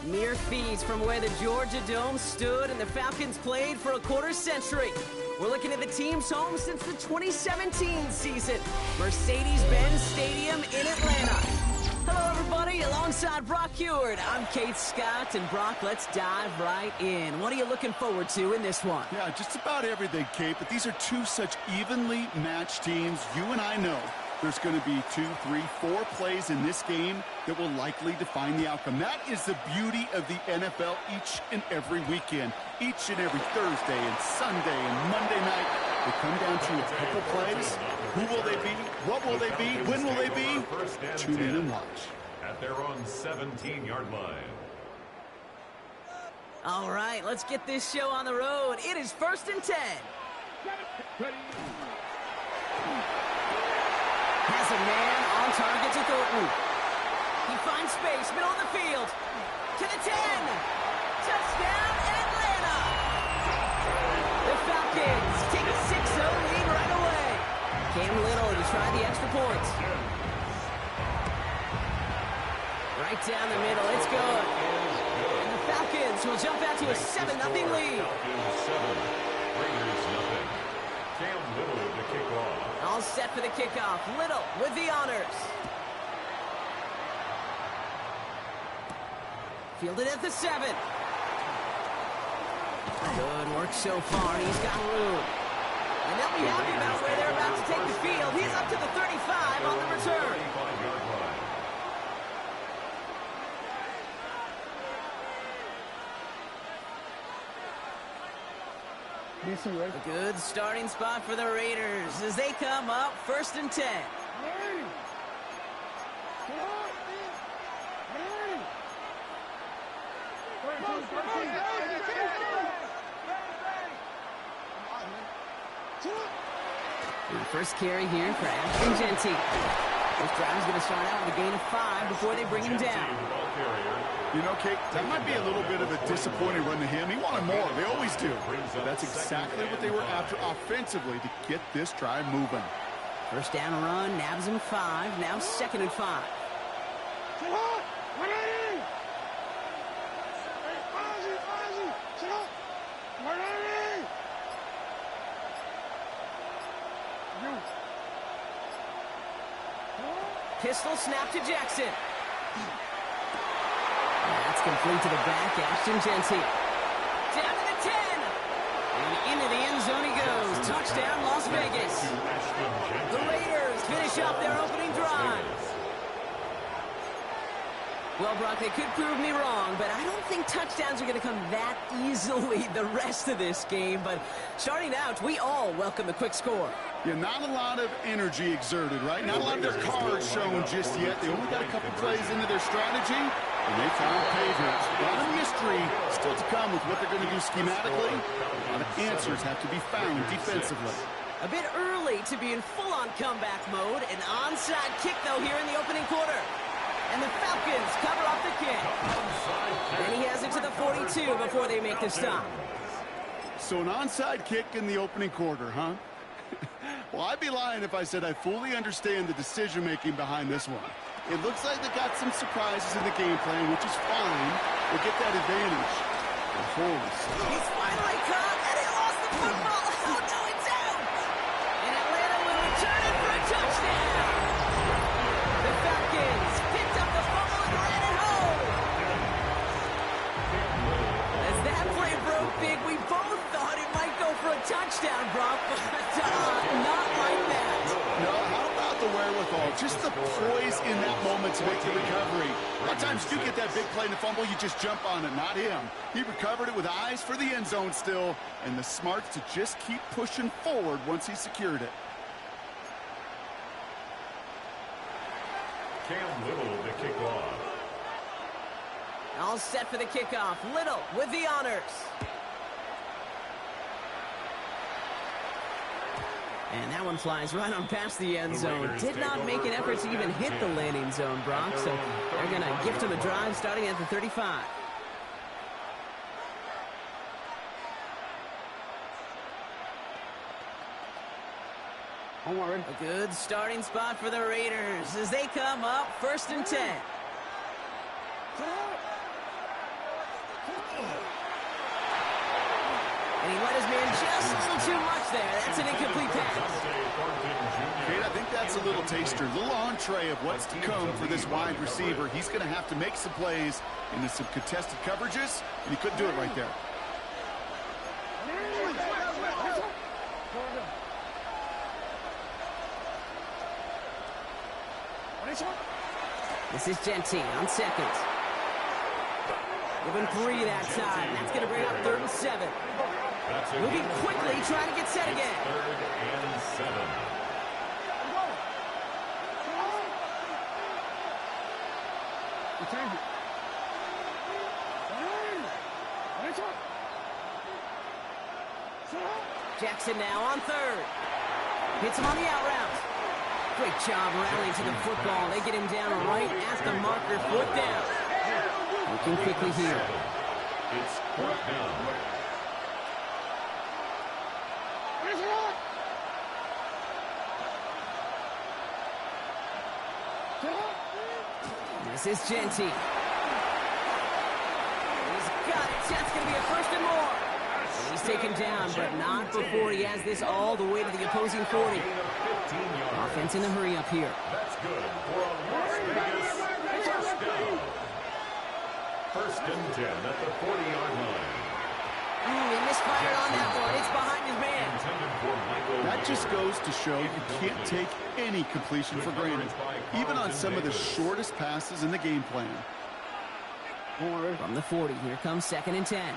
Mere feet from where the Georgia Dome stood and the Falcons played for a quarter century. We're looking at the team's home since the 2017 season, Mercedes-Benz Stadium in Atlanta. Hello, everybody. Alongside Brock Heward, I'm Kate Scott. And Brock, let's dive right in. What are you looking forward to in this one? Yeah, just about everything, Kate, but these are two such evenly matched teams. You and I know there's going to be 2, 3, 4 plays in this game that will likely define the outcome. That is the beauty of the NFL each and every weekend. Each and every Thursday and Sunday and Monday night, they come down to a couple plays. Who will they be? What will they be? When will they be? Tune in and watch. At their own 17-yard line. All right, let's get this show on the road. It is 1st and 10. Has a man on target to Thornton. He finds space, middle of the field. To the 10. Touchdown, Atlanta. The Falcons take a 6-0 lead right away. Cam Little to try the extra point. Right down the middle, it's good. And the Falcons will jump out to a 7-0 lead. Cam Little with the kickoff. All set for the kickoff. Little with the honors. Fielded at the 7. Good work so far. He's got room. And they'll be happy about where they're about to take the field. He's up to the 35 on the return. 35-yard line. A good starting spot for the Raiders as they come up 1st and 10. And the first carry here for Ashton Genty. This drive's going to start out with a gain of 5 before they bring him down. You know, Kate, that might be a little bit of a disappointing run to him. He wanted more. They always do. But that's exactly what they were after offensively to get this drive moving. First down run, nabs him 5. Now 2nd and 5. Pistol snap to Jackson. That's complete to the back, Ashton Genty. Down to the 10. And into the end zone he goes. Touchdown, Las Vegas. The Raiders finish up their opening drive. Well, Brock, they could prove me wrong, but I don't think touchdowns are going to come that easily the rest of this game. But starting out, we all welcome the quick score. Yeah, not a lot of energy exerted, right? Not a lot of their cards shown just yet. They only got a couple plays into their strategy, and they found pavement. A lot of mystery still to come with what they're going to do schematically. A lot of answers have to be found defensively. A bit early to be in full-on comeback mode. An onside kick, though, here in the opening quarter. And the Falcons cover up the kick. And he has it to the 42 before they make the stop. So an onside kick in the opening quarter, huh? Well, I'd be lying if I said I fully understand the decision-making behind this one. It looks like they got some surprises in the game plan, which is fine. They get that advantage. But holy stuff. He's finally caught, and he lost the football. Oh, no, it's out. And Atlanta will return it for a touchdown. The Falcons picked up the fumble and ran it home. As that play broke big, we both thought it might go for a touchdown, Brock, but not like that. No, how about the wherewithal? Just the poise in that moment to make the recovery. A lot of times you get that big play in the fumble, you just jump on it, not him. He recovered it with eyes for the end zone still, and the smarts to just keep pushing forward once he secured it. Cam Little with the kickoff. All set for the kickoff. Little with the honors. And that one flies right on past the end zone. Did not make an effort to even hit the landing zone, Brock. So they're going to gift him a drive starting at the 35. A good starting spot for the Raiders as they come up 1st and 10. led his man just a little too much there. That's an incomplete pass. Kate, I think that's a little taster, a little entree of what's to come for this wide receiver. He's going to have to make some plays into some contested coverages, and he couldn't do it right there. This is Genty on second. Give him 3 that time. That's going to bring up 3rd and 7. Moving quickly, trying to get set again. 3rd and 7. Jackson now on 3rd. Hits him on the out route. Great job rallying to the football. They get him down right at the marker. 4th down. Looking quickly here. It's 4th down. This is Genty. He's got it. That's going to be a 1st and more. He's taken down, but not before he has this all the way to the opposing 40. Offense in a hurry up here. That's good for a Las Vegas 1st down. 1st and 10 at the 40-yard line. He misfired on that one. It's behind his man. That just goes to show you can't take any completion for granted, even on some of the shortest passes in the game plan. From the 40, here comes 2nd and 10.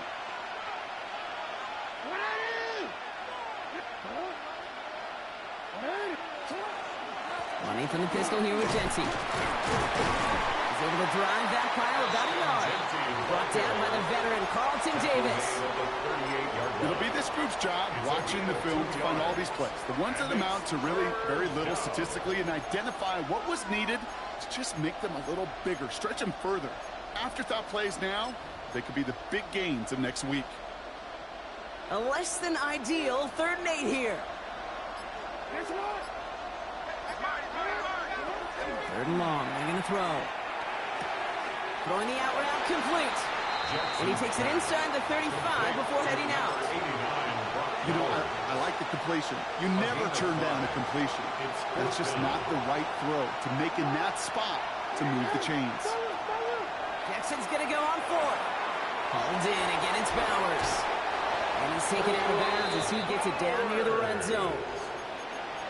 Running from the pistol here with Genty. He's able to drive that pile about a yard. Brought down by the veteran Carlton Davis. It'll be this group's job watching the film to find all these plays. The ones that amount to really very little statistically, and identify what was needed to just make them a little bigger, stretch them further. Afterthought plays now, they could be the big gains of next week. A less than ideal 3rd and 8 here. 3rd and long, they're going to throw. Throwing the out route complete. And he takes it inside the 35 before heading out. You know, I like the completion. You never turn down a completion. That's just not the right throw to make in that spot to move the chains. Jackson's going to go on 4th. Hauled in, again it's Bowers. And he's taken out of bounds as he gets it down near the red zone.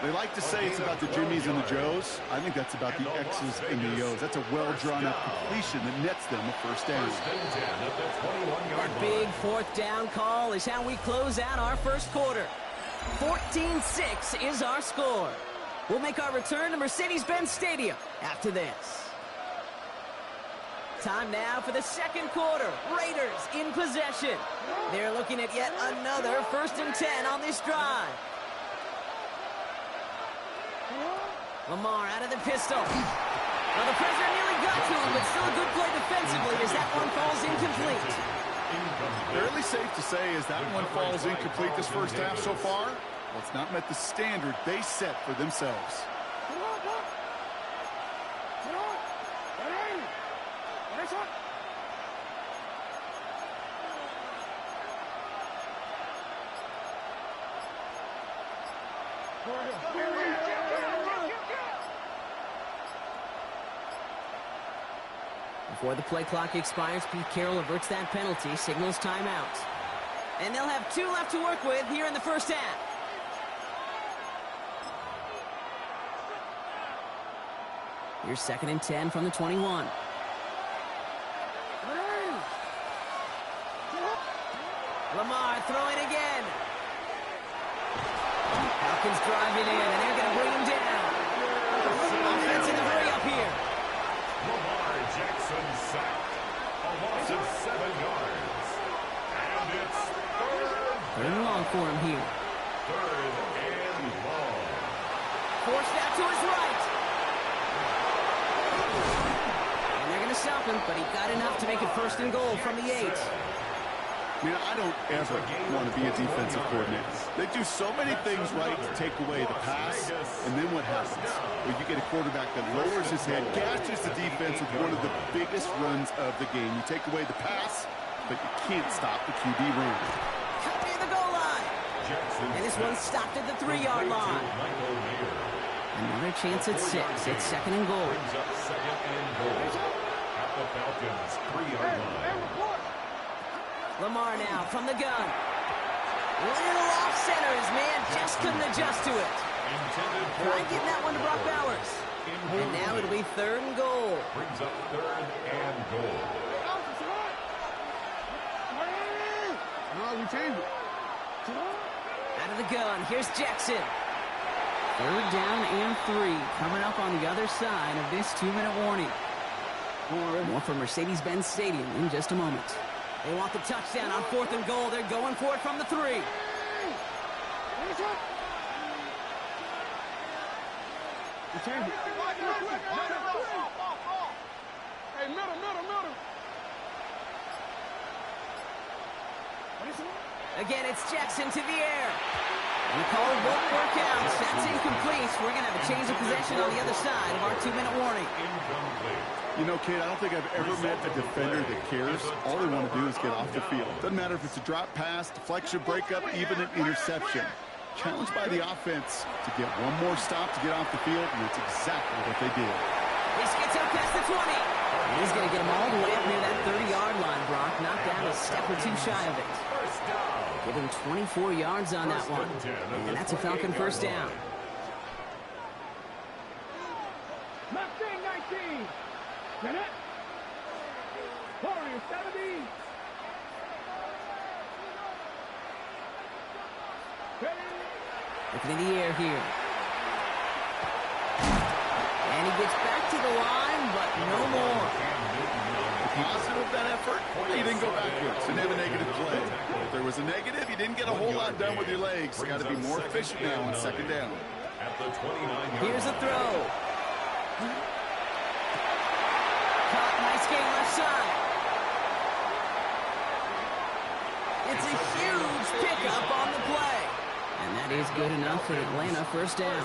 They like to say it's about the Jimmies and the Joes. I think that's about the X's and the O's. That's a well-drawn-up completion that nets them a 1st down. That big 4th down call is how we close out our 1st quarter. 14-6 is our score. We'll make our return to Mercedes-Benz Stadium after this. Time now for the 2nd quarter. Raiders in possession. They're looking at yet another 1st and 10 on this drive. Lamar out of the pistol. Well, the pressure nearly got to him, but still a good play defensively as that one falls incomplete. Fairly safe to say as that one falls incomplete this 1st half so far, well, it's not met the standard they set for themselves. Before the play clock expires, Pete Carroll averts that penalty, signals timeout. And they'll have 2 left to work with here in the 1st half. Here's 2nd and 10 from the 21. Lamar throwing again. Falcons driving in, and they're going to bring him down. Offense in the hurry up here. Lamar Jackson sacked. A loss of 7 yards. And it's 3rd and long for him here. 3rd and long. Forced out to his right. And they're going to stop him, but he got enough to make it 1st and goal from the 8. I mean, I don't ever want to be a defensive coordinator. They do so many things right to take away the pass, and then what happens? Well, you get a quarterback that lowers his head, gashes the defense with one of the biggest runs of the game. You take away the pass, but you can't stop the QB run. Cut near the goal line. And this one's stopped at the 3-yard line. Another chance at 6. It's second and goal. Brings up second and goal at the Falcons' 3-yard line. Lamar now from the gun. Little off center. His man just couldn't adjust to it. Trying getting that one to Brock Bowers. And now it'll be third and goal. Brings up third and goal. Out of the gun, here's Jackson. Third down and 3 coming up on the other side of this 2-minute warning. More from Mercedes-Benz Stadium in just a moment. They want the touchdown on 4th and goal. They're going for it from the 3. Hey, middle. Again, it's Jackson to the air. And the call won't work out. That's incomplete. So we're going to have a change of possession on the other side of our 2-minute warning. You know, Kate, I don't think I've ever met a defender that cares. All they want to do is get off the field. Doesn't matter if it's a drop pass, deflection, breakup, even an interception. Challenged by the offense to get one more stop to get off the field, and it's exactly what they did. This gets up past the 20. He's going to get him all the way up near that 30-yard line, Brock. Knocked down a step or 2 shy of it. Give him 24 yards on that one. And that's a Falcon first down. Left in 19. Get it? Warriors 70. Looking in the air here. And he gets back to the line, but no more. Positive of that effort, he didn't go backwards. Didn't have a negative play. If there was a negative, you didn't get a whole lot done with your legs. Got to be more efficient now on second down. Here's a throw. Caught, nice game left side. It's a huge pickup on the play. And that is good enough for Atlanta first down.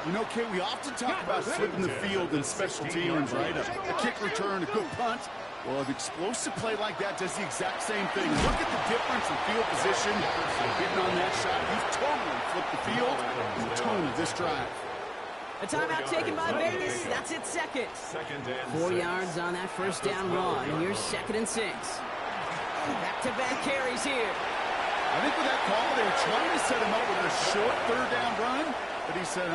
You know, Kate, we often talk about flipping the field in special teams, right? A kick return, a good punt. Well, an explosive play like that does the exact same thing. Look at the difference in field position. Getting on that shot, you've totally flipped the field and the tone of this drive. A timeout taken by Vegas. That's it, second. 4 yards on that first down run. And here's second and 6. Back-to-back carries here. I think with that call, they were trying to set him up with a short third down run. But he said,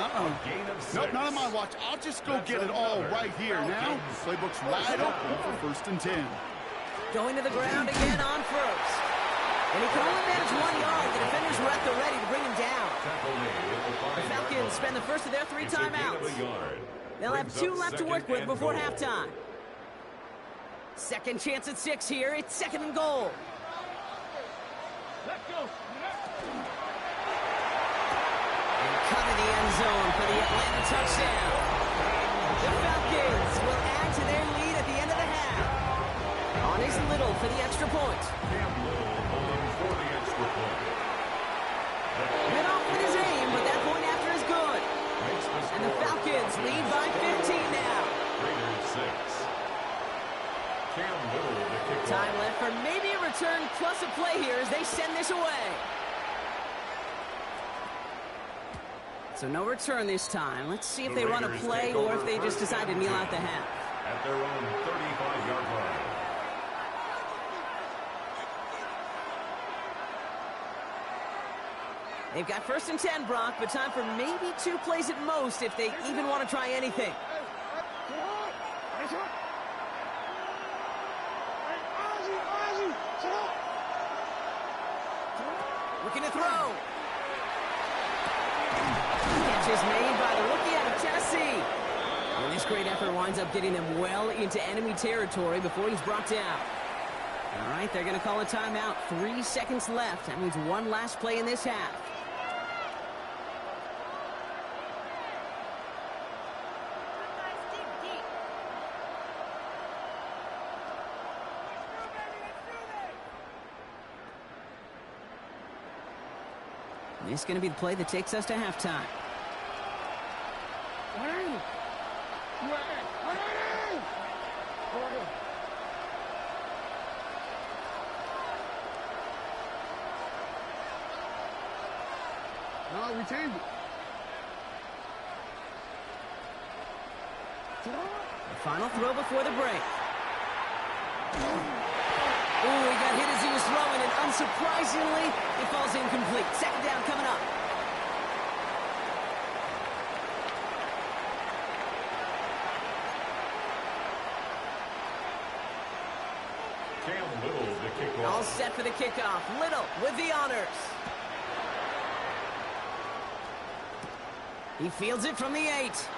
nope, not on my watch. I'll just go get it all right here. Now, playbook's wide open for 1st and 10. Going to the ground again on first. And he can only manage 1 yard. The defenders were at the ready to bring him down. The Falcons spend the first of their 3 timeouts. They'll have 2 left to work with before halftime. Second chance at 6 here. It's second and goal. Let's go. Cut in the end zone for the Atlanta touchdown. The Falcons will add to their lead at the end of the half. On is Little for the extra point. Went off with his aim, but that point after is good. And the Falcons lead by 15 now. Time left for maybe a return plus a play here as they send this away. So no return this time. Let's see if they run a play or if they just decide to kneel out the half. At their own 35-yard line. They've got 1st and 10, Brock, but time for maybe 2 plays at most if they even want to try anything. Looking to throw. Catch is made by the rookie out of Tennessee. And this great effort winds up getting them well into enemy territory before he's brought down. All right, they're going to call a timeout. 3 seconds left. That means 1 last play in this half. This is going to be the play that takes us to halftime. No, we changed it. The final throw before the break. Ooh, he got hit as he was throwing, and unsurprisingly, it falls incomplete. Second down coming up. All set for the kickoff. Little with the honors. He fields it from the 8.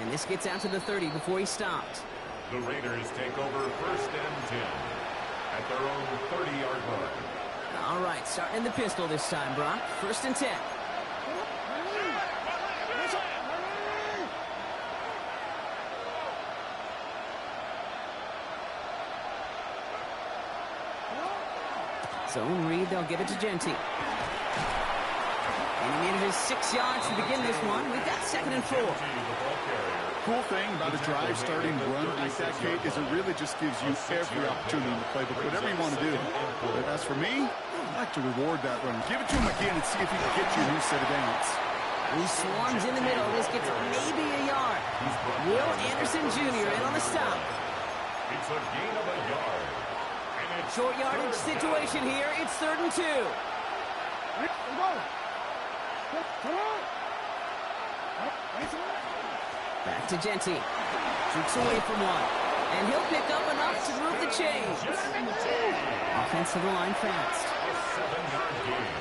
And this gets out to the 30 before he stopped. The Raiders take over 1st and 10 at their own 30-yard line. All right, starting in the pistol this time, Brock. 1st and 10. Zone read, they'll give it to Genty. And he needed his 6 yards to begin this one. We've got 2nd and 4. Cool thing about a drive starting run like that, Kate, is it really just gives you every opportunity in the playbook, whatever you want to do. But as for me, I'd like to reward that run. Give it to him again and see if he can get you a new set of downs. He swarms in the middle. This gets maybe a yard. Will Anderson Jr. in on the stop. It's a gain of a yard. Short yardage situation here. It's 3rd and 2. Back to Genty. Shoots away from one. And he'll pick up enough to move the chains. Offensive line fast. A 7-yard gain.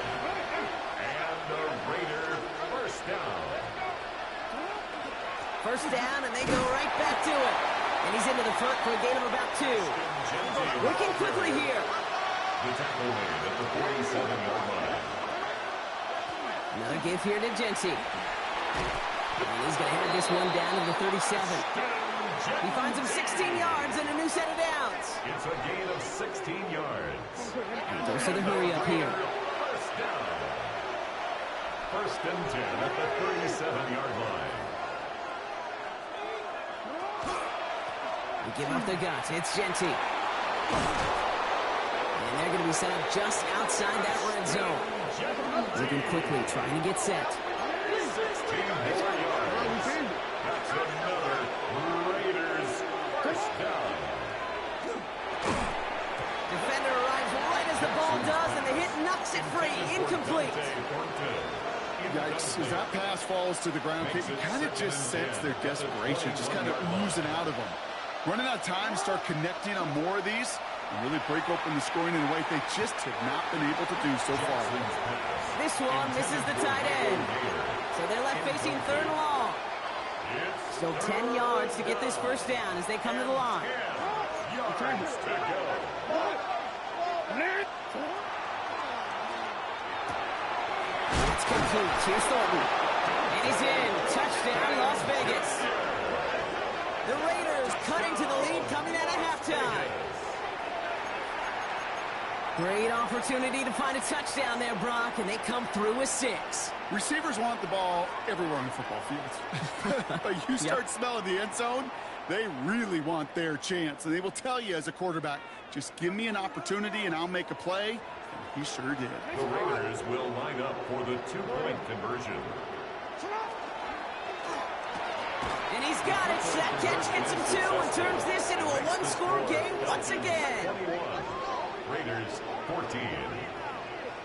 And the Raider 1st down. 1st down, and they go right back to it. And he's into the front for a gain of about 2. Working quickly here. The tackle made at the 47-yard line. Another give here to Genty. And he's going to head this one down to the 37. He finds him 16 yards and a new set of downs. It's a gain of 16 yards. Goes to the hurry up here. 1st down. 1st and 10 at the 37-yard line. They give up their guts. It's Genty. And they're going to be set up just outside that red zone. Looking quickly, trying to get set. 16 more yards. That's another Raiders 1st down. Defender arrives right as the ball does, and the hit knocks it free. Incomplete. Yikes, as that pass falls to the ground, Kate, you kind of just sense their desperation, just kind of oozing out of them. Running out of time, start connecting on more of these, and really break open the scoring in a way they just have not been able to do so far. This one misses the tight end. So they're left facing 3rd and long. Still 10 yards to get this 1st down as they come to the line. It's complete. Here's Thornton. And he's in. Touchdown, Las Vegas. The Raiders cutting to the lead coming out of halftime. Great opportunity to find a touchdown there, Brock, and they come through with 6. Receivers want the ball everywhere on the football field. But you start smelling the end zone, they really want their chance. And they will tell you as a quarterback, just give me an opportunity and I'll make a play. And he sure did. The Raiders will line up for the 2-point conversion. And he's got it. That catch gets him 2 and turns this into a 1-score game once again. 21. Raiders 14.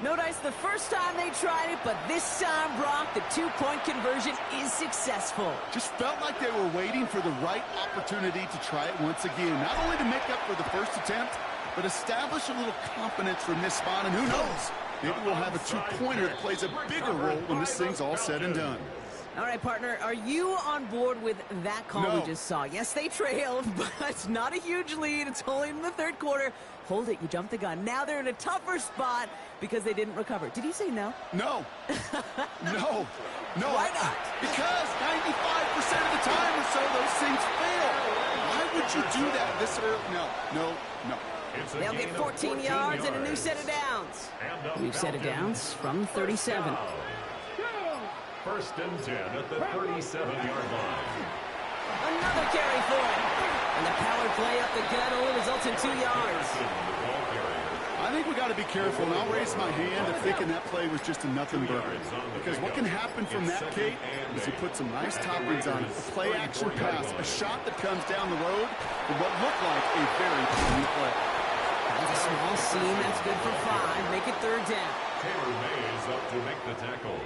No dice the first time they tried it, but this time, Brock, the 2-point conversion is successful. Just felt like they were waiting for the right opportunity to try it once again. Not only to make up for the first attempt, but establish a little confidence from this spot. And who knows, maybe we'll have a 2-pointer that plays a bigger role when this thing's all said and done. All right, partner, are you on board with that call No. we just saw? Yes, they trailed, but it's not a huge lead. It's only in the 3rd quarter. Hold it, you jumped the gun. Now they're in a tougher spot because they didn't recover. Did you say no? No. No. No. Why not? Because 95% of the time or so, those things fail. Why would you do that this early? No. They'll get 14 yards and a new set of downs. New set of downs from 37. 1st and 10 at the 37-yard line. Another carry for it. And the power play up the gut only results in 2 yards. I think we got to be careful, and I'll raise my hand if thinking that play was just a nothing burger. Because what can happen from that, Kate, is you put some nice toppings on it. A play-action pass, a shot that comes down the road with what looked like a very clean play. That's a small seam. That's good for 5. Make it third down. Taylor Mays up to make the tackle.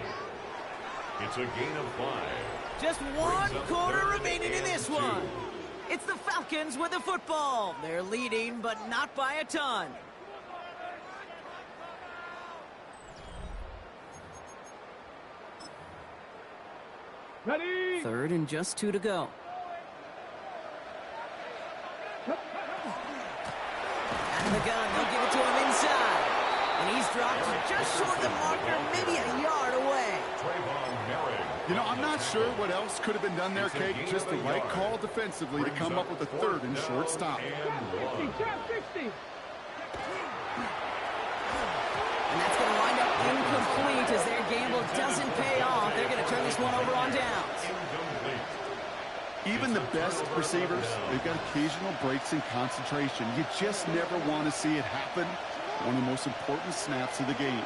It's a gain of 5. Just 1 quarter remaining in this one. It's the Falcons with the football. They're leading, but not by a ton. Ready? Third and just 2 to go. Out of the gun, they'll give it to him inside. And he's dropped just short of the marker, maybe a yard away. You know, I'm not sure what else could have been done there, Kate. Just the right call defensively to come up with a third and short stop. 60. And that's going to wind up incomplete as their gamble doesn't pay off. They're going to turn this one over on downs. Even the best receivers, they've got occasional breaks in concentration. You just never want to see it happen. One of the most important snaps of the game.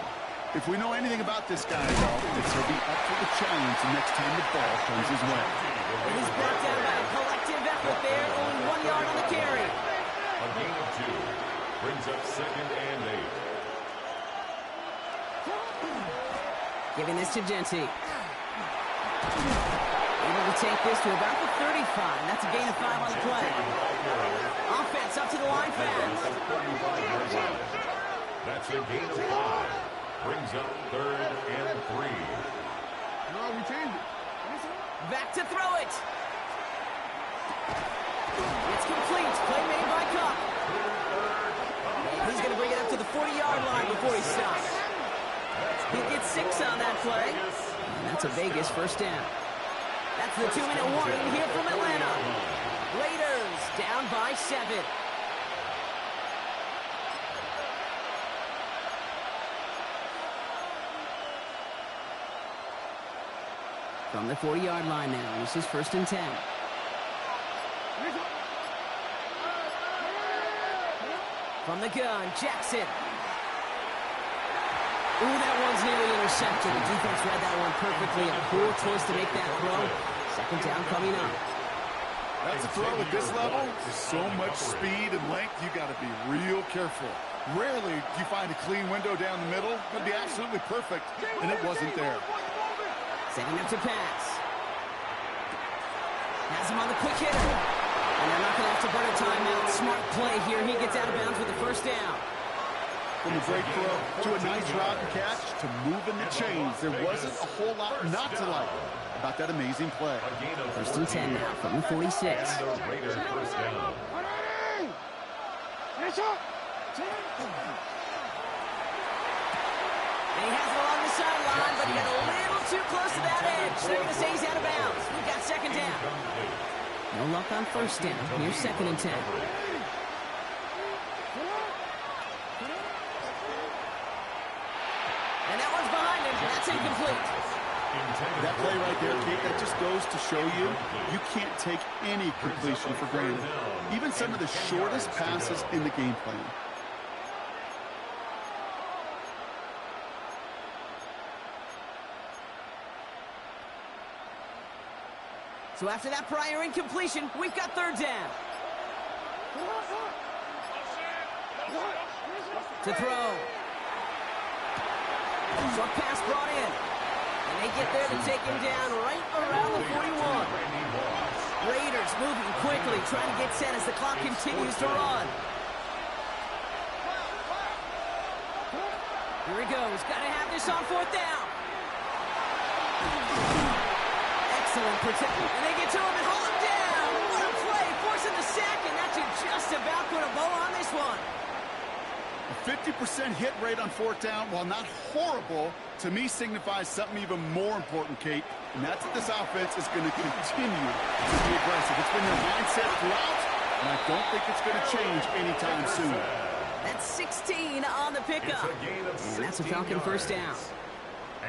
If we know anything about this guy, though, it's he'll be up for the challenge the next time the ball comes his way. And he's brought down by a collective effort there, only 1 yard on the carry. A gain of 2 brings up 2nd and 8. Giving this to Genty. Able to take this to about the 35. That's a gain of 5 on the play. Offense up to the line fast. That's a gain of 5. Brings up 3rd and 3. No, we changed it. Back to throw it. It's complete. Play made by Cup. And he's going to bring it up to the 40-yard line before he stops. He gets 6 on that play. And that's a Vegas first down. That's the 2-minute warning here from Atlanta. Raiders down by 7. From the 40-yard line now, this is 1st and 10. From the gun, Jackson. Ooh, that one's nearly intercepted. The defense read that one perfectly. A poor choice to make that throw. 2nd down coming up. That's a throw at this level. There's so much speed and length, you got to be real careful. Rarely do you find a clean window down the middle. It would be absolutely perfect, and it wasn't there. Setting up to pass. Has him on the quick hitter. And they're not going to have to burn a timeout. Smart play here. He gets out of bounds with the 1st down. From a great throw to a nice route and catch to moving the chains. There wasn't a whole lot not to like about that amazing play. 1st and 10 now from the 46. And the Raiders first down. And he has it along the sideline, but he got a little too close to that edge. They're going to say he's out of bounds. We've got 2nd down. No luck on 1st down. Here's 2nd and 10. And that one's behind him. That's incomplete. That play right there, Kate, that just goes to show you, you can't take any completion for granted. Even some of the shortest passes in the game plan. So after that prior incompletion, we've got 3rd down. To throw. Short pass brought in. And they get there to take him down right around the 41. Raiders moving quickly, trying to get set as the clock continues to run. Here he goes. Got to have this on 4th down. Excellent protection. And they get to him and hold him down. What a play. Forcing the sack, and that should just about put a bow on this one. A 50% hit rate on 4th down, while not horrible, to me signifies something even more important, Kate. And that's that this offense is going to continue to be aggressive. It's been their mindset throughout, and I don't think it's going to change anytime soon. That's 16 on the pickup. And that's a Falcon first down.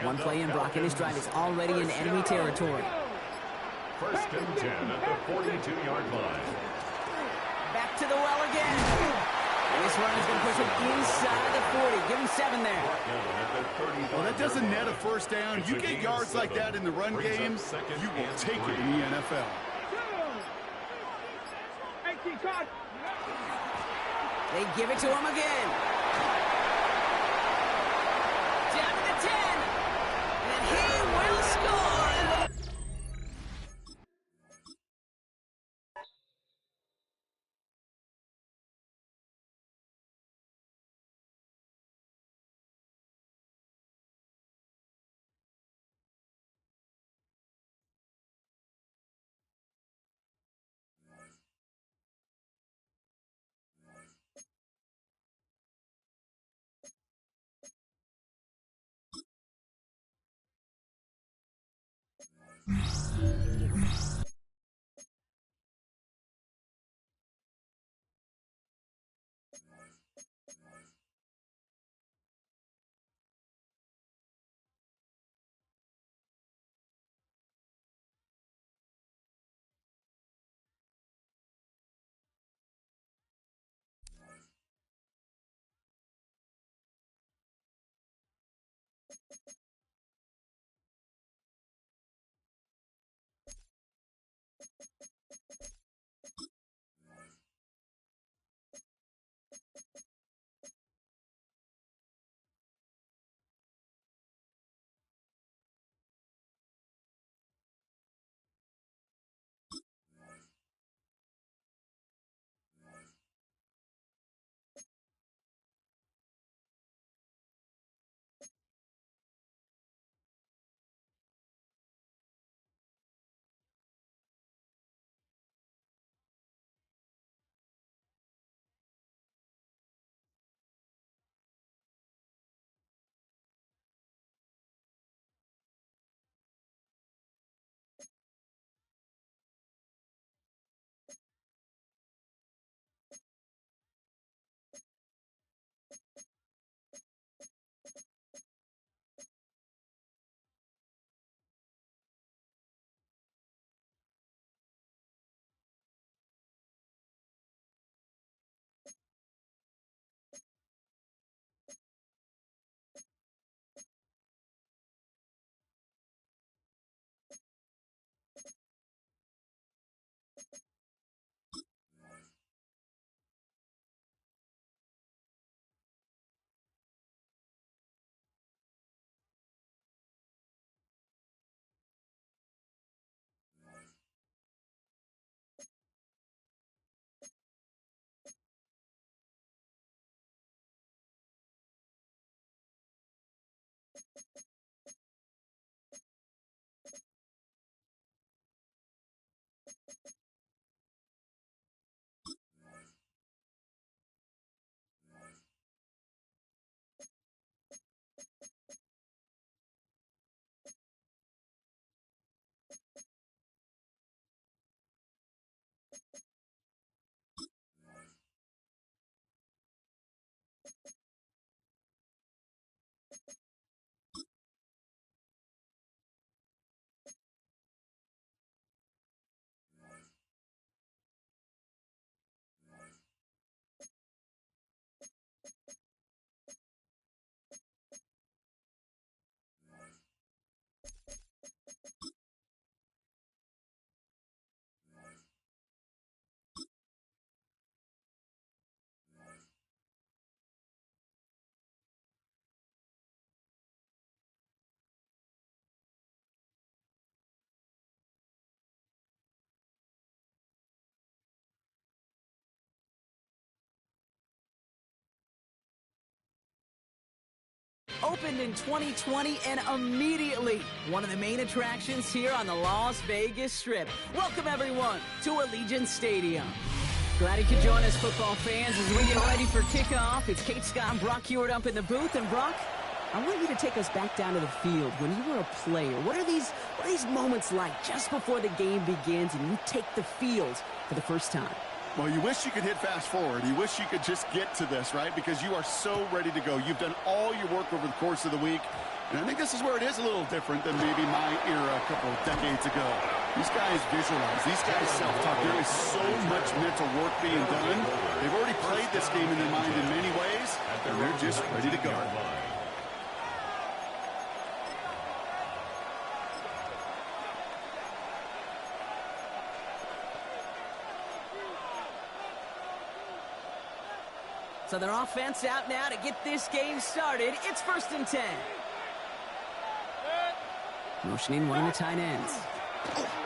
One play in, Brock, and his drive is already in enemy territory. 1st and 10 at the 42-yard line. Back to the well again. This run is going to push him inside the 40. Give him 7 there. Well, that doesn't net a first down. You get yards like that in the run game, you will take it in the NFL. They give it to him again. Down to the 10. And he will score. Opened in 2020 and immediately one of the main attractions here on the Las Vegas Strip. Welcome, everyone, to Allegiant Stadium. Glad you could join us, football fans, as we get ready for kickoff. It's Kate, Scott, and Brock Hewitt up in the booth. And, Brock, I want you to take us back down to the field. When you were a player, what are these moments like just before the game begins and you take the field for the first time? Well, you wish you could hit fast forward. You wish you could just get to this, right? Because you are so ready to go. You've done all your work over the course of the week. And I think this is where it is a little different than maybe my era a couple of decades ago. These guys visualize. These guys self-talk. There is so much mental work being done. They've already played this game in their mind in many ways, and they're just ready to go. So their offense out now to get this game started. It's 1st and 10. Motioning one of the tight ends.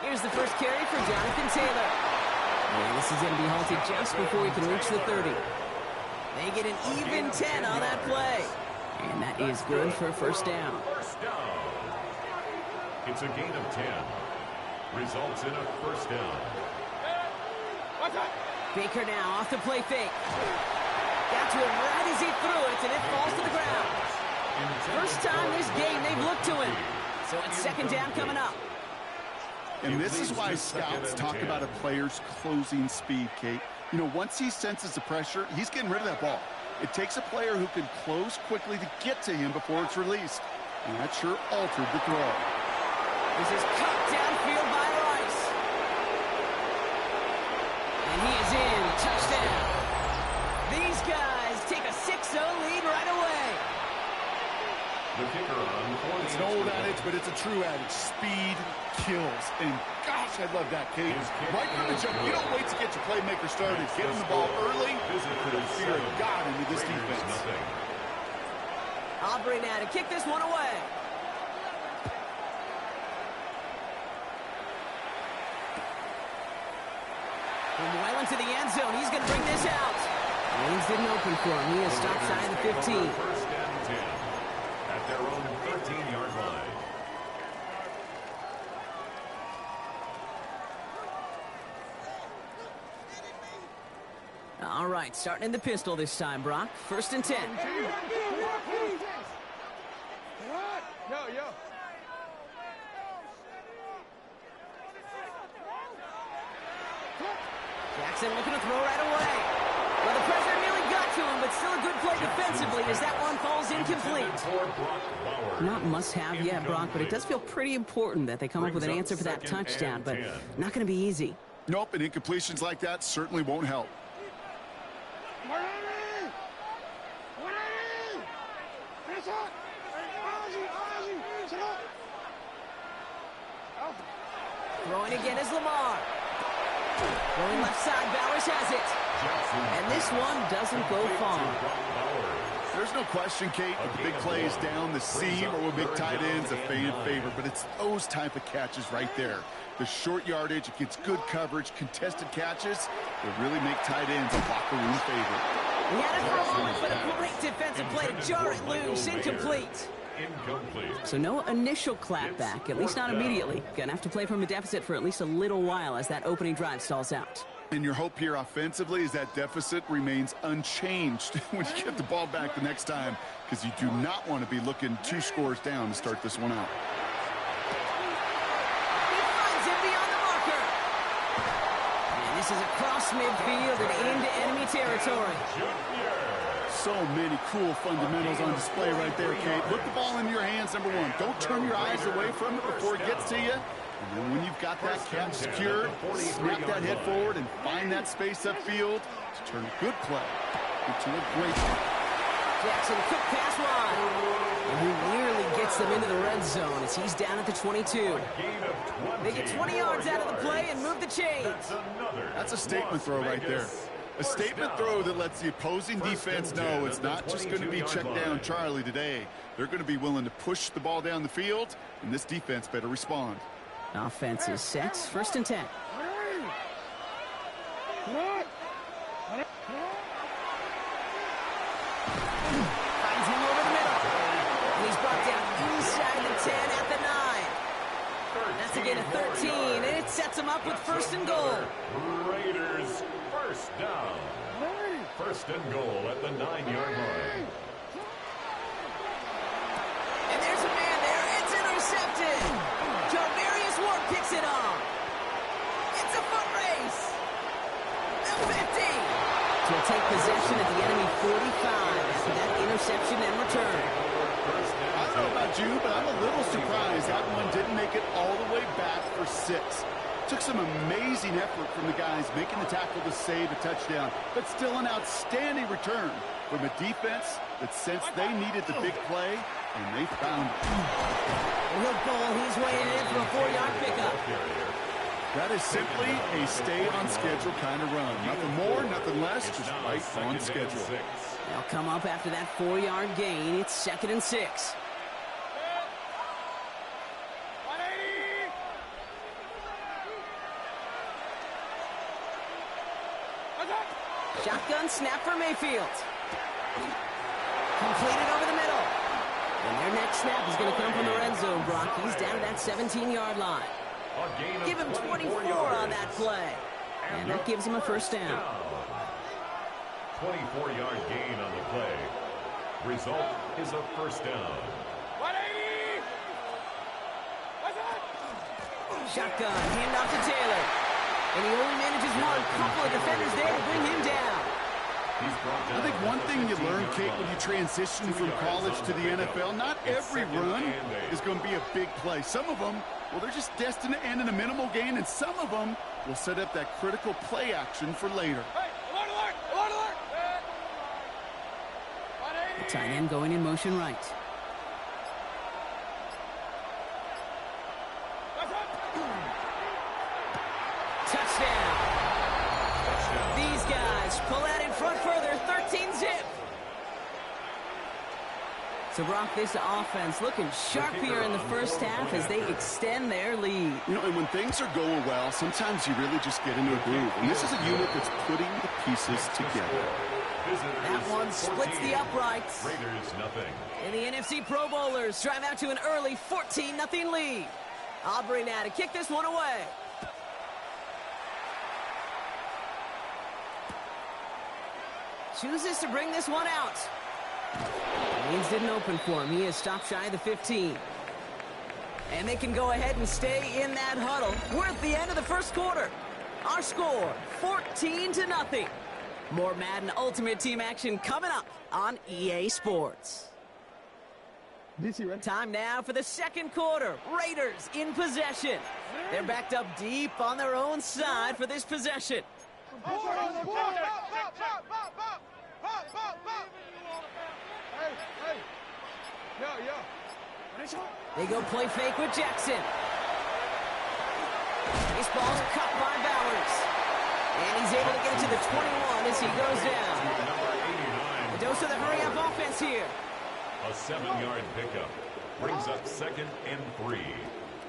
Here's the first carry for Jonathan Taylor. And this is going to be halted just before he can reach the 30. They get an even 10 on that play. And that is good for a first down. It's a gain of 10. Results in a first down. Baker now off the play fake. Got to him right as he threw it, and it falls to the ground. First time this game they've looked to him. So it's 2nd down coming up. And this is why scouts talk about a player's closing speed, Kate. You know, once he senses the pressure, he's getting rid of that ball. It takes a player who can close quickly to get to him before it's released. And that sure altered the throw. This is cut downfield by Rice. And he is in. Touchdown. These guys take a 6-0 lead right away. The kicker on It's an old adage, but it's a true adage. Speed kills. And gosh, I love that, Kate. Right from the jump, you don't wait to get your playmaker started. Get him the ball early. Put the fear of God into this defense. Aubrey now to kick this one away. From well into the end zone, he's going to bring this out. Lanes didn't open for him. He is stopped shy of the 15. First and 10 at their own 13-yard line. All right, starting in the pistol this time, Brock. 1st and 10. Yo. Jackson looking to throw right away. Well, the pressure nearly got to him, but still a good play defensively as that one falls incomplete. Not must-have yet, Brock, but it does feel pretty important that they come up with an answer for that touchdown, but not going to be easy. Nope, and incompletions like that certainly won't help. Throwing again is Lamar. Going left side, Bowers has it. And this one doesn't go far. There's no question, Kate, that the big plays down the seam or with big tight ends a fan favorite, but it's those type of catches right there. The short yardage, it gets good coverage, contested catches, they really make tight ends a locker room favorite. He had it for a moment, but a great defensive play to jar it loose, incomplete. So no initial clapback, at least not immediately. Gonna have to play from a deficit for at least a little while as that opening drive stalls out. And your hope here offensively is that deficit remains unchanged when you get the ball back the next time, because you do not want to be looking 2 scores down to start this one out. He finds him beyond the marker. And this is across midfield and into enemy territory. So many cool fundamentals on display right there, Kate. Put the ball in your hands, number one. Don't turn your eyes away from it before it gets to you. And then when you've got that catch secured, snap that head forward and find that space upfield to turn a good play into a great play. Jackson, quick pass wide. And he nearly gets them into the red zone as he's down at the 22. They get 20 yards out of the play and move the chains. That's a statement throw right there. A statement throw that lets the opposing defense know it's not just going to be check down Charlie today. They're going to be willing to push the ball down the field, and this defense better respond. Offense is set. 1st and 10. Finds him over the middle. And he's brought down inside the 10 at the 9. That's a gain of 13, and it sets him up with 1st and goal. Raiders first down. 1st and goal at the 9-yard line. And there's a man there. It's intercepted. Javarius Ward picks it off. It's a foot race. The 50. So he'll take possession at the enemy 45 after that interception and return. I don't know about about you, but I'm a little surprised that one didn't make it all the way back for 6. Took some amazing effort from the guys making the tackle to save a touchdown, but still an outstanding return from a defense that sensed they needed the big play, and they found it. He'll goal. He's weighing in for a 4-yard pickup. That is simply a stay-on-schedule kind of run. Nothing more, nothing less, just right on schedule. They'll come up after that 4-yard gain. It's 2nd and 6. Shotgun snap for Mayfield. Completed over the middle. And their next snap is going to come from the red zone, Brock. He's down to that 17-yard line. Give him 24 on that play. And that gives him a first down. 24-yard gain on the play. Result is a first down. Shotgun, handoff to Taylor. And he only manages one. Couple of defenders there to bring him down. I think one thing you learn, Kate, when you transition from college to the NFL, not every run is going to be a big play. Some of them, well, they're just destined to end in a minimal gain, and some of them will set up that critical play action for later. The tight end going in motion right. Touchdown. These guys pull out in front further, 13-zip. So, Brock, this offense looking sharp here in the first half as they extend their lead. You know, and when things are going well, sometimes you really just get into a groove. And this is a unit that's putting the pieces together. That one splits the uprights. Raiders nothing. And the NFC Pro Bowlers drive out to an early 14-0 lead. Aubrey now to kick this one away. Chooses to bring this one out. Lanes didn't open for him. He is stopped shy of the 15. And they can go ahead and stay in that huddle. We're at the end of the first quarter. Our score, 14-0. More Madden Ultimate Team action coming up on EA Sports. Time now for the second quarter. Raiders in possession. They're backed up deep on their own side for this possession. They go play fake with Jackson. This ball's cut by Bowers. And he's able to get it to the 21 as he goes down. A dose of the hurry-up offense here. A 7-yard pickup brings up 2nd and 3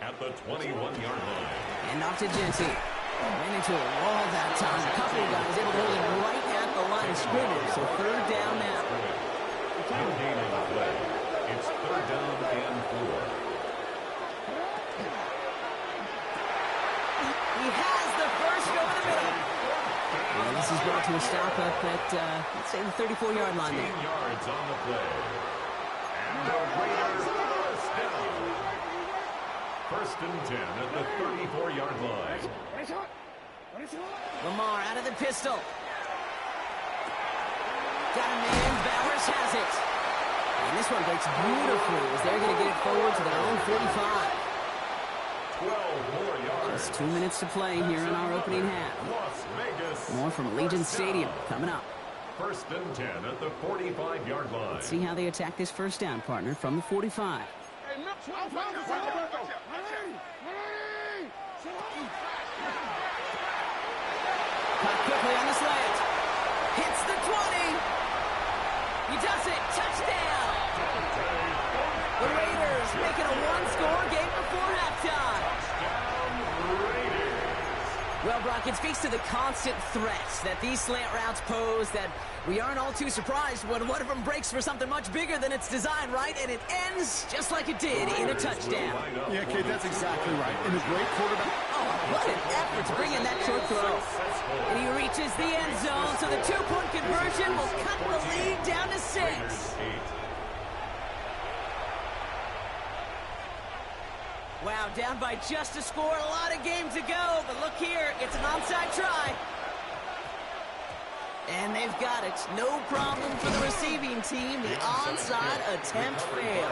at the 21-yard line. And off to Jency. Ran into a wall that time. A couple of guys able to hold him right at the line of scrimmage. So 3rd down now. No gain on the play. It's 3rd down and 4. He has the first over the middle. Well, this is brought to a stop up at, let's say, the 34-yard line there. 10 yards on the play. And the Raiders first down. 1st and 10 at the 34-yard line. Lamar out of the pistol. Got a man. Bowers has it. And this one breaks beautifully as they're going to get it forward to their own 45. 12 more yards. Just 2 minutes to play here in our opening half. Las Vegas. More from Allegiant Stadium coming up. 1st and 10 at the 45-yard line. Let's see how they attack this first down, partner, from the 45. Caught quickly on the slant. Hits the 20. He does it. Touchdown. The Raiders making a one-score game before halftime. Well, Brock, it speaks to the constant threats that these slant routes pose, that we aren't all too surprised when one of them breaks for something much bigger than its design, right? And it ends just like it did in a touchdown. Yeah, Kate, that's exactly right. And a great quarterback. Oh, what an effort to bring in that short throw. And he reaches the end zone, so the 2-point conversion will cut the lead down to 6. Wow, down by just a score, a lot of game to go, but look here, it's an onside try. And they've got it. No problem for the receiving team. The onside attempt failed.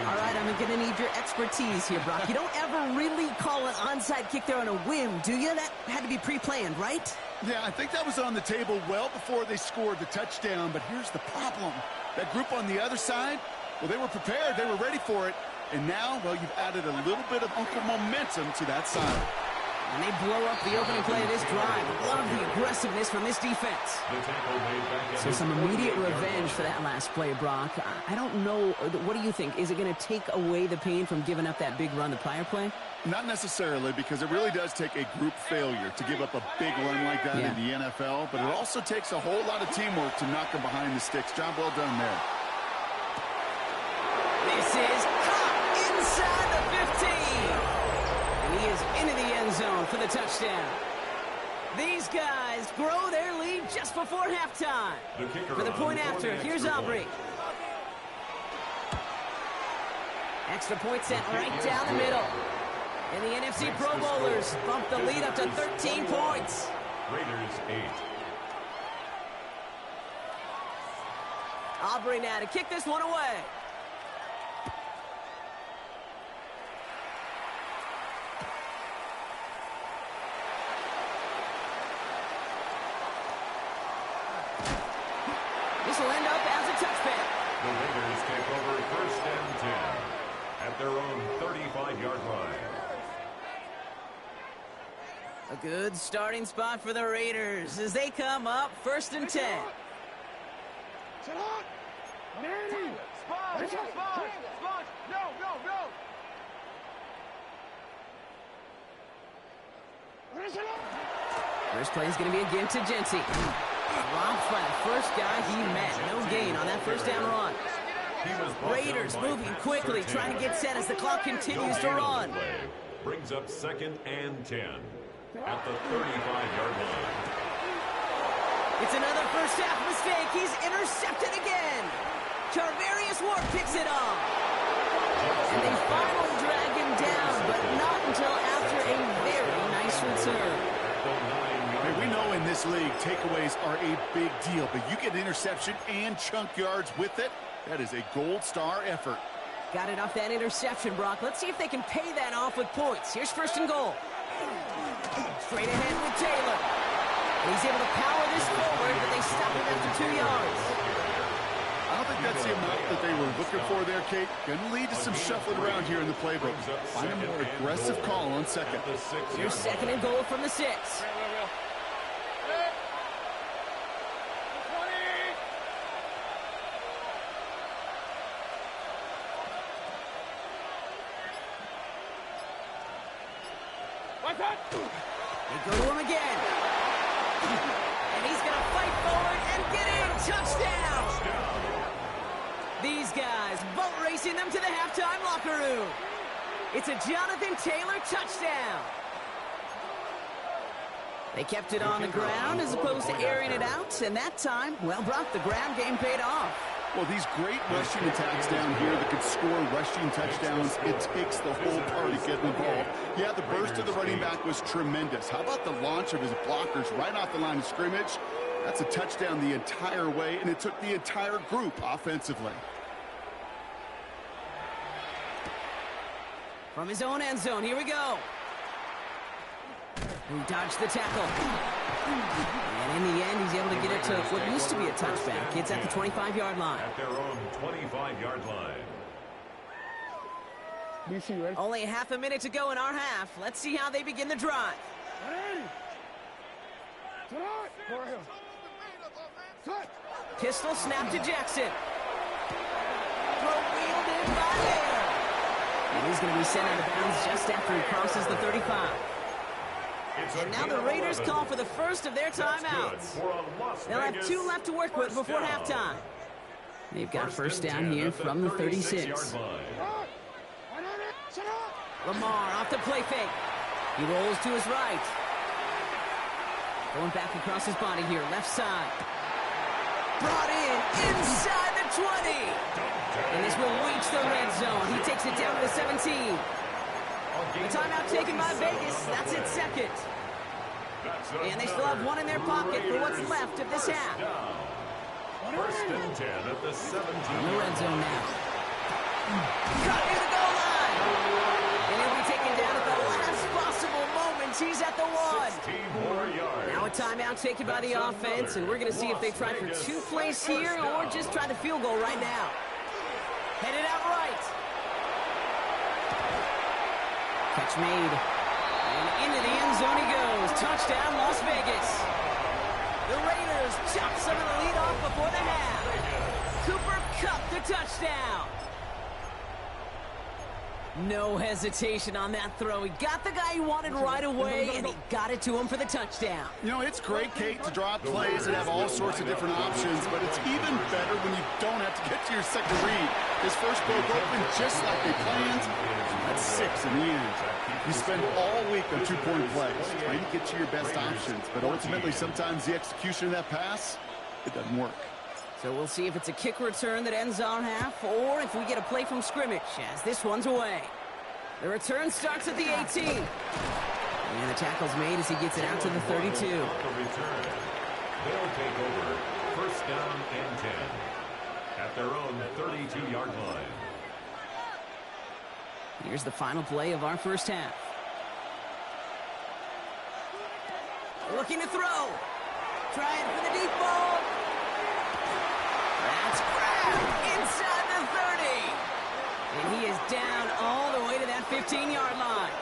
All right, I'm going to need your expertise here, Brock. You don't ever really call an onside kick there on a whim, do you? That had to be pre-planned, right? Yeah, I think that was on the table well before they scored the touchdown, but here's the problem. That group on the other side, well, they were prepared. They were ready for it. And now, well, you've added a little bit of momentum to that side. And they blow up the opening play of this drive. Love the aggressiveness from this defense. So some immediate revenge for that last play, Brock. I don't know. What do you think? Is it going to take away the pain from giving up that big run the prior play? Not necessarily, because it really does take a group failure to give up a big run like that in the NFL. But it also takes a whole lot of teamwork to knock them behind the sticks. Job well done there. This is caught inside the 15. And he is into the end zone for the touchdown. These guys grow their lead just before halftime. For the point after, here's Aubrey. Extra point sent right down the middle. And the NFC Pro Bowlers bump the lead up to 13 points. Raiders 8. Aubrey now to kick this one away. This will end up as a touchback. The Raiders take over 1st and 10 at their own 35-yard line. A good starting spot for the Raiders as they come up 1st and 10. Sit up! Manny! Sponge! Sponge! Sponge! No, no, no! First play is going to be again to Genty. Dropped by the first guy he met. No gain on that first down run. Raiders moving quickly, trying to get set as the clock continues to run. Brings up 2nd and 10 at the 35-yard line. It's another first half mistake. He's intercepted again. Charvarius Ward picks it off. And they finally drag him down, but not until after a very nice return. Hey, we know in this league, takeaways are a big deal, but you get interception and chunk yards with it. That is a gold star effort. Got it off that interception, Brock. Let's see if they can pay that off with points. Here's 1st and goal. Straight ahead with Taylor. And he's able to power this forward, but they stop him after 2 yards. I don't think that's the amount that they were looking for there, Kate. Going to lead to some shuffling around here in the playbook. Find a more aggressive call on second. Here's 2nd and goal from the 6. They go to him again. And he's going to fight forward and get in. Touchdown! These guys boat racing them to the halftime locker room. It's a Jonathan Taylor touchdown. They kept it on the ground as opposed to airing it out. And that time, well, Brock, the ground game paid off. Well, these great rushing attacks down here that could score rushing touchdowns, it takes the whole party getting involved. Yeah, the burst of the running back was tremendous. How about the launch of his blockers right off the line of scrimmage? That's a touchdown the entire way, and it took the entire group offensively. From his own end zone, here we go. He dodged the tackle. And in the end, he's able to get it to what used to be a touchback. It's at the 25-yard line. At their own 25-yard line. BC, ready? Only half a minute to go in our half. Let's see how they begin the drive. Pistol snap to Jackson. Throw wheeled in by Air. And he's going to be sent out of bounds just after he crosses the 35. And now the Raiders call for the first of their timeouts. They'll have 2 left to work with before halftime. They've got first down here from the 36. Lamar off the play fake. He rolls to his right. Going back across his body here, left side. Brought in inside the 20. And this will reach the red zone. He takes it down to the 17. The timeout taken by Vegas. That's its second. And they still have one in their pocket for what's left of this half. First and 10 at the 17. In the red zone now. Cut near the goal line. And he'll be taken down at the last possible moment. He's at the 1. 16 more yards. Now a timeout taken by the offense, and we're going to see if they try for 2 plays here or just try the field goal right now. Headed out right. Catch made. And into the end zone he goes. Touchdown, Las Vegas. The Raiders chop some of the lead off before the half. Cooper Kupp the touchdown. No hesitation on that throw. He got the guy he wanted right away, and he got it to him for the touchdown. You know, it's great, Kate, to draw plays and have all sorts of different options, but it's even better when you don't have to get to your second read. His first broke open just like they planned. That's 6 in the end. You spend all week on 2-point plays, trying to get to your best options, but ultimately sometimes the execution of that pass, it doesn't work. So we'll see if it's a kick return that ends our half or if we get a play from scrimmage as this one's away. The return starts at the 18. And the tackle's made as he gets it out to the 32. The return. They'll take over first down and 10 at their own 32-yard line. Here's the final play of our first half. Looking to throw. Trying for the deep ball. That's grabbed inside the 30. And he is down all the way to that 15-yard line.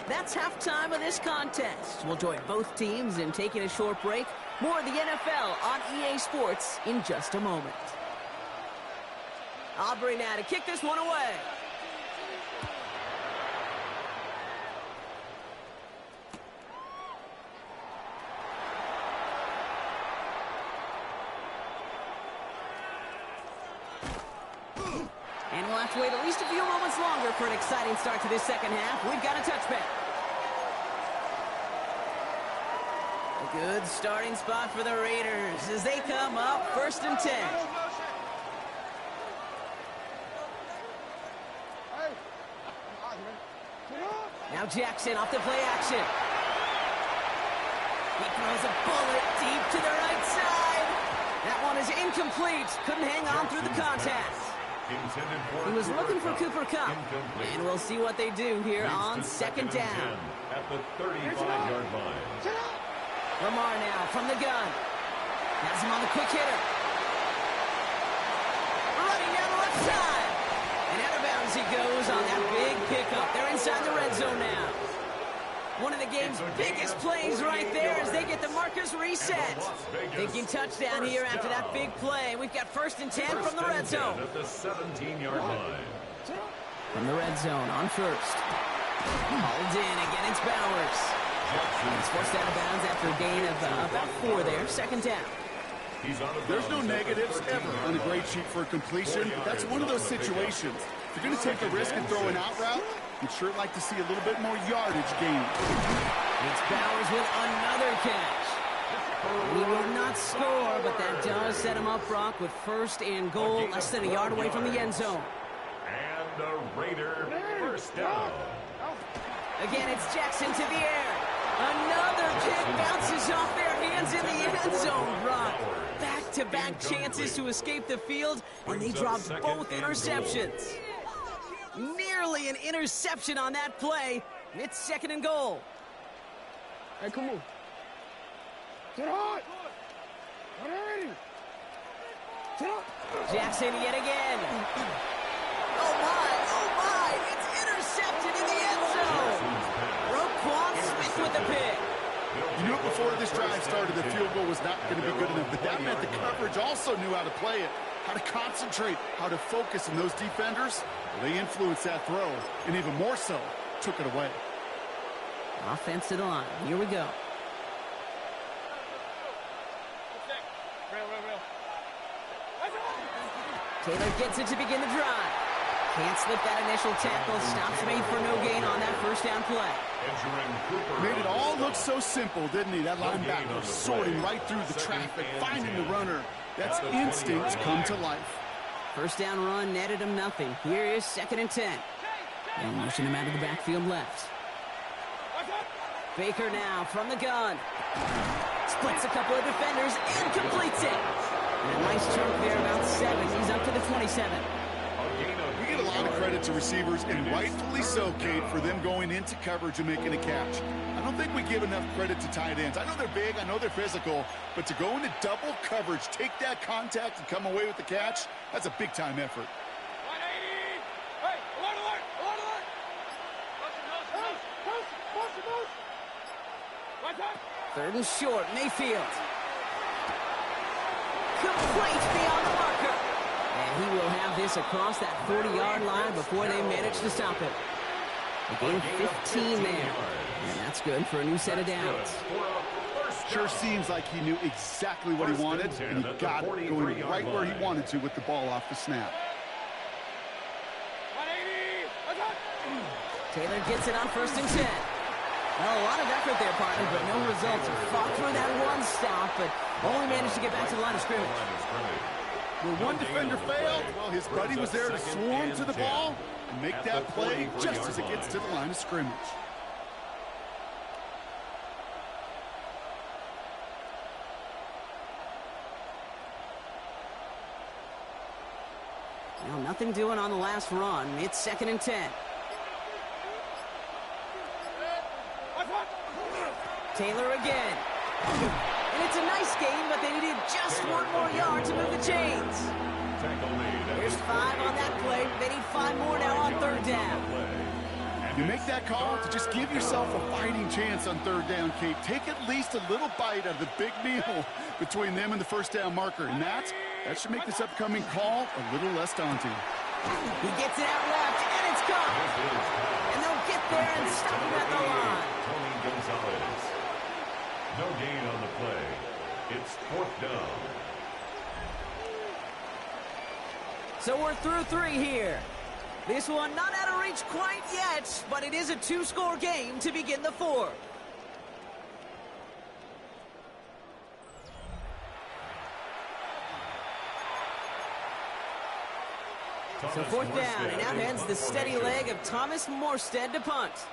That's halftime of this contest. We'll join both teams in taking a short break. More of the NFL on EA Sports in just a moment. Aubrey now to kick this one away. And we'll have to wait at least a few moments longer for an exciting start to this second half. We've got a touchback. A good starting spot for the Raiders as they come up first and 10. Now Jackson off the play action. He throws a bullet deep to the right side. That one is incomplete. Couldn't hang on through the contact. He was looking for Cooper Kupp, and we'll see what they do here on second down. At the 35-yard line. Lamar now from the gun. Has him on the quick hitter. Running down the left side. And out of bounds he goes on that big pickup. They're inside the red zone now. One of the game's biggest plays right there as they get the markers reset. Thinking touchdown here after that big play. We've got first and 10 from the red zone. At the 17-yard line. From the red zone on first. Hauled in. Again, it's Bowers. He's forced out of bounds after a gain of about 4 there. Second down. There's no negatives ever on a grade sheet for a completion. That's one of those situations. If you're going to take a risk and throw an out route, you'd sure like to see a little bit more yardage gain. It's Bowers with another catch. He will not score, but that does set him up, Brock, with first and goal, less than a yard away from the end zone. And the Raider first down. Again, it's Jackson to the air. Another kick bounces off their hands in the end zone, Brock. Back-to-back chances to escape the field, and they dropped both interceptions. Nearly an interception on that play. It's second and goal. Hey, come on. Get hot. Get ready. Get up. Jackson yet again. Oh, my. It's intercepted in the end zone. Roquan Smith with the pick. You knew it before this drive started, the field goal was not going to be good enough, but that meant the coverage also knew how to play it, how to concentrate, how to focus, and those defenders, well, they influenced that throw, and even more so, took it away. Offense to the line. Here we go. Taylor gets it to begin the drive. Can't slip that initial tackle. Stops made for no gain on that first down play. Made it all look so simple, didn't he? That linebacker sorting right through the traffic, finding the runner. That's instinct come to life. First down run netted him nothing. Here is second and 10. They'll motion him out of the backfield left. Baker now from the gun. Splits a couple of defenders and completes it. And a nice chunk there, about 7. He's up to the 27. We get a lot of credit to receivers, and rightfully so, Kate, for them going into coverage and making a catch. I don't think we give enough credit to tight ends. I know they're big, I know they're physical, but to go into double coverage, take that contact, and come away with the catch, that's a big-time effort. 180! Hey, alert! Third and short, Mayfield. Complete beyond the marker. And he will have this across that 40-yard line before they manage to stop it. A gain of 15 there. And that's good for a new set of downs. Sure seems like he knew exactly what he wanted, and he got it going right where he wanted to with the ball off the snap. 180! Taylor gets it on 1st and 10. Well, a lot of effort there, partner, but no results. He fought through that one stop, but only managed to get back to the line of scrimmage. Where one defender failed, well, his buddy was there to swarm to the ball and make that play just as it gets to the line of scrimmage. Well, nothing doing on the last run. It's 2nd and 10. Taylor again. And it's a nice game, but they needed just one more yard to move the chains. There's 5 on that play. They need 5 more now on 3rd down. You make that call to just give yourself a fighting chance on 3rd down, Kate. Take at least a little bite out of the big meal between them and the 1st down marker. And that should make this upcoming call a little less daunting. He gets it out left, and it's gone. And they'll get there and stop him at the line. No gain on the play. It's 4th down. So we're through 3 here. This one not out of reach quite yet, but it is a 2-score game to begin the 4th. So 4th down, and out heads the steady leg of Thomas Morstead to punt.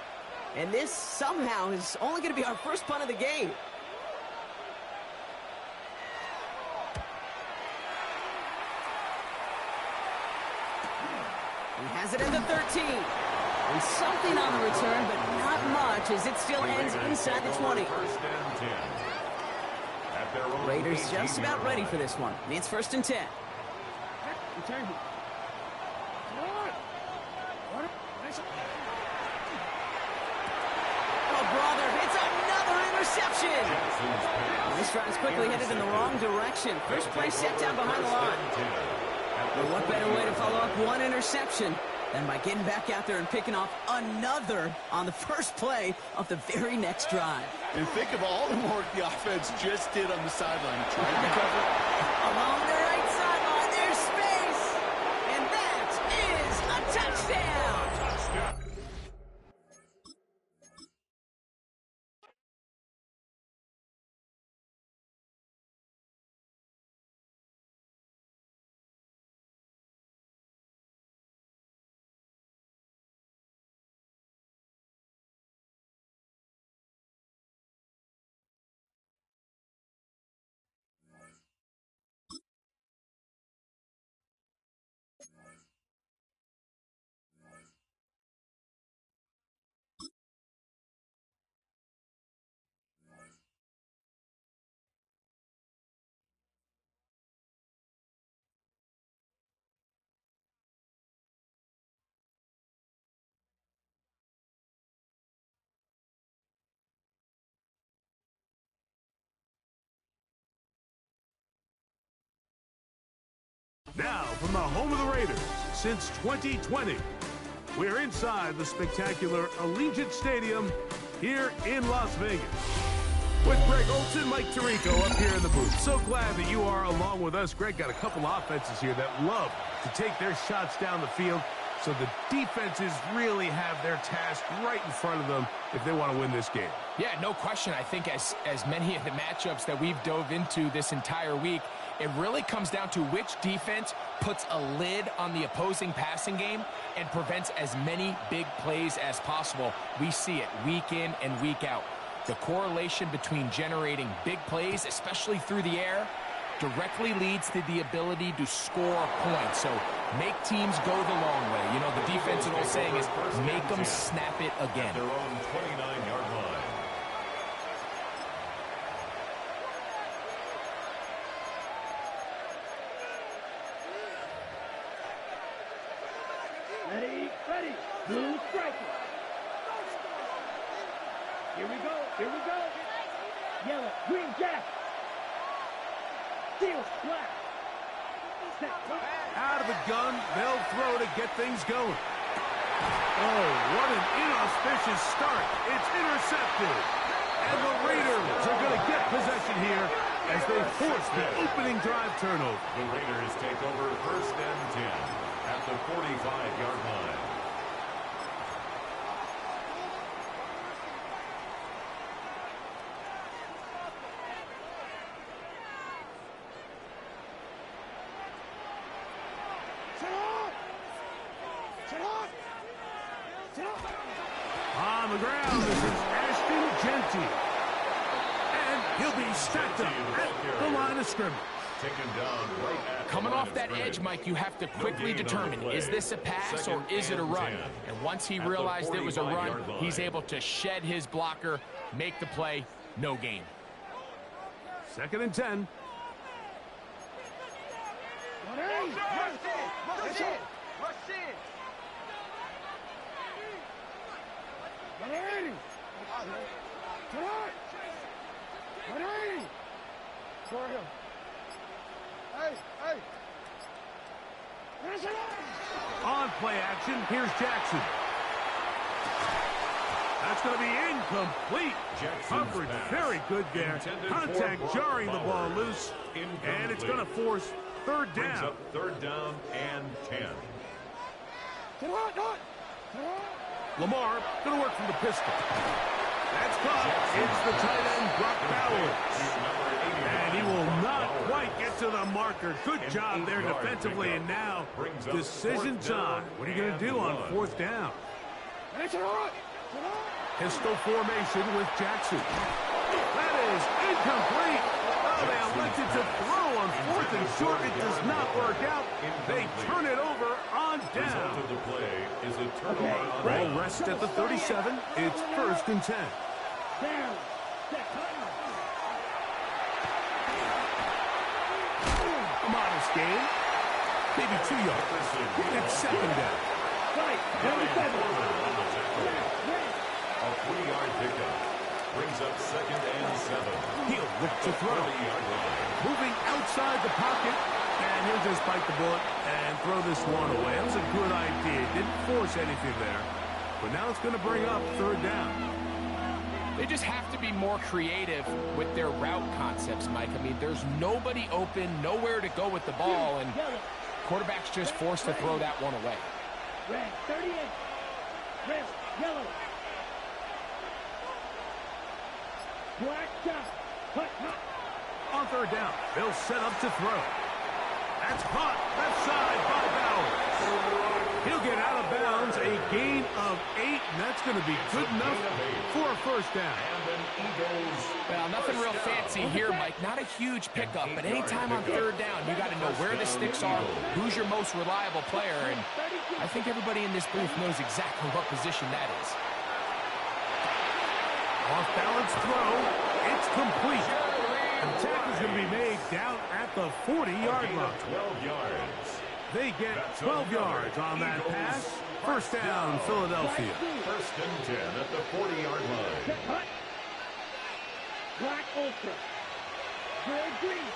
And this somehow is only going to be our first punt of the game. He has it at the 13. And something on the return, but not much, as it still ends inside the 20. Raiders just about ready for this one. It's 1st and 10. Oh, brother, it's another interception. This drive is quickly headed in the wrong direction. First play set down behind the line. Well, what better way to follow up one interception than by getting back out there and picking off another on the first play of the very next drive. And think of all the work the offense just did on the sideline. Trying to cover along the right sideline, there's space, and that is a touchdown. Now, from the home of the Raiders since 2020, we're inside the spectacular Allegiant Stadium here in Las Vegas. With Greg Olson, Mike Tirico up here in the booth. So glad that you are along with us. Greg got a couple offenses here that love to take their shots down the field. So the defenses really have their task right in front of them if they want to win this game. Yeah, no question. I think as many of the matchups that we've dove into this entire week, it really comes down to which defense puts a lid on the opposing passing game and prevents as many big plays as possible. We see it week in and week out. The correlation between generating big plays, especially through the air, directly leads to the ability to score points. So make teams go the long way. You know, the defense, an old saying is, make them snap it again. Their own 29-yard line. Ready, blue striker. Here we go. Yellow, green jack. Steel black. Out of the gun, they'll throw to get things going. Oh, what an inauspicious start. It's intercepted. And the Raiders are going to get possession here as they force the opening drive turnover. The Raiders take over 1st and 10 at the 45-yard line. On the ground, this is Ashton Genty. And he'll be stacked up at the line of scrimmage. Taken down right at Coming off that edge, Mike, you have to quickly determine, is this a pass or is it a run? And once he realized it was a run, he's able to shed his blocker, make the play, no gain. 2nd and 10. Rush in. On play action, here's Jackson. That's going to be incomplete. Coverage very good there. Contact jarring the ball loose. And it's going to force 3rd down. 3rd down and 10. Lamar going to work from the pistol. That's caught. It's the tight end, Brock Bowers. And he will not quite get to the marker. Good job there defensively. And now, decision time. What are you going to do on 4th down? Pistol formation with Jackson. That is incomplete. Oh, they elected to throw on 4th and short. It does not work out. They turn it over on down. Result of the play is a turnover on Ball rest at the 37. It's 1st and 10. A modest gain. Maybe 2 yards. It's 2nd down. A 3-yard pickup brings up 2nd and 7. He'll look to throw. 30-yard line. Moving outside the pocket. And he'll just bite the bullet and throw this one away. That was a good idea. Didn't force anything there. But now it's going to bring up 3rd down. They just have to be more creative with their route concepts, Mike. I mean, there's nobody open, nowhere to go with the ball, and quarterback's just forced to throw that one away. Red, 38. Red, yellow. Black dot. Hut. On 3rd down, they'll set up to throw. That's caught left side by Bowers. He'll get out of bounds, a gain of 8, and that's going to be good enough for a 1st down. Well, nothing real fancy here, Mike. Not a huge pickup, but anytime on 3rd down, you got to know where the sticks are, who's your most reliable player, and I think everybody in this booth knows exactly what position that is. Off-balance throw. It's complete. And the tackle's going to be made down at the 40-yard line. 12 yards. They get 12 yards on that pass. 1st down, Philadelphia. 1st and 10 at the 40-yard line. Hut. Black ultra. Red green.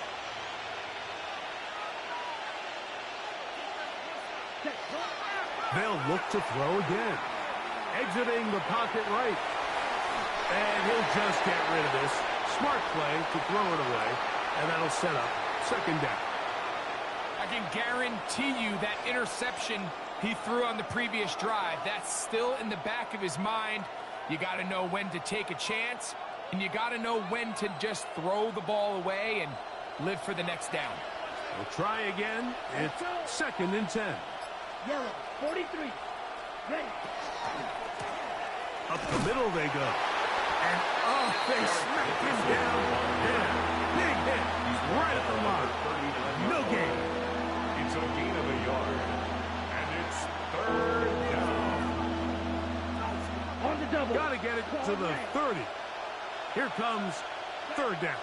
They'll look to throw again. Exiting the pocket right. And he'll just get rid of this. Smart play to throw it away. And that'll set up 2nd down. I can guarantee you that interception he threw on the previous drive. That's still in the back of his mind. You got to know when to take a chance, and you got to know when to just throw the ball away and live for the next down. We'll try again. It's 2nd and 10. Yellow, 43. Ready. Up the middle they go. And they smacked him down. Yeah, big hit. He's right at the line. No gain. It's a gain of a yard. And it's 3rd down. On the double. Got to get it to the 30. Here comes 3rd down.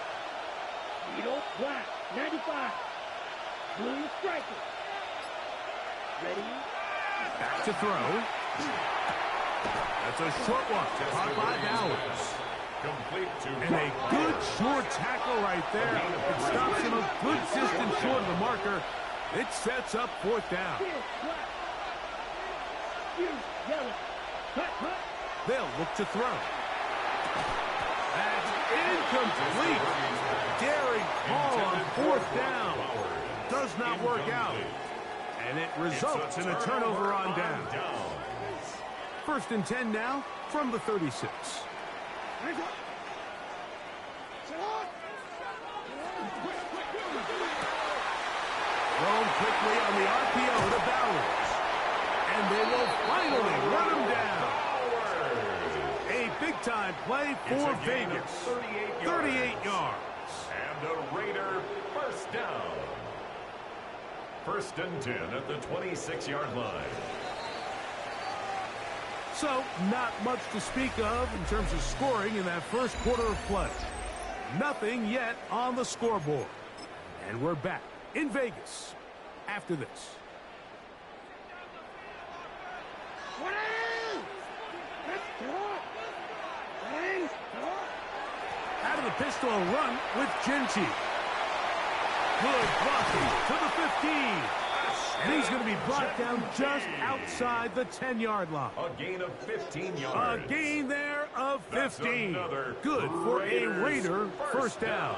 Needle, black, 95. Blue striker. Ready. Back to throw. That's a short one. Caught by Bowers. Complete to And a good short tackle right there. It stops him a good distance short of the marker. It sets up 4th down. Here, black. Here, yellow. Cut, cut. They'll look to throw. That's incomplete. Daring call on 4th down. Does not work out. And it results in a turnover on down. 1st and 10 now from the 36. Thrown quickly on the RPO to Bowers. And they will finally run him down. A big-time play for Vegas. 38 yards. And a Raider 1st down. 1st and 10 at the 26-yard line. So, not much to speak of in terms of scoring in that first quarter of play. Nothing yet on the scoreboard. And we're back in Vegas after this. Out of the pistol run with Genchi. Good blocking to the 15. And he's going to be brought down just outside the 10-yard line. A gain of 15 yards. A gain there of 15. Good for a Raider 1st down.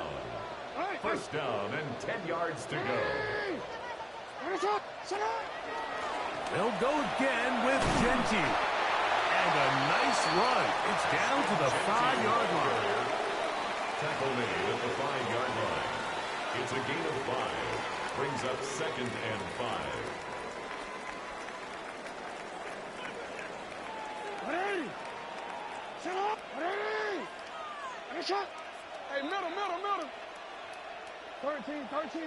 1st down and 10 yards to go. They'll go again with Genchi. And a nice run. It's down to the 5-yard line. Tackle made at the 5-yard line. It's a gain of 5. Brings up 2nd and 5. Hey, middle. 13.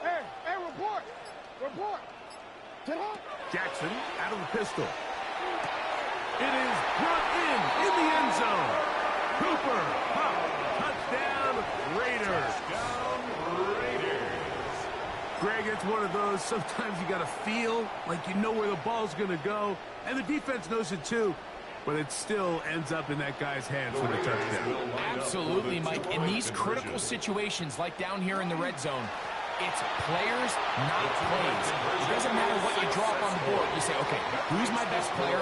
Hey, report. Jackson out of the pistol. It is brought in the end zone. Cooper, touchdown, Raiders. Greg, it's one of those, sometimes you got to feel like you know where the ball's going to go, and the defense knows it too, but it still ends up in that guy's hands for the touchdown. Absolutely, Mike. In these critical situations, like down here in the red zone, it's players, not plays. It doesn't matter what you draw up on the board. You say, okay, who's my best player?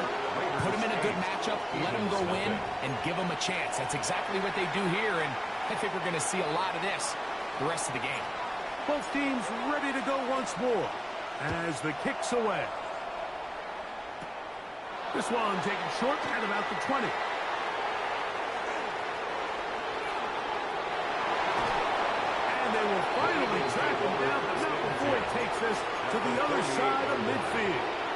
Put him in a good matchup, let him go in, and give him a chance. That's exactly what they do here, and I think we're going to see a lot of this the rest of the game. Both teams ready to go once more as the kick's away. This one taken short at about the 20. And they will finally track him down, but not before he takes this to the other side of midfield.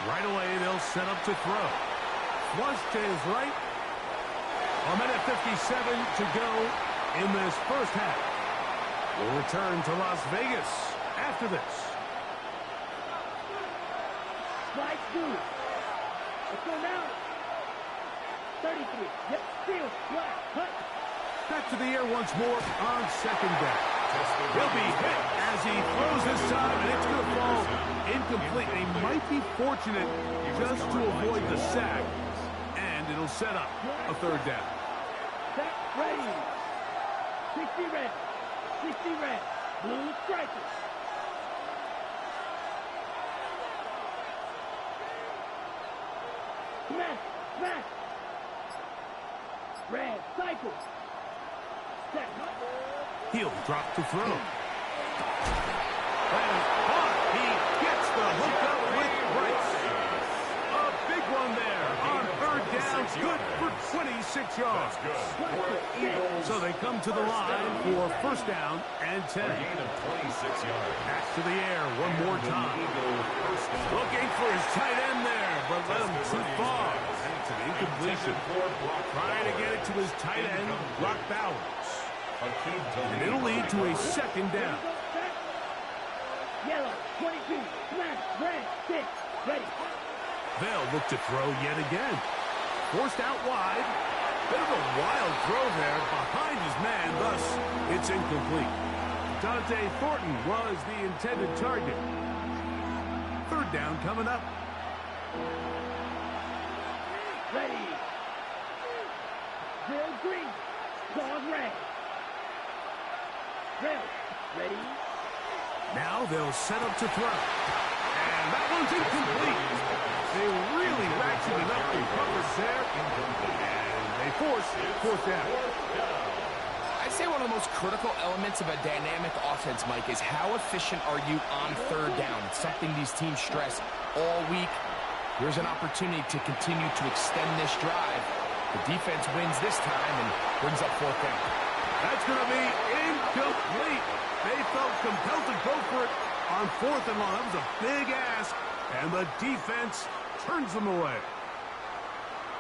Right away, they'll set up to throw. Flush to his right. A minute 57 to go in this first half. We'll return to Las Vegas after this. Strike good. Let's go now. 33. Yep, steal. Black. Cut. Back to the air once more on 2nd down. He'll be hit as he throws this time, and it's going to fall incomplete. They might be fortunate just to avoid the sack, and it'll set up a 3rd down. Set, ready. 60 red. 60 red. Blue strikers. Smash. Red, cycle. Set. He'll drop to throw. And he gets the hook up with Bryce. A big one there on third down. Good for 26 yards. So they come to the line for first down and 10. Back to the air one more time. Looking for his tight end there, but let him too far. It's an incompletion. Trying to get it to his tight end, Brock Bowers. And it'll lead to a second down. Yellow, 22, smash, red, 6, ready. They'll look to throw yet again. Forced out wide. Bit of a wild throw there behind his man, thus it's incomplete. Dante Thornton was the intended target. Third down coming up. Ready. Drill green. Dog red. Drill. Ready. Now they'll set up to throw. And that one's incomplete. They really ratcheted up the coverage there. And they force fourth down. I'd say one of the most critical elements of a dynamic offense, Mike, is how efficient are you on third down? It's something these teams stress all week. Here's an opportunity to continue to extend this drive. The defense wins this time and brings up fourth down. That's going to be incomplete. They felt compelled to go for it on fourth and long. That was a big ask, and the defense turns them away.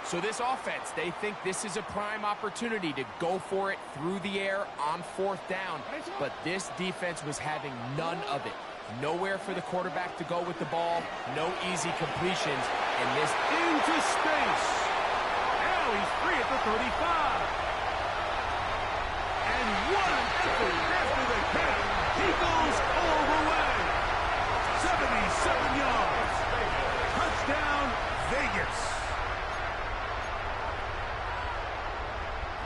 So this offense, they think this is a prime opportunity to go for it through the air on fourth down. But this defense was having none of it. Nowhere for the quarterback to go with the ball. No easy completions. And this into space. Now he's free at the 35. And what an effort after the catch. He goes all the way. 77 yards. Touchdown, Vegas.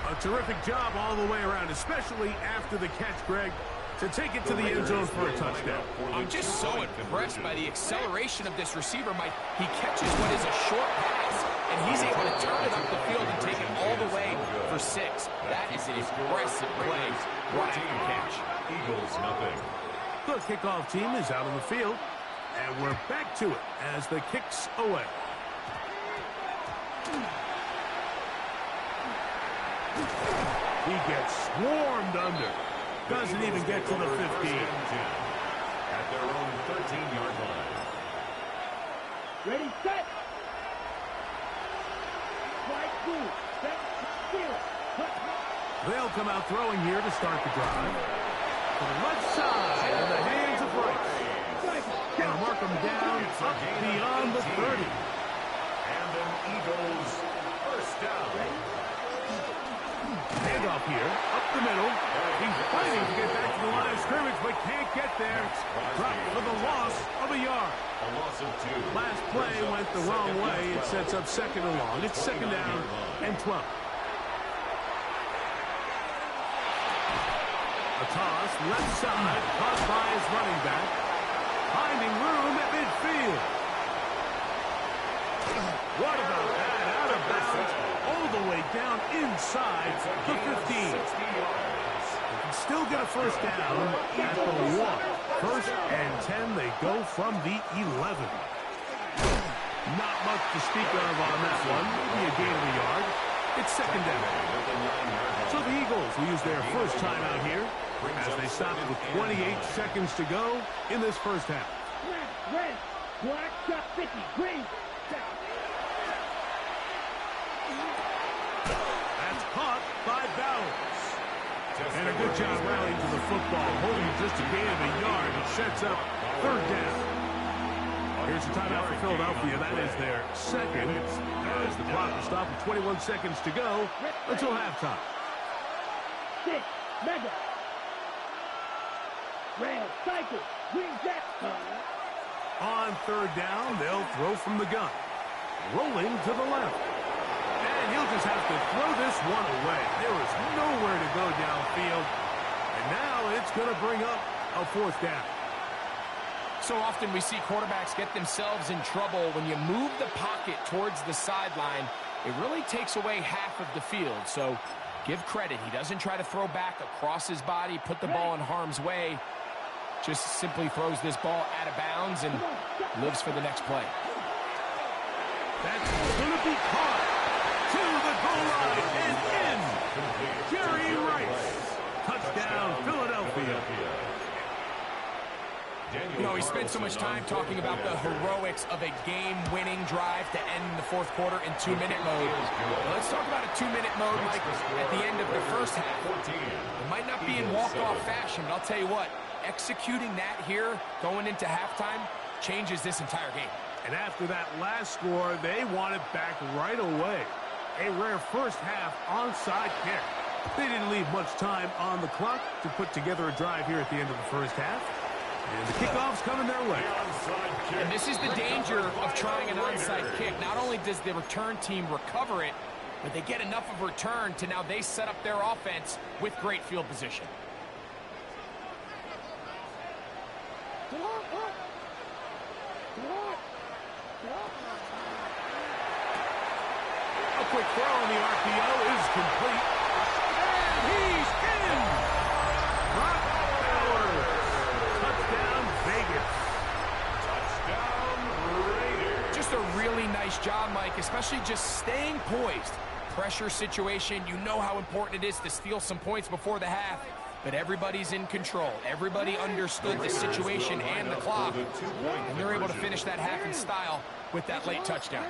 A terrific job all the way around, especially after the catch, Greg, to take it to the end zone for a touchdown. I'm just so impressed by the acceleration of this receiver, Mike. He catches what is a short pass, and he's able to turn it up the field and take it all the way for 6. That is an impressive play. What a catch. Eagles, nothing. The kickoff team is out on the field, and we're back to it as the kick's away. He gets swarmed under. Doesn't even get to the 15. At their own 13-yard line. Ready, set. Strike two. Set. Field. They'll come out throwing here to start the drive. To the left side in the hands of Bryce. And mark him down up beyond the 30. And an Eagles first down. Handoff here, up the middle. He's fighting to get back to the line of scrimmage, but can't get there. Dropped for the loss of a yard. A loss of 2. Last play went the wrong way. It sets up second and long. It's second down and 12. A toss, left side, caught by his running back. Finding room at midfield. What about that? Out of bounds, all the way down inside the 15. They can still get a first down at the 1. First and 10, they go from the 11. Not much to speak of on that one. Be a gain of a yard. It's second down. So the Eagles will use their first time out here as they stop with 28 seconds to go in this first half. Red. Black. Shot 50. Green. That's caught by Bowers. And a good job rallying to the football, holding just a gain of a yard. It sets up third down. Here's a timeout for Philadelphia. That is their second, as the clock will stop with 21 seconds to go until halftime. 6. Mega. Red. Cycle. Green. Jet. On third down, they'll throw from the gun. Rolling to the left. And he'll just have to throw this one away. There is nowhere to go downfield. And now it's going to bring up a fourth down. So often we see quarterbacks get themselves in trouble when you move the pocket towards the sideline. it really takes away half of the field. So give credit. He doesn't try to throw back across his body, put the ball in harm's way. Just simply throws this ball out of bounds and lives for the next play. That's going to be caught to the goal line and in. Jerry Rice. Touchdown, Philadelphia. You know, he spent so much time talking about the heroics of a game-winning drive to end the fourth quarter in 2-minute mode. Well, let's talk about a 2-minute mode, Mike, at the end of the first half. It might not be in walk-off fashion, but I'll tell you what, executing that here, going into halftime, changes this entire game. And after that last score, they want it back right away. A rare first-half onside kick. They didn't leave much time on the clock to put together a drive here at the end of the first half. And the kickoff's coming their way. And this is the danger of trying an onside kick. Not only does the return team recover it, but they get enough of a return to now they set up their offense with great field position. A quick throw on the RPO is complete. And he's in! Brock Bowers. Touchdown, Vegas. Touchdown, Raiders. Just a really nice job, Mike, especially just staying poised. Pressure situation, you know how important it is to steal some points before the half, but everybody's in control. Everybody understood the situation and the clock, and they're able to finish that half in style with that late touchdown.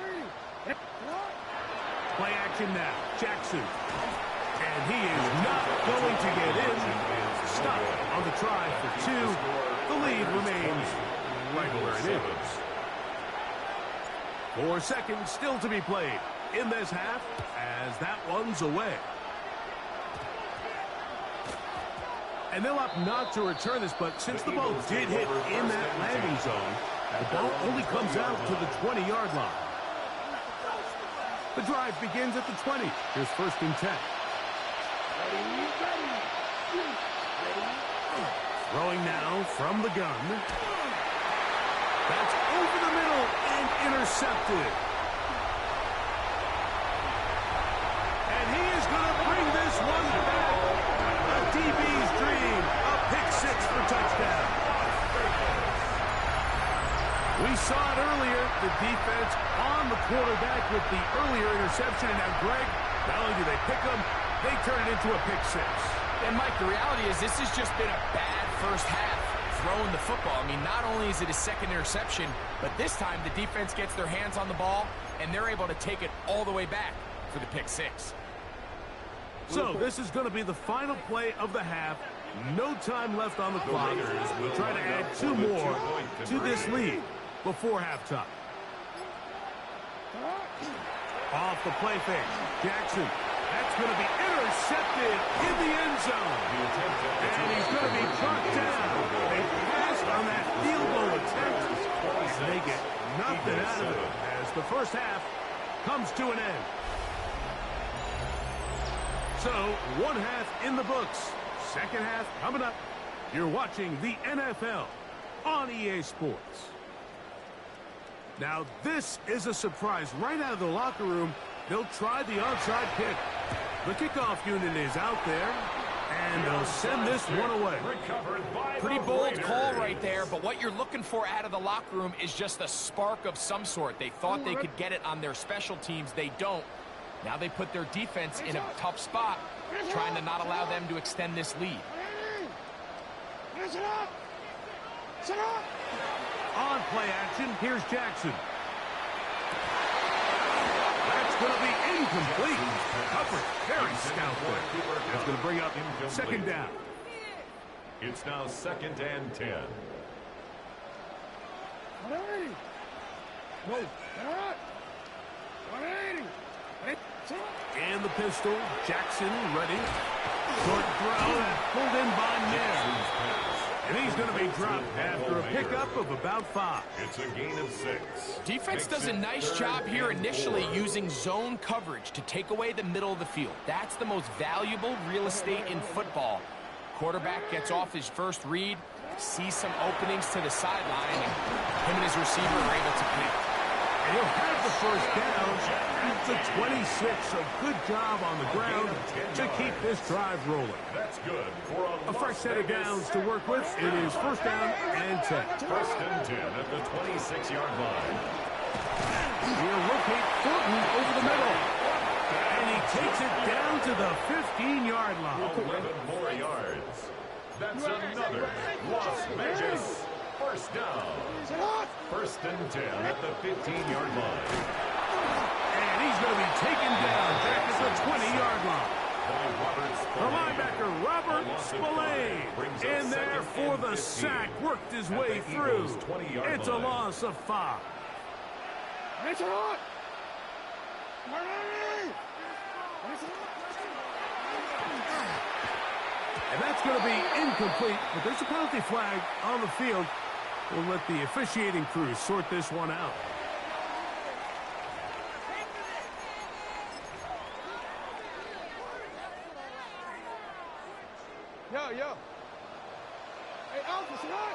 Play action now. Jackson. And he is not going to get in. Stop on the try for 2. The lead remains right where it is. 4 seconds still to be played in this half as that one's away. And they'll opt not to return this, but since the ball did hit in that landing zone, the ball only comes out to the 20-yard line. The drive begins at the 20. Here's 1st and 10. Throwing now from the gun. That's over the middle and intercepted. And he is going to bring this one back. A DB's dream. A pick 6 for touchdown. We saw it earlier, the defense on the quarterback with the earlier interception. And now, Greg, not only do they pick them, they turn it into a pick 6. And, Mike, the reality is this has just been a bad first half throwing the football. I mean, not only is it a second interception, but this time the defense gets their hands on the ball, and they're able to take it all the way back for the pick 6. So this is going to be the final play of the half. No time left on the clock. We'll try to add 2 more to this lead before halftime. Off the play fake. Jackson. That's going to be intercepted in the end zone. And he's going to be brought down. They passed on that field goal attempt. And they get nothing out of it as the first half comes to an end. So, 1 half in the books. Second half coming up. You're watching the NFL on EA Sports. Now, this is a surprise. Right out of the locker room, they'll try the onside kick. The kickoff unit is out there, and they'll send this one away. Pretty bold call right there, but what you're looking for out of the locker room is just a spark of some sort. They thought they could get it on their special teams. They don't. Now they put their defense in a tough spot, trying to not allow them to extend this lead. On play action, here's Jackson. That's going to be incomplete. Covered. Very stout there. That's going to bring up 2nd down. It's now 2nd and 10. And the pistol. Jackson ready. Short throw pulled in by Nair. And he's going to be dropped after a pickup of about 5. It's a gain of 6. Defense does a nice job here initially using zone coverage to take away the middle of the field. That's the most valuable real estate in football. Quarterback gets off his first read, sees some openings to the sideline, and him and his receiver are able to connect. And he'll have have the first down at the 26. So good job on the ground to keep this drive rolling. That's good for A fresh set of downs to work with. It is first down and 10. First and 10 at the 26-yard line. He'll locate Thornton over the middle. And he takes it down to the 15-yard line. 11 more yards. That's another Las Vegas first down. First and 10 at the 15-yard line. And he's going to be taken down back at the 20-yard line. The linebacker, Robert Spillane, in there for the sack, worked his way through. It's a loss of 5. And that's going to be incomplete, but there's a penalty flag on the field. We'll let the officiating crew sort this one out. Yo. Hey, Alpha, what?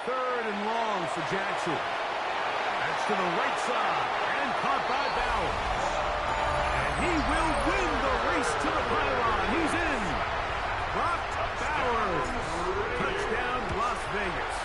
Third and long for Jackson. That's to the right side and caught by Bowers. And he will win the race to the pylon. He's in. Brock Bowers. Touchdown, Las Vegas.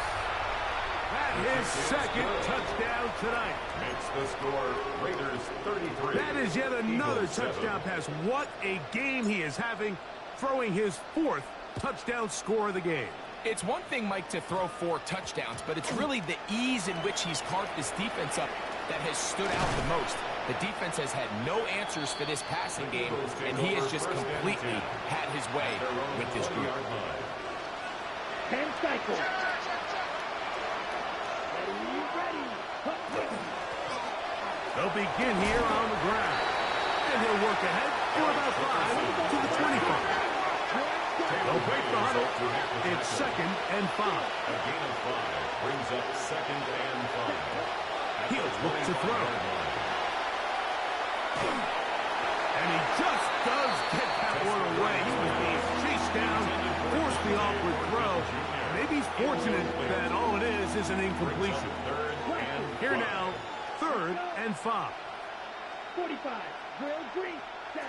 That is second touchdown tonight. Makes the score Raiders 33. That is yet another touchdown pass. What a game he is having, throwing his 4th touchdown score of the game. It's one thing, Mike, to throw 4 touchdowns, but it's really the ease in which he's carved this defense up that has stood out the most. The defense has had no answers for this passing game, and he has just completely had his way with this group. 10 cycles. They'll begin here on the ground. And he'll work ahead for about 5 to the 25. They'll break the huddle. It's second and 5. A gain of 5 brings up second and 5. He'll look to throw. And he just does get that one away. He was being chased down, forced the awkward throw. Maybe he's fortunate that all it is an incompletion. Here now, third and 5. 45. Drill green. Set.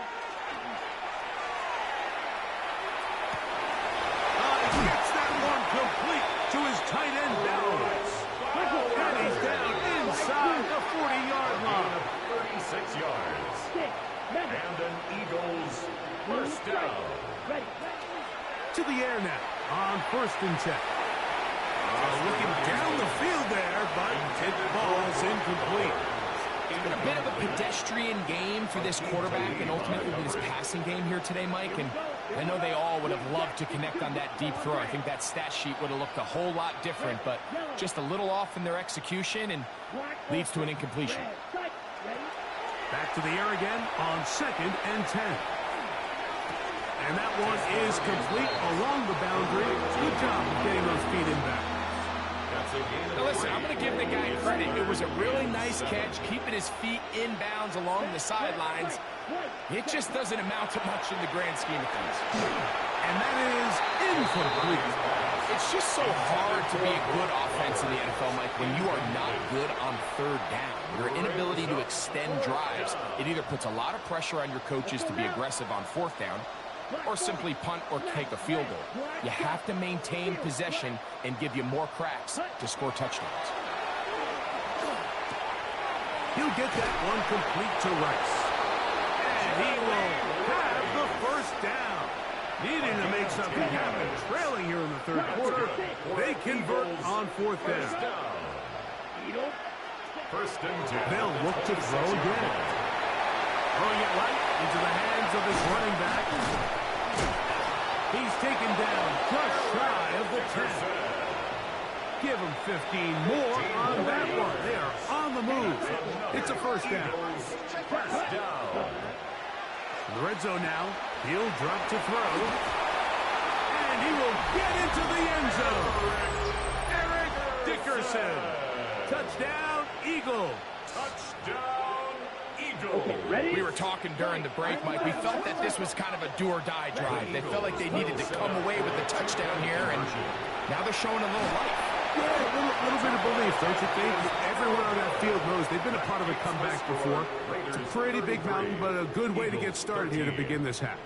He gets that one complete to his tight end, Bowers. And he's down inside the 40-yard line. 36 yards. And an Eagles first down. Ready. To the air now on first and 10. Looking down the field there, but the ball's incomplete. It's been a bit of a pedestrian game for this quarterback and ultimately this passing game here today, Mike. And I know they all would have loved to connect on that deep throw. I think that stat sheet would have looked a whole lot different, but just a little off in their execution and leads to an incompletion. Back to the air again on second and 10. And that one is complete along the boundary. Good job of getting those feet in back. Now listen, I'm going to give the guy credit. It was a really nice catch, keeping his feet inbounds along the sidelines. It just doesn't amount to much in the grand scheme of things. And that is incomplete. It's just so hard to be a good offense in the NFL, Mike, when you are not good on third down. Your inability to extend drives, it either puts a lot of pressure on your coaches to be aggressive on fourth down, or simply punt or take a field goal. You have to maintain possession and give you more cracks to score touchdowns. He'll get that one complete to Rice. And he will have the first down. Needing to make something happen. Trailing here in the third quarter. They convert on fourth down. First and 10. They'll look to throw again. Throwing it right into the hands of his running back. He's taken down just shy of the 10. Give him 15 more on that one. They are on the move. It's a first down. First down. In the red zone now. He'll drop to throw. And he will get into the end zone. Eric Dickerson. Touchdown, Eagles. Touchdown, Eagles. Okay, ready? We were talking during the break, Mike. We felt that this was kind of a do-or-die drive. They felt like they needed to come away with the touchdown here, and now they're showing a little life. Yeah, a little bit of belief, don't you think? Everyone on that field knows they've been a part of a comeback before. It's a pretty big mountain, but a good way to get started here to begin this half.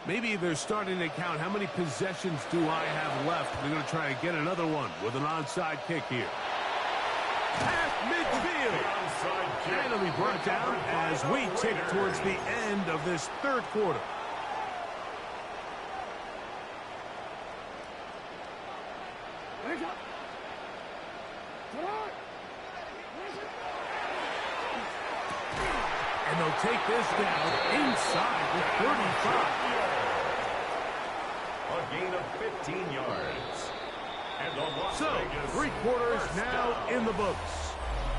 Maybe they're starting to count how many possessions do I have left. They're going to try to get another one with an onside kick here. Past midfield. And it'll be brought down as we tick towards the end of this third quarter. And they'll take this down inside the 35. A gain of 15 yards. And the Las So, Vegas 3 quarters first now down. in the books.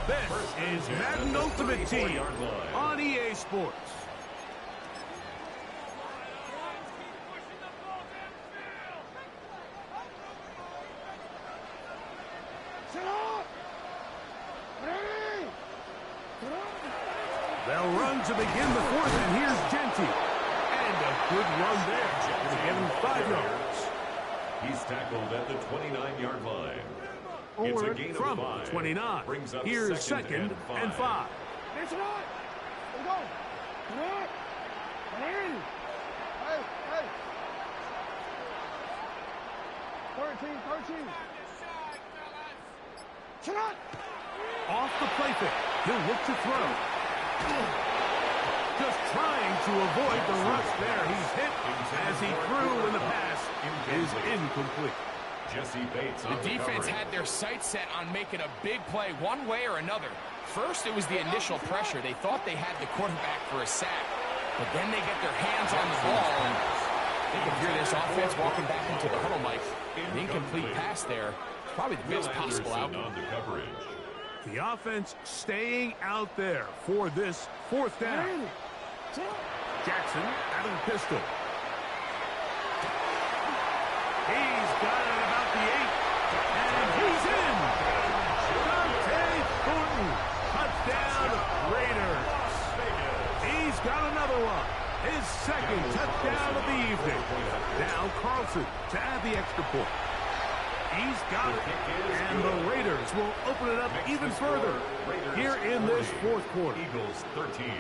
This is Madden Ultimate Team on EA Sports. They'll run to begin the fourth, and here's Genty. And a good run there. Going to get him 5 yards. He's tackled at the 29-yard line. It's a gain From of 5. 29. Brings up Here's second and 5. Off the play fake. He'll look to throw. Just trying to avoid the rush there. He's hit as he threw, and the pass is incomplete. Jesse Bates The on the defense coverage. had their sights set on making a big play one way or another. First, it was the initial pressure. They thought they had the quarterback for a sack. But then they get their hands on the ball. And they can hear this offense walking back into the huddle, Mike. An incomplete pass there. Probably the best possible outcome. On the coverage. The offense staying out there for this fourth down. Jackson out of the pistol. He's got it at about the 8. And he's in. Dante Thornton. Touchdown Raiders. He's got another one. His second touchdown of the evening. Now Carlson to add the extra point. He's got it, and the Raiders will open it up even further here in this fourth quarter. Eagles 13.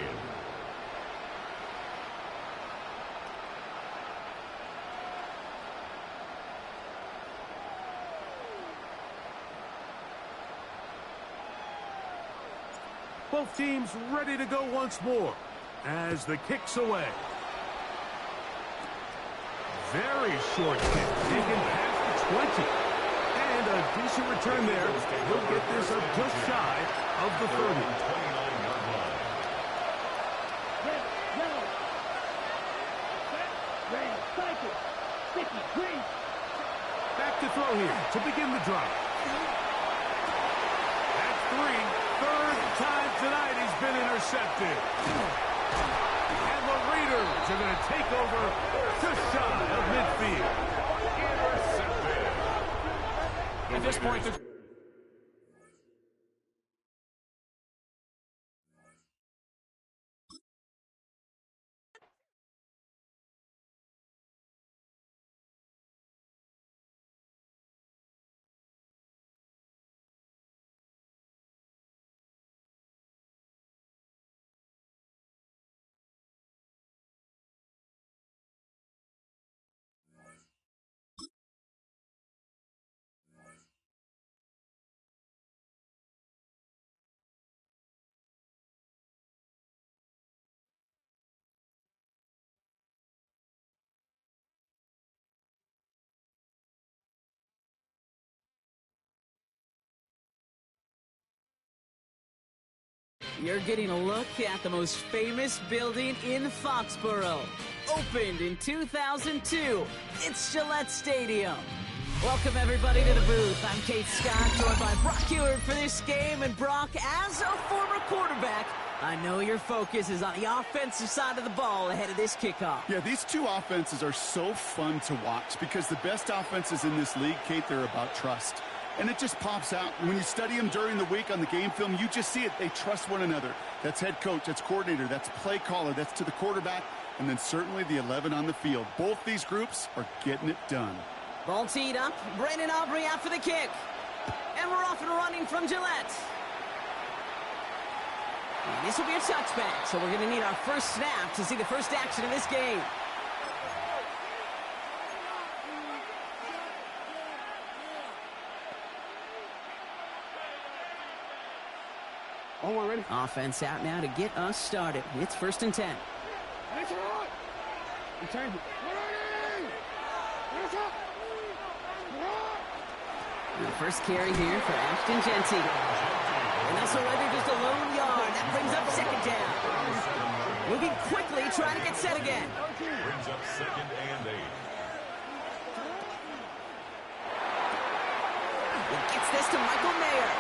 Both teams ready to go once more as the kick's away. Very short kick, taken past the 20. And a decent return there. He'll get this up just shy of the 30. 29-yard line. Back to throw here to begin the drive. That's 3. Third time tonight he's been intercepted. And the Raiders are going to take over just shy of midfield. Intercepted. At this point, they're You're getting a look at the most famous building in Foxborough. Opened in 2002, it's Gillette Stadium. Welcome, everybody, to the booth. I'm Kate Scott, joined by Brock Ewert for this game. And Brock, as a former quarterback, I know your focus is on the offensive side of the ball ahead of this kickoff. Yeah, these two offenses are so fun to watch because the best offenses in this league, Kate, they're about trust. And it just pops out. When you study them during the week on the game film, you just see it. They trust one another. That's head coach, that's coordinator, that's play caller, that's to the quarterback, and then certainly the 11 on the field. Both these groups are getting it done. Ball teed up. Brandon Aubrey out for the kick. And we're off and running from Gillette. And this will be a touchback, so we're going to need our first snap to see the first action in this game. Oh, we're ready. Offense out now to get us started. It's 1st and 10. Return. And the first carry here for Ashton Genty. And that's already just a lone yard. That brings up 2nd down. Moving quickly, trying to get set again. Brings up 2nd and 8. He gets this to Michael Mayer.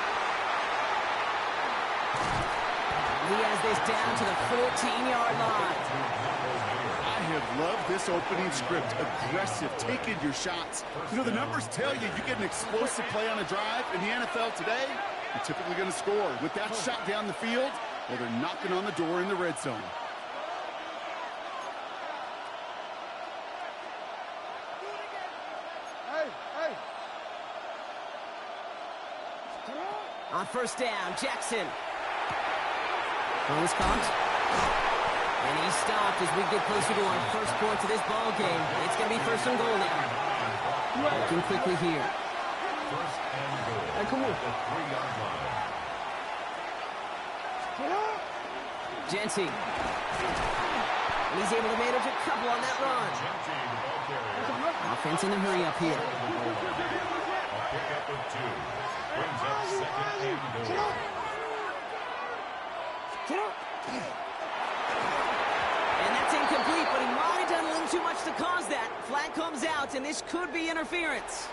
He has this down to the 14-yard line. I have loved this opening script. Aggressive, taking your shots. You know, the numbers tell you you get an explosive play on a drive. In the NFL today, you're typically going to score. With that shot down the field, well, they're knocking on the door in the red zone. On 1st down, Jackson. Throws caught. And he's stopped as we get closer to our first point of this ball game. It's going to be 1st and goal now. Looking quickly here. 1st and goal. Hey, come on. At the 3-yard line. Genty. He's able to manage a couple on that run. Genty, the ball carrier. Offense in a hurry up here. A pickup of 2. Brings up 2nd and goal. And that's incomplete, but he might have done a little too much to cause that. Flag comes out, and this could be interference.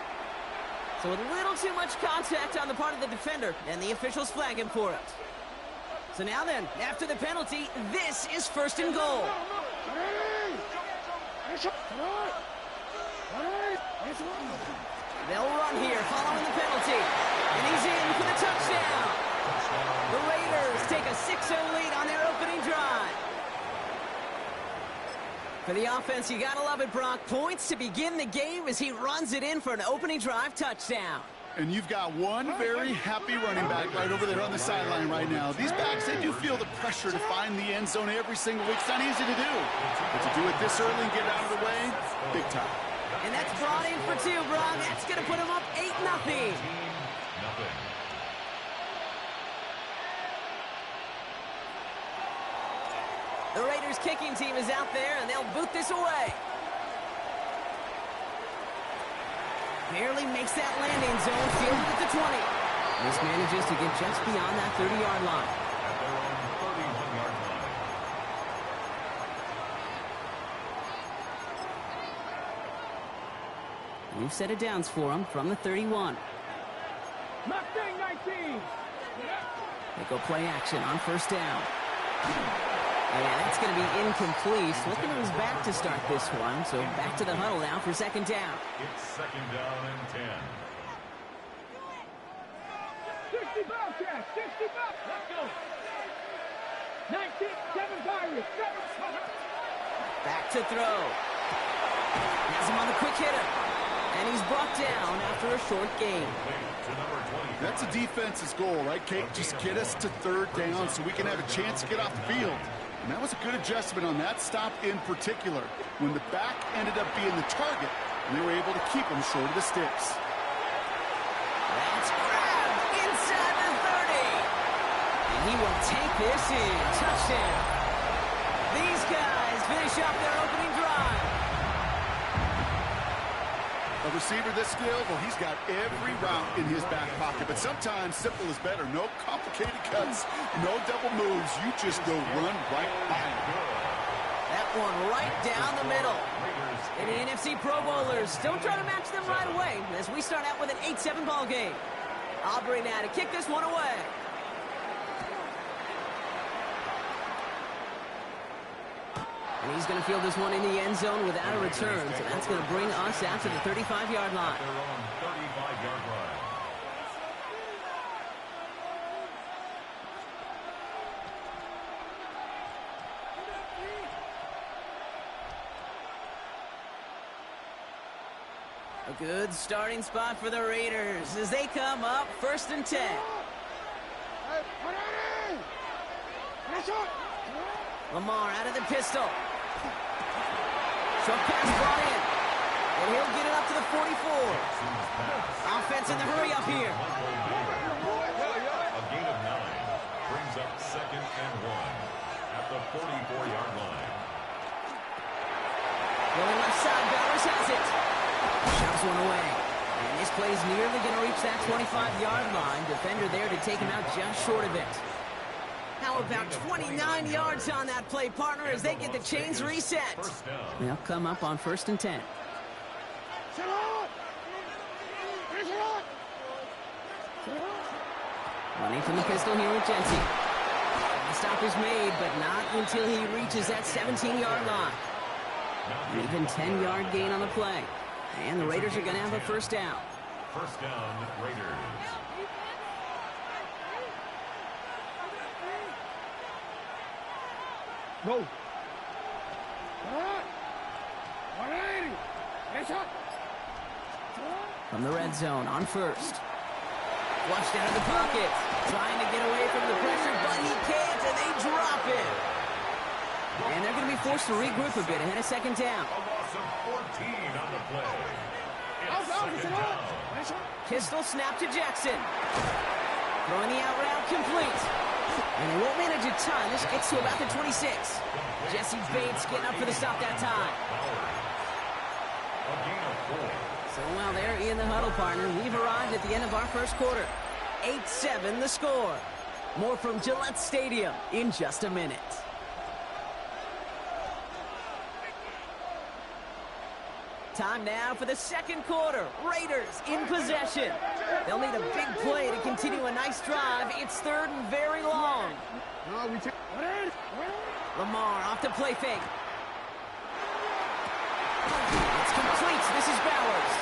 So a little too much contact on the part of the defender, and the officials flag him for it. So now then, after the penalty, this is 1st and goal. They'll run here following the penalty. And he's in for the touchdown. The Raiders take a 6-0 lead on their opening drive. For the offense, you gotta love it, Brock. Points to begin the game as he runs it in for an opening drive touchdown. And you've got one very happy running back right over there on the sideline right now. These backs, they do feel the pressure to find the end zone every single week. It's not easy to do. But to do it this early and get it out of the way, big time. And that's brought in for 2, Brock. That's gonna put him up 8-0. The Raiders kicking team is out there, and they'll boot this away. Barely makes that landing zone, fielded at the 20. This manages to get just beyond that 30-yard line. At their own 31-yard line. New set of downs for him from the 31. Mustang 19. They go play action on 1st down. And that's going to be incomplete. Looking at his back to start this one. So back to the huddle now for 2nd down. It's 2nd down and 10. 60 Bobcats. 60 Bobcats. Let's go. 19, 7 Pirates. 7. Back to throw. Has him on the quick hitter. And he's brought down after a short gain. To number 20. That's a defense's goal, right, Kate? Just get us to 3rd down so we can have a chance to get off the field. And that was a good adjustment on that stop in particular, when the back ended up being the target, and they were able to keep him short of the sticks. That's grabbed inside the 30. And he will take this in. Touchdown. These guys finish up their opening drive. A receiver this skilled, well, he's got every route in his back pocket, but sometimes simple is better. No complicated cuts, no double moves. You just go run right by him. That one right down the middle. And the NFC Pro Bowlers don't try to match them right away as we start out with an 8-7 ball game. Aubrey now to kick this one away. And he's going to field this one in the end zone without a return. So that's going to bring us out to the 35-yard line. Their own 35-yard line. A good starting spot for the Raiders as they come up 1st and 10. Lamar out of the pistol. Short pass brought in. And he'll get it up to the 44. Offense in the hurry up here. A gain of 9 brings up 2nd and 1 at the 44-yard line. Going left side, Bowers has it. Shoves one away. And this play's nearly going to reach that 25-yard line. Defender there to take him out just short of it. How about 29 yards on that play, partner, as they get the chains reset. They'll come up on 1st and 10. Running from the pistol here with Jency. The stop is made, but not until he reaches that 17-yard line. An even 10-yard gain on the play. And the Raiders are going to have a 1st down. 1st down, Raiders. Go. From the red zone on 1st. Flushed out of the pocket. Trying to get away from the pressure, but he can't, and they drop it. And they're going to be forced to regroup a bit ahead of 2nd down. A loss of 14 on the play. It's 2nd down. Pistol snap to Jackson. Throwing the out route complete. And they won't manage a ton. This gets to about the 26. Jesse Bates getting up for the stop that time. A gain of 4. So while they're in the huddle, partner, we've arrived at the end of our 1st quarter. 8-7 the score. More from Gillette Stadium in just a minute. Time now for the 2nd quarter. Raiders in possession. They'll need a big play to continue a nice drive. It's 3rd and very long. Lamar off the play fake. It's complete. This is Bowers.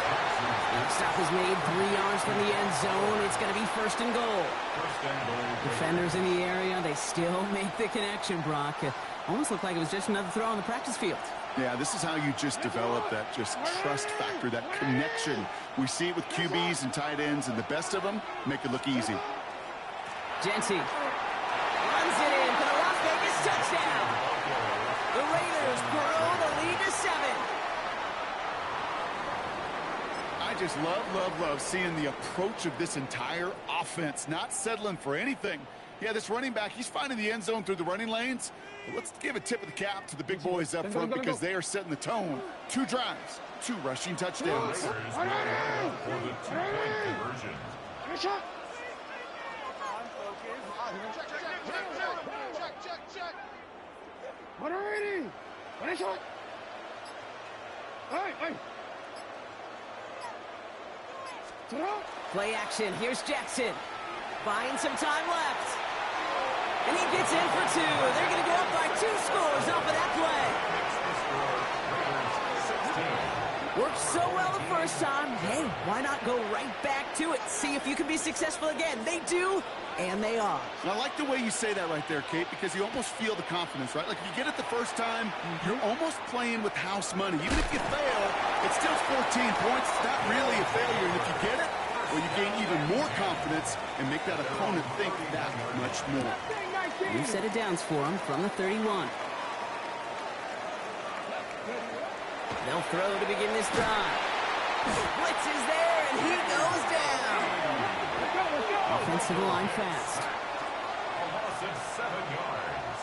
The stop is made 3 yards from the end zone. It's going to be 1st and goal. Defenders in the area, they still make the connection, Brock. It almost looked like it was just another throw on the practice field. Yeah, this is how you just develop that just trust factor, that connection. We see it with QBs and tight ends, and the best of them make it look easy. Jency runs it in for the Las Vegas touchdown. The Raiders grow the lead to 7. I just love seeing the approach of this entire offense, not settling for anything. Yeah, this running back, he's finding the end zone through the running lanes. But let's give a tip of the cap to the big boys up front because they are setting the tone. 2 drives, 2 rushing touchdowns. For the 2-point conversion. Play action. Here's Jackson. Buying some time left. And he gets in for 2. They're going to go up by 2 scores off of that play. Worked so well the first time. Hey, why not go right back to it? See if you can be successful again. They do, and they are. And I like the way you say that right there, Kate, because you almost feel the confidence, right? Like if you get it the first time, you're almost playing with house money. Even if you fail, it's still 14 points. It's not really a failure. And if you get it, well, you gain even more confidence and make that opponent think that much more. New set of downs for him from the 31. They'll throw to begin this drive. Blitz is there, and he goes down. Offensive line fast. A loss of 7 yards.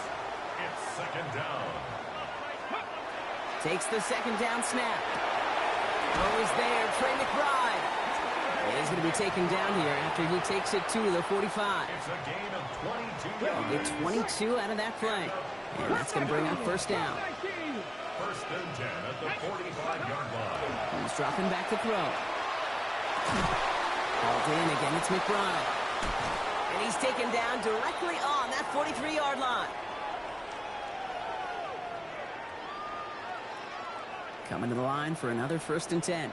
It's 2nd down. Takes the 2nd down snap. Throw is there, Trey McBride. And he's going to be taken down here after he takes it to the 45. It's a gain of 22 yards. They get 22 out of that play. And that's going to bring up 1st down. 1st and 10 at the 45-yard line. He's dropping back to throw. Called in again, it's McBride. And he's taken down directly on that 43-yard line. Coming to the line for another 1st and 10.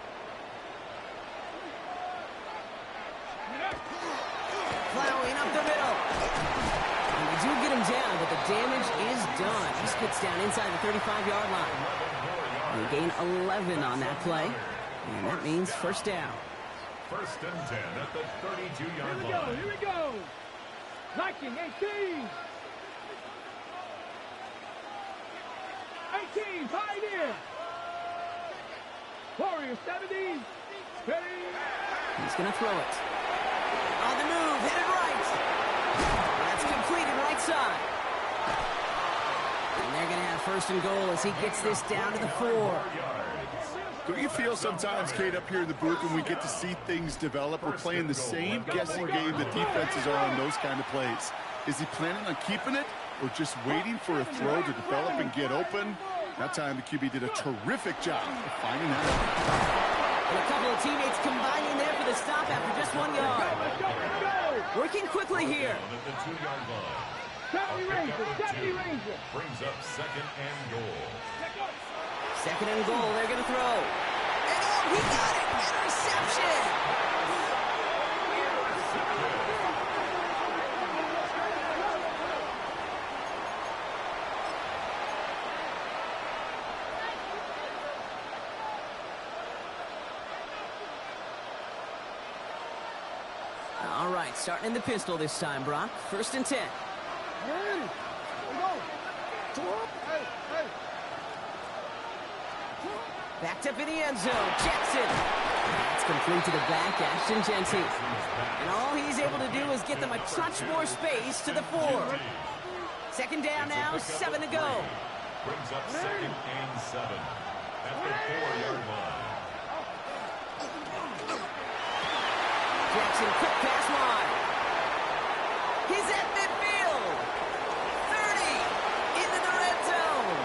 Plowing up the middle. And they do get him down, but the damage is done. He gets down inside the 35-yard line. They gain 11 on that play. And that means first down. First and 10 at the 32-yard Here we line. go, here we go. Liking 18. 18, Pioneer. Warrior 70. Ready. He's going to throw it. On the move, hit it right. That's completed right side. And they're going to have first and goal as he gets this down to the 4. Don't you feel sometimes, Kate, up here in the booth when we get to see things develop, we're playing the same guessing game that defenses are on those kind of plays? Is he planning on keeping it or just waiting for a throw to develop and get open? That time the QB did a terrific job of finding that out. And a couple of teammates combining there for the stop after just 1 yard. Let's go. Working quickly here. At the 2-yard line. 70 Ranger, 70 Ranger. Brings up second and goal. Second and goal, they're going to throw. And oh, he got it! Interception! All right, starting in the pistol this time, Brock. First and 10. Backed up in the end zone. Jackson. That's complete to the back, Ashton Genty. And all he's able to do is get them a touch more space to the 4. Second down now, 7 to go. Brings up second and 7 at the 4-yard line. Jackson, quick pass wide. He's at midfield. 30 into the red zone.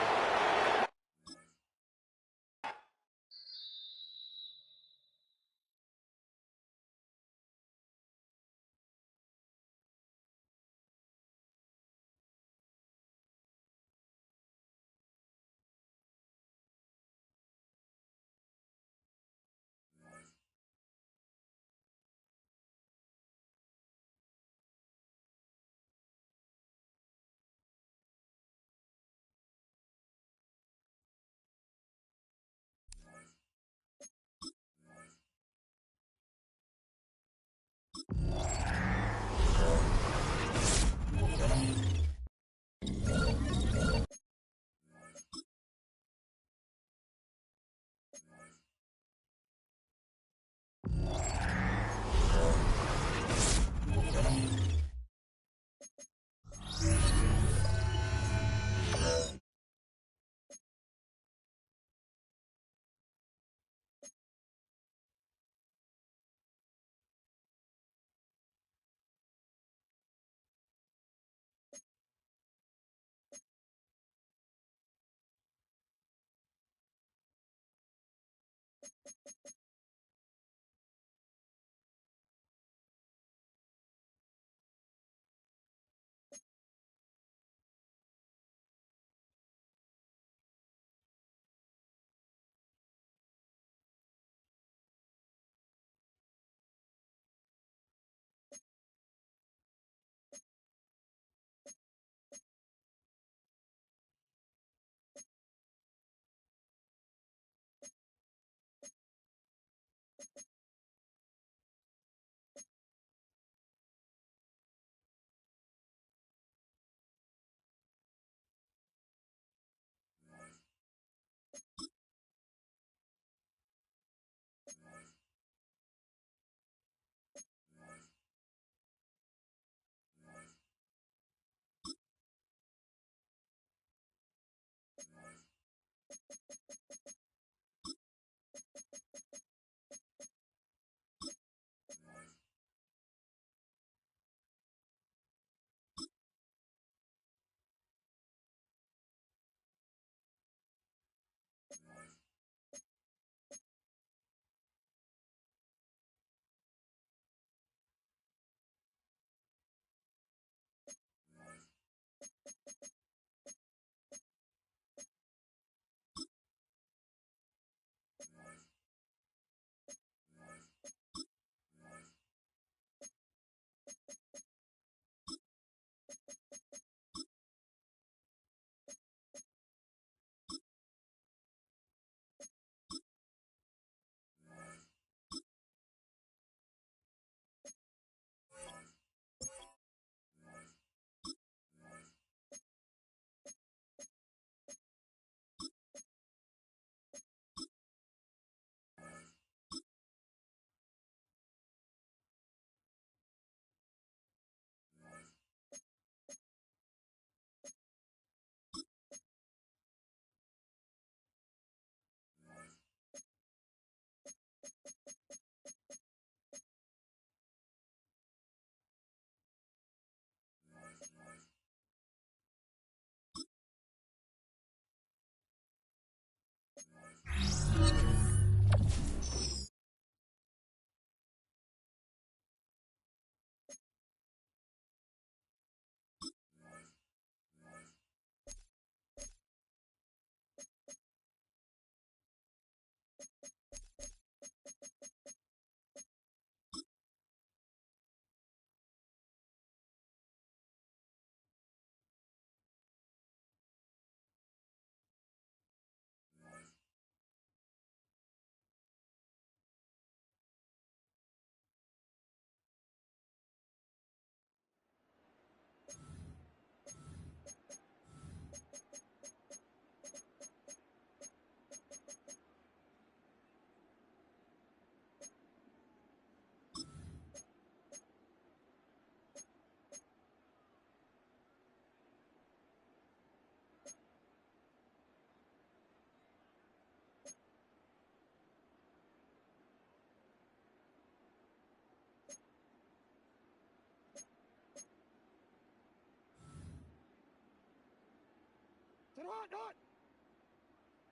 Sit hot, hot.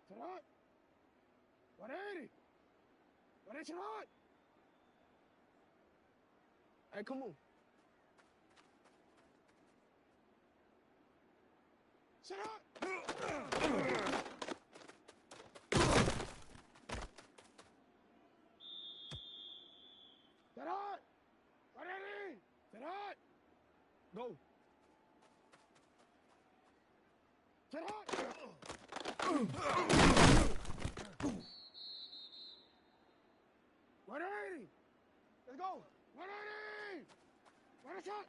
Sit hot. 180. 180, sit hot. Hey, come on. Sit hot. Sit hot. 180. Sit hot. Go. Sit hot. 180. Let's go. 180. What a shot.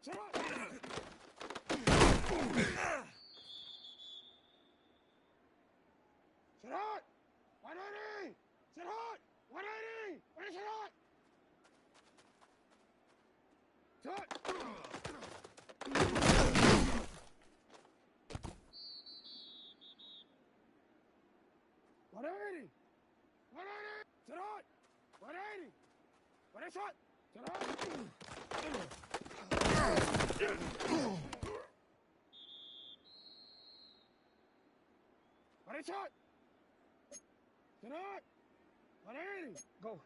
Sit hot. Sit hot. 180. Sit hot. 180. What a shot. Sit hot. 180. 180. Sit hot. 180. What a shot. Sit hot. What a shot. Sit hot. 180. Go.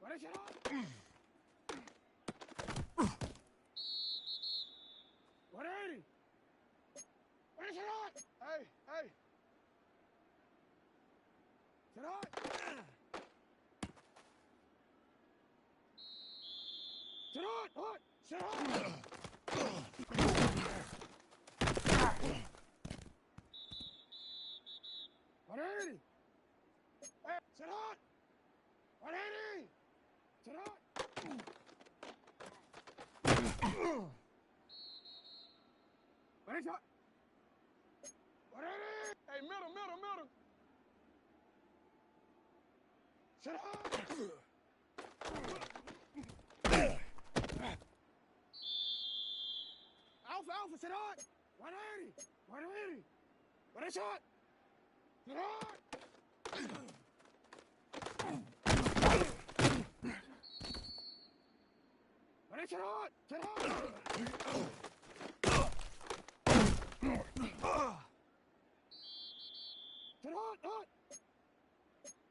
What a shot. 180. What a shot. Hey, hey. Sit hot. Sit hot, hot. Sit hot. 180. Hey, sit hot. 180. Sit hot. What a shot. 180. Hey, middle, middle, middle. Sit hot. Alpha, alpha, sit hot. 180. 180. What a shot. Sit hot. What a shot. Sit hot. Sit hot, hot.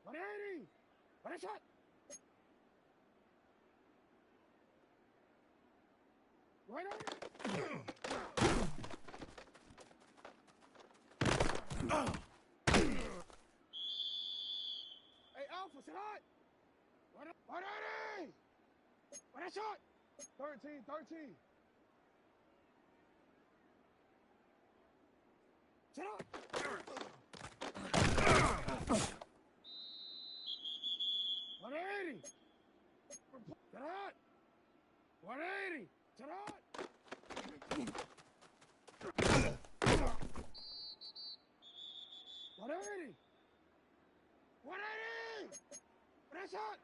180. What a shot. Right on. Hey, Alpha, sit hot. 180. What a shot. 13, 13. Sit hot. 180. Sit hot. 180. Sit hot. 180. 180. What a shot.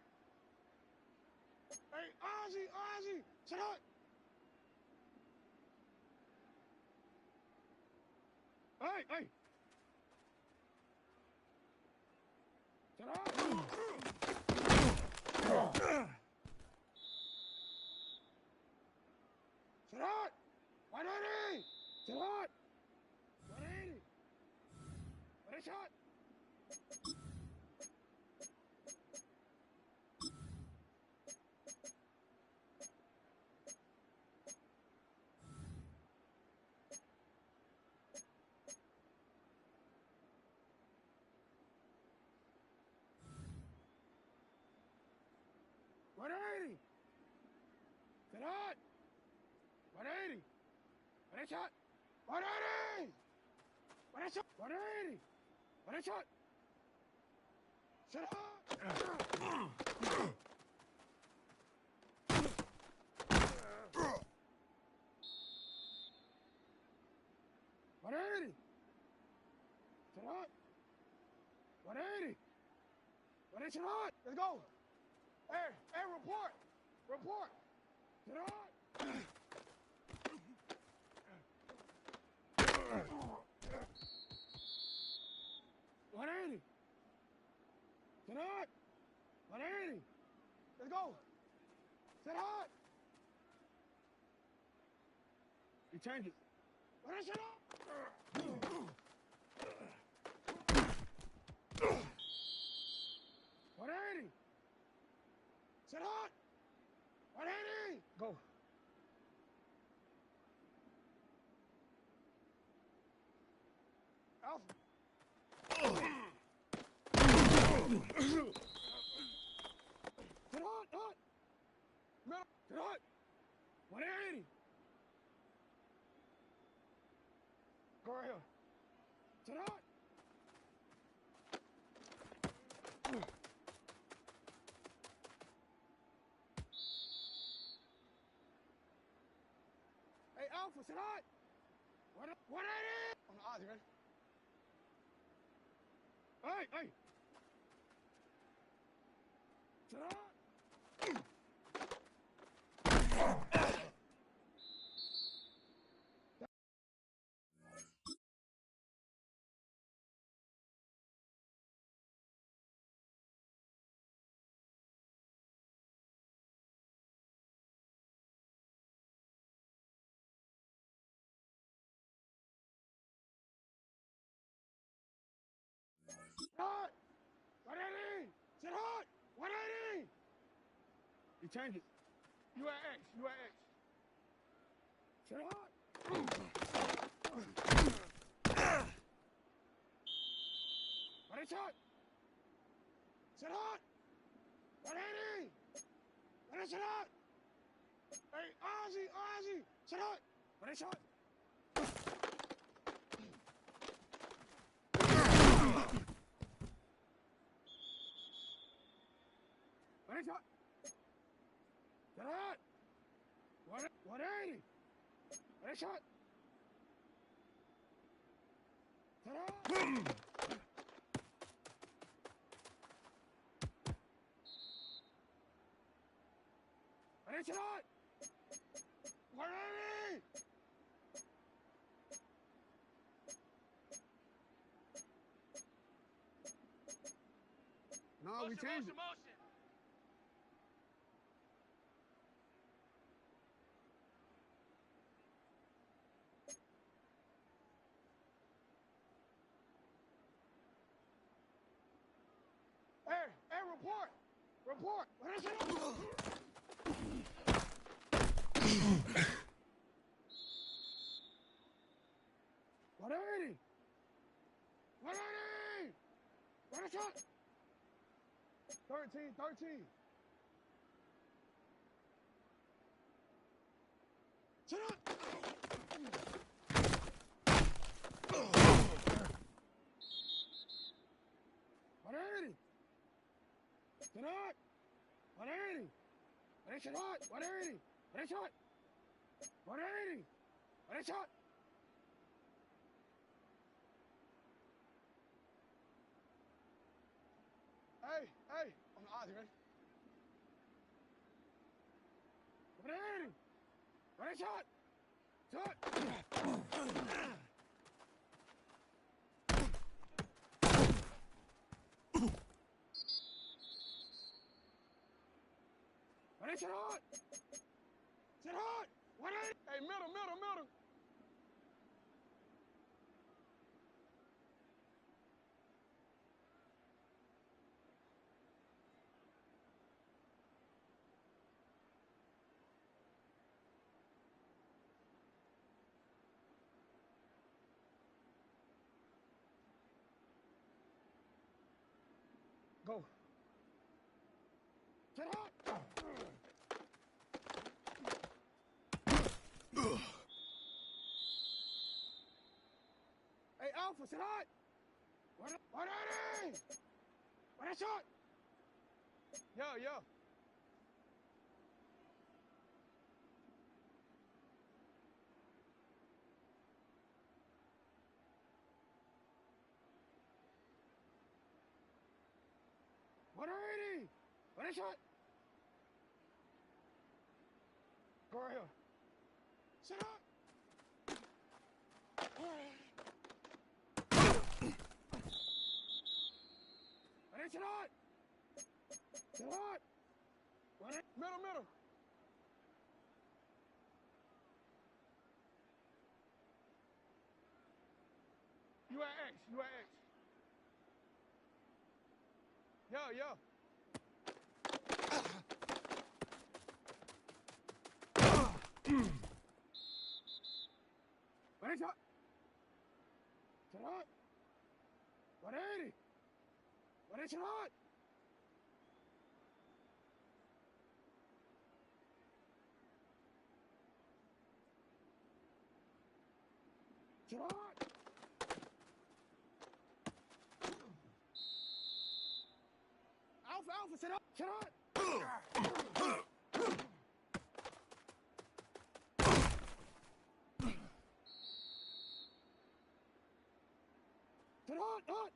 Hey, Ozzy, Ozzy. Sit hot. Hey, hey. Sit hot. Sit hot. 180. Sit hot. 180. What a shot. What 180. Sit hot. 180. What a shot. 180. What a shot! 180! What a shot! Shut up! 180! Shut up! 180! What a shot! Let's go! Hey, report! Report! Shut up! 180! Sit hot! 180! Let's go! Sit hot! You change it. What is it up? 180! Sit hot! 180! Go! Alpha! Get hot, hot! No, get hot! 180! Go right here. Get hot! Hey, Alpha, sit hot! 180! On the odds, you ready? Hey, hey! Sit hot! Hot! 180! Sit hot! 180! You change it. You at X. You at X. Sit hot! Ready, shot! Sit hot! 180! Ready, sit hot! Hey, Ozzy! Sit hot! Ready, shot! Ready, shot! Sit hot! 180! Ready, shot! Sit hot! Ready, sit hot! 180! No, we changed it. Hey, report! Report! What is it? 180! 180! What is it? 13! Sit up! 180! Sit up! 180! Ready, sit hot! 180! Ready, shot! 180! Ready, shot! Hey! On the odds, you ready? 180! Ready, shot! Shot! Ready, sit hot! Sit hot! 180! Hey, middle! Go. Sit hot! Hey, Alpha! Alpha, sit hot. 180. What a shot. Yo, yo. What a shot. Go right here. Sit hot. Sit hot. Sit hot. Middle. You at X. Yo. What is up? Sit hot. 180. What is it hot? Sit hot. Alpha, sit hot. Sit hot. Sit hot.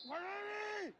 180.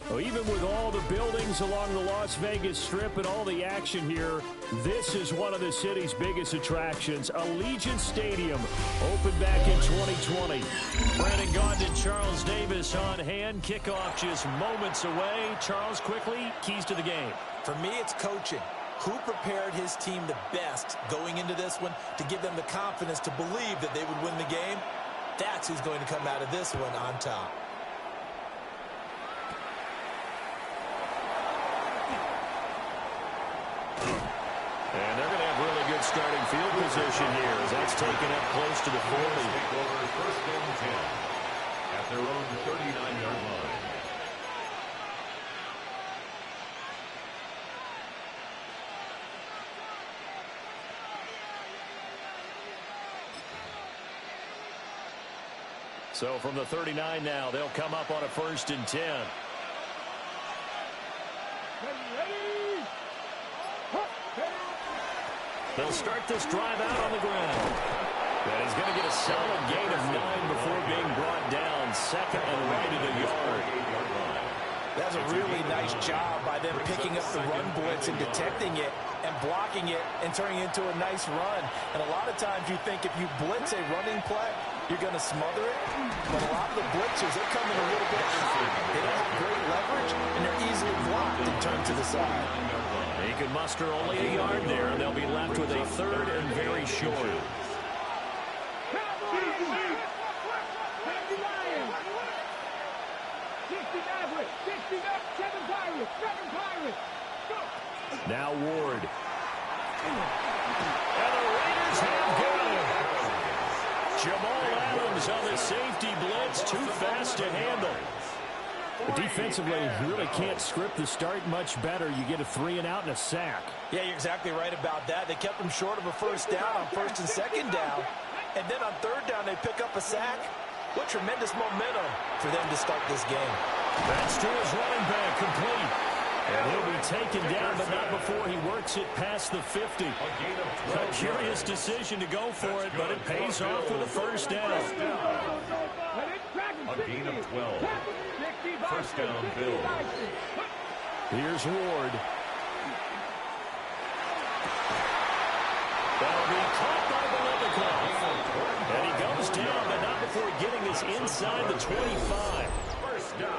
Well, even with all the buildings along the Las Vegas Strip and all the action here, this is one of the city's biggest attractions. Allegiant Stadium opened back in 2020. Brandon Gaudin and Charles Davis on hand. Kickoff just moments away. Charles, quickly, keys to the game. For me, it's coaching. Who prepared his team the best going into this one to give them the confidence to believe that they would win the game? That's who's going to come out of this one on top. And they're going to have really good starting field position here as that's taken up close to the 40. First and 10 at their own 39-yard line. So from the 39 now, they'll come up on a 1st and 10. They'll start this drive out on the ground. And he's going to get a solid gain of 9 before being brought down. Second and right at a yard. That's a really nice job by them picking up the run blitz and detecting it and blocking it and turning it into a nice run. And a lot of times you think if you blitz a running play, you're going to smother it. But a lot of the blitzers, they're coming a little bit high. They don't have great leverage, and they're easily blocked and turned to the side. He can muster only a yard there, and they'll be left with a 3rd and very short. Now Ward. And the Raiders have got him. Jamal Adams on the safety blitz, too fast to handle. But defensively, you really can't script the start much better. You get a 3-and-out and a sack. Yeah, you're exactly right about that. They kept them short of a first down on 1st and 2nd down. And then on 3rd down, they pick up a sack. What tremendous momentum for them to start this game. That's to his running back, complete. And he'll be taken down, but not before he works it past the 50. A curious decision to go for it, but it pays off with a first down. A gain of 12. First down, Bills. Here's Ward. That'll be caught by Biletnikoff. And he goes down, but not before getting this inside the 25.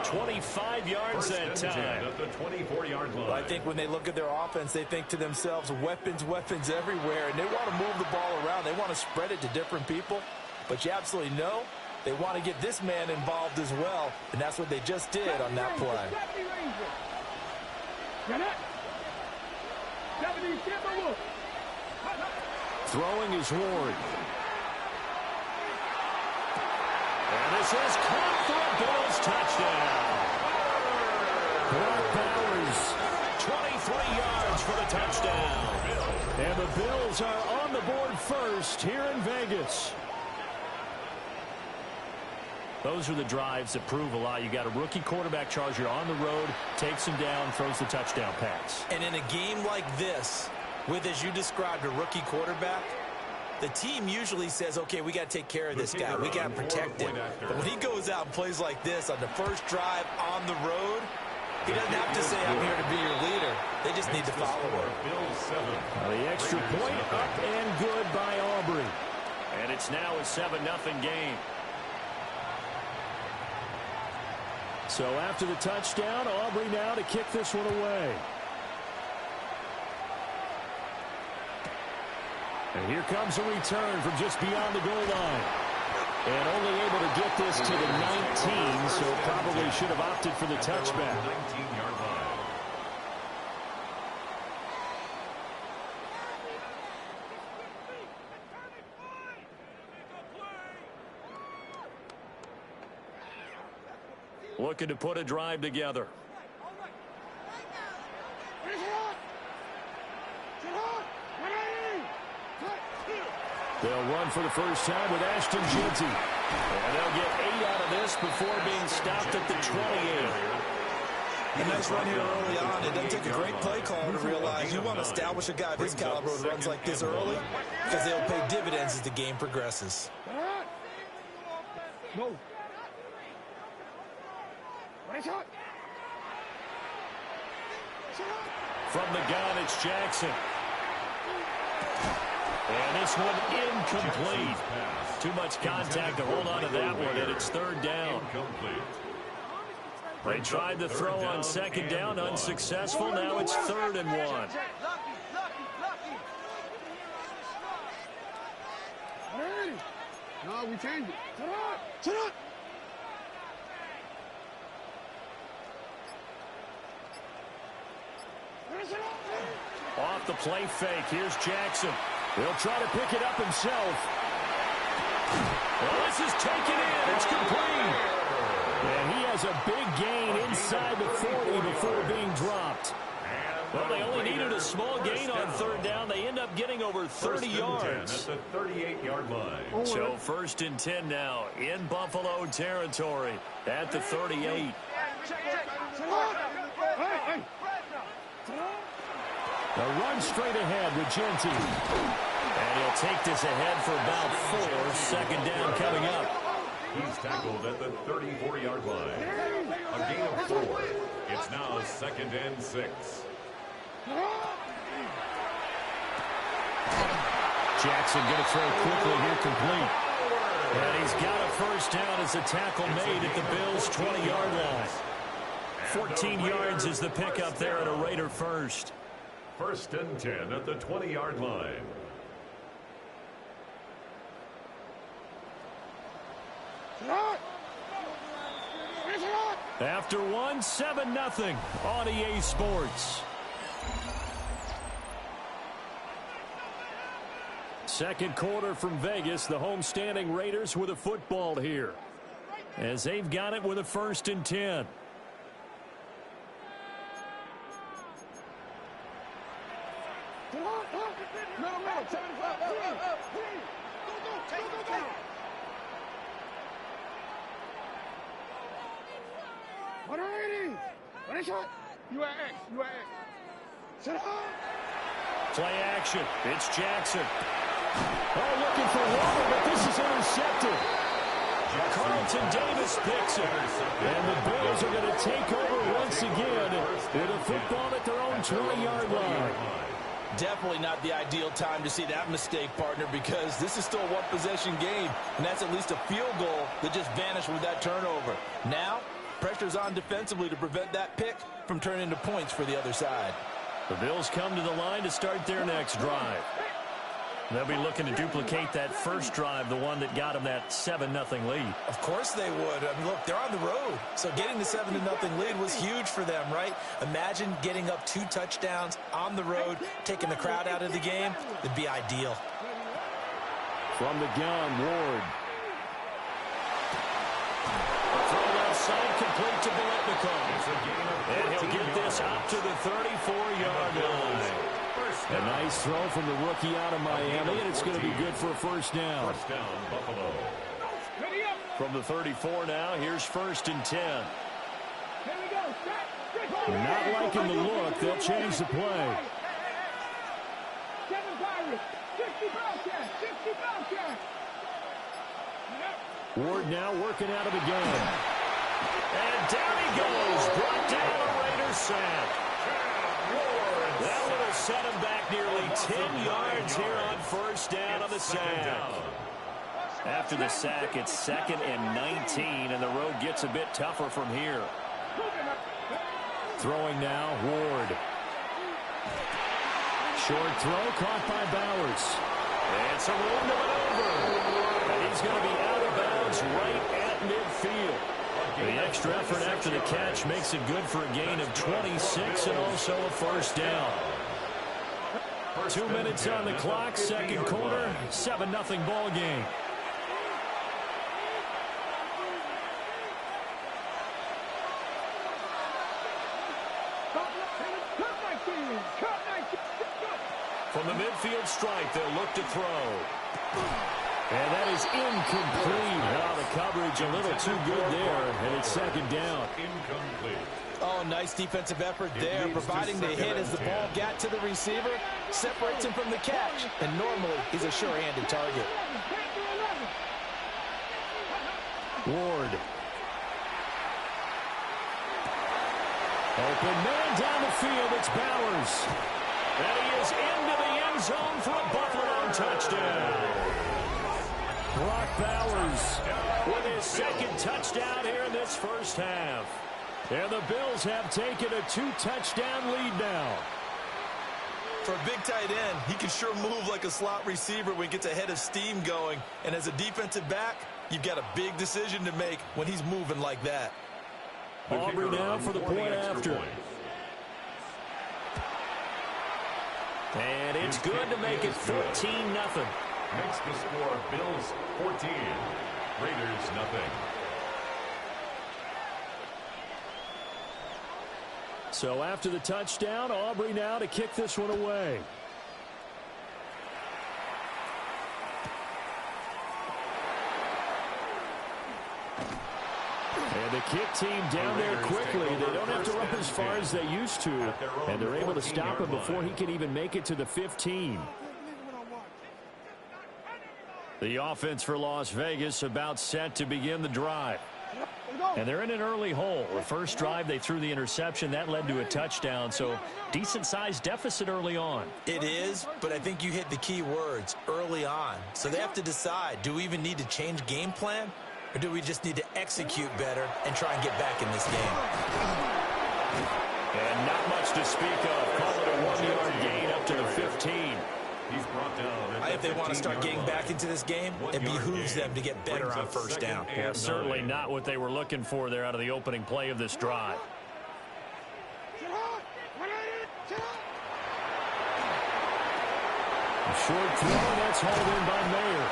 25 yards that time. At the 24-yard line. I think when they look at their offense, they think to themselves, weapons, weapons everywhere. And they want to move the ball around. They want to spread it to different people. But you absolutely know they want to get this man involved as well. And that's what they just did on that play. Throwing is Ward. And this is caught for a Bills touchdown. Brock Bowers, 23 yards for the touchdown. And the Bills are on the board first here in Vegas. Those are the drives that prove a lot. You got a rookie quarterback, Charger, on the road, takes him down, throws the touchdown pass. And in a game like this, with, as you described, a rookie quarterback, the team usually says, okay, we got to take care of this guy. We got to protect him. But when he goes out and plays like this on the first drive on the road, he doesn't have to say, I'm here to be your leader. They just need to follow him. The extra point up and good by Aubrey. And it's now a 7-0 game. So after the touchdown, Aubrey now to kick this one away. And here comes a return from just beyond the goal line. And only able to get this to the 19, so probably should have opted for the touchback. 19-yard line. Looking to put a drive together. They'll run for the first time with Ashton Jidzy. And they'll get 8 out of this before being stopped at the 28. A nice run here early on. It doesn't take a great play call to realize you want to establish a guy of his caliber who runs like this early because they'll pay dividends as the game progresses. No. From the gun, it's Jackson. And this one incomplete. Too much contact to hold on to that one, and it's third down. They tried to throw on second down, unsuccessful. Now it's 3rd and 1. No, we changed it. Shut up! Shut up! Off the play fake. Here's Jackson. He'll try to pick it up himself. Well, this is taken in. It's complete. And he has a big gain inside the 40 before being dropped. Well, they only needed a small gain on third down. They end up getting over 30 yards. At the 38-yard line. So 1st and 10 now in Buffalo territory at the 38. They'll run straight ahead with Genty. And he'll take this ahead for about 4. Second down coming up. He's tackled at the 34-yard line. A gain of 4. It's now 2nd and 6. Jackson going to throw quickly here, complete. And he's got a first down as a tackle made at the Bills' 20-yard line. 14 yards is the pickup there at a Raider first. 1st and 10 at the 20-yard line. After 1, 7-0 on EA Sports. Second quarter from Vegas. The homestanding Raiders with a football here, as they've got it with a 1st and 10. You are X. You are X. Shut up. Play action. It's Jackson. Oh, looking for Water, but this is intercepted. Carlton Davis picks it. And the Bills are going to take over once again with a football at their own 20-yard line. Definitely not the ideal time to see that mistake, partner, because this is still a one-possession game, and that's at least a field goal that just vanished with that turnover. Now, pressure's on defensively to prevent that pick from turning into points for the other side. The Bills come to the line to start their next drive. They'll be looking to duplicate that first drive, the one that got them that 7-0 lead. Of course they would. I mean, look, they're on the road. So getting the 7-0 lead was huge for them, right? Imagine getting up 2 touchdowns on the road, taking the crowd out of the game. It'd be ideal. From the gun, Ward. Throw left side, complete to Biletnikoff. And he'll get this up to the 34-yard line. A nice throw from the rookie out of Miami, and it's going to be good for a first down. First down, Buffalo. From the 34 now, here's 1st and 10. Not liking the look. They'll change the play. Ward now working out of the gun. And down he goes. Brought down a Raiders sack. That would have set him back nearly 10 yards here on first down on the sack. After the sack, it's 2nd and 19, and the road gets a bit tougher from here. Throwing now, Ward. Short throw caught by Bowers. And it's a run to maneuver. And he's going to be out of bounds right at midfield. The extra effort after the catch makes it good for a gain of 26 and also a first down. 2 minutes on the clock, second quarter, 7-0 ball game. From the midfield stripe, they'll look to throw. And that is incomplete. Wow, the coverage a little too good there, and it's second down. Incomplete. Oh, nice defensive effort there, providing the hit as the ball got to the receiver, separates him from the catch, and normally he's a sure-handed target. Ward. Open man down the field. It's Bowers. And he is into the end zone for a Buffalo touchdown. Brock Bowers with his second touchdown here in this first half. And the Bills have taken a 2-touchdown lead now. For a big tight end, he can sure move like a slot receiver when he gets a head of steam going. And as a defensive back, you've got a big decision to make when he's moving like that. Aubrey now for the point after. And it's good to make it 14-0. Makes the score Bills 14, Raiders nothing. So after the touchdown, Aubrey now to kick this one away. And the kick team down there quickly. They don't have to run as far as they used to. And they're able to stop him before he can even make it to the 15. The offense for Las Vegas about set to begin the drive. And they're in an early hole. The first drive, they threw the interception. That led to a touchdown, so decent-sized deficit early on. It is, but I think you hit the key words, early on. So they have to decide, do we even need to change game plan, or do we just need to execute better and try and get back in this game? And not much to speak of. Call it a 1-yard gain up to the 15. He's brought down. If they want to start getting back into this game, it behooves them to get better on first down. Yeah, certainly not what they were looking for there out of the opening play of this drive. A short throw, that's hauled in by Mayer.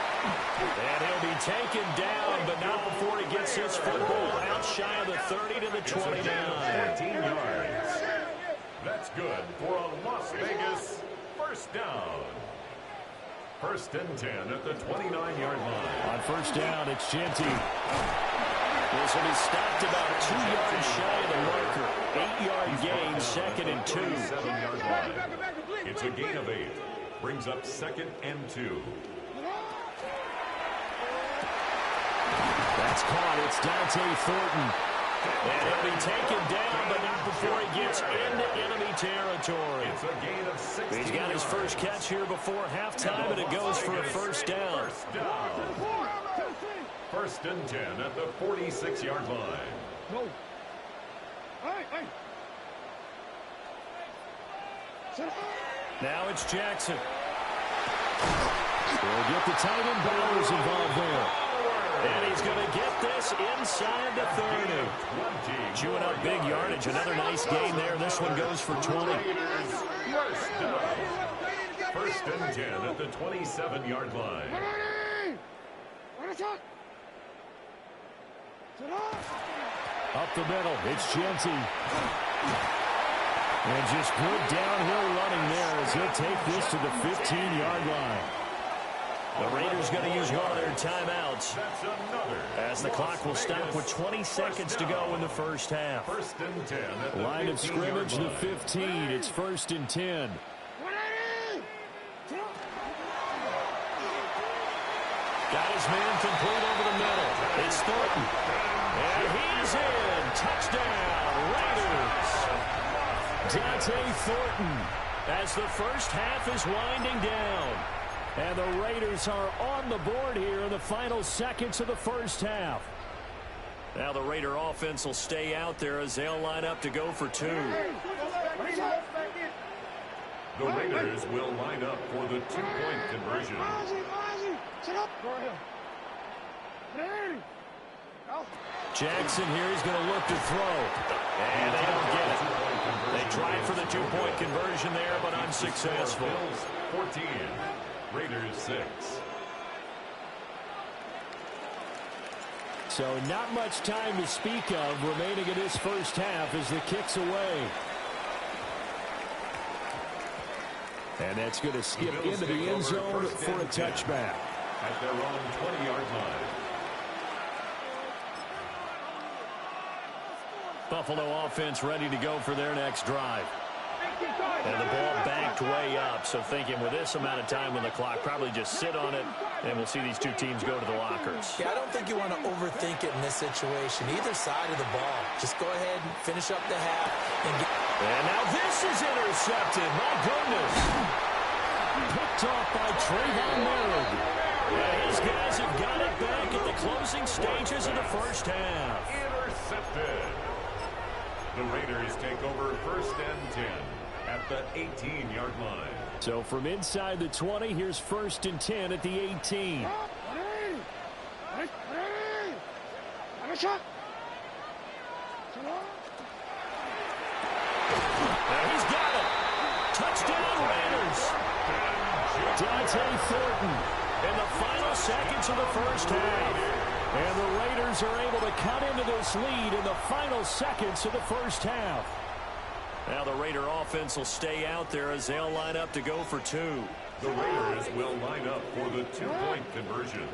And he'll be taken down, but not before he gets his football out shy of the 30 to the 29. 14 yards. That's good for a Las Vegas first down. First and 10 at the 29-yard line. On first down, it's Genty. This will be stopped about 2 yards shy of the marker. 8-yard gain, second and 2. 7-yard line. It's a gain of 8. Brings up second and 2. That's caught. It's Dante Thornton. And he'll be taken down, but not before he gets into enemy territory. It's a gain of 16. He's got his first catch here before halftime, and it goes for a first down. First and 10 at the 46-yard line. No. Hey. Now it's Jackson. We'll get the tight end Bowers involved there. And he's going to get this inside the 30. Chewing up big yardage. Another nice gain there. This one goes for 20. First and 10 at the 27-yard line. Up the middle, it's Genty. And just good downhill running there as he'll take this to the 15-yard line. The Raiders going to use one of their timeouts as the clock will stop with 20 seconds to go in the first half. First and 10 at the line of scrimmage, the 15. It's first and 10. Got his man complete over the middle. It's Thornton. And he's in. Touchdown, Raiders. Dante Thornton as the first half is winding down. And the Raiders are on the board here in the final seconds of the first half. Now the Raider offense will stay out there as they'll line up to go for 2. The Raiders will line up for the 2-point conversion. Jackson here is going to look to throw. And they don't get it. They tried for the 2-point conversion there, but unsuccessful. Bills 14, Raiders 6. So not much time to speak of remaining in this first half as the kick's away. And that's going to skip into the end zone for a touchback. At their own 20-yard line. Buffalo offense ready to go for their next drive. And the ball backed way up, so thinking with this amount of time on the clock, probably just sit on it, and we'll see these two teams go to the lockers. Yeah, I don't think you want to overthink it in this situation. Either side of the ball. Just go ahead and finish up the half. And now this is intercepted. My goodness. Picked off by Trayvon Merritt. And these guys have got it back at the closing stages of the first half. Intercepted. The Raiders take over 1st and 10 at the 18-yard line. So from inside the 20, here's 1st and 10 at the 18. Now he's got it. Touchdown Raiders. Dante Thornton in the final seconds of the first half. And the Raiders are able to cut into this lead in the final seconds of the first half. Now the Raider offense will stay out there as they'll line up to go for two. The Raiders will line up for the two-point conversion.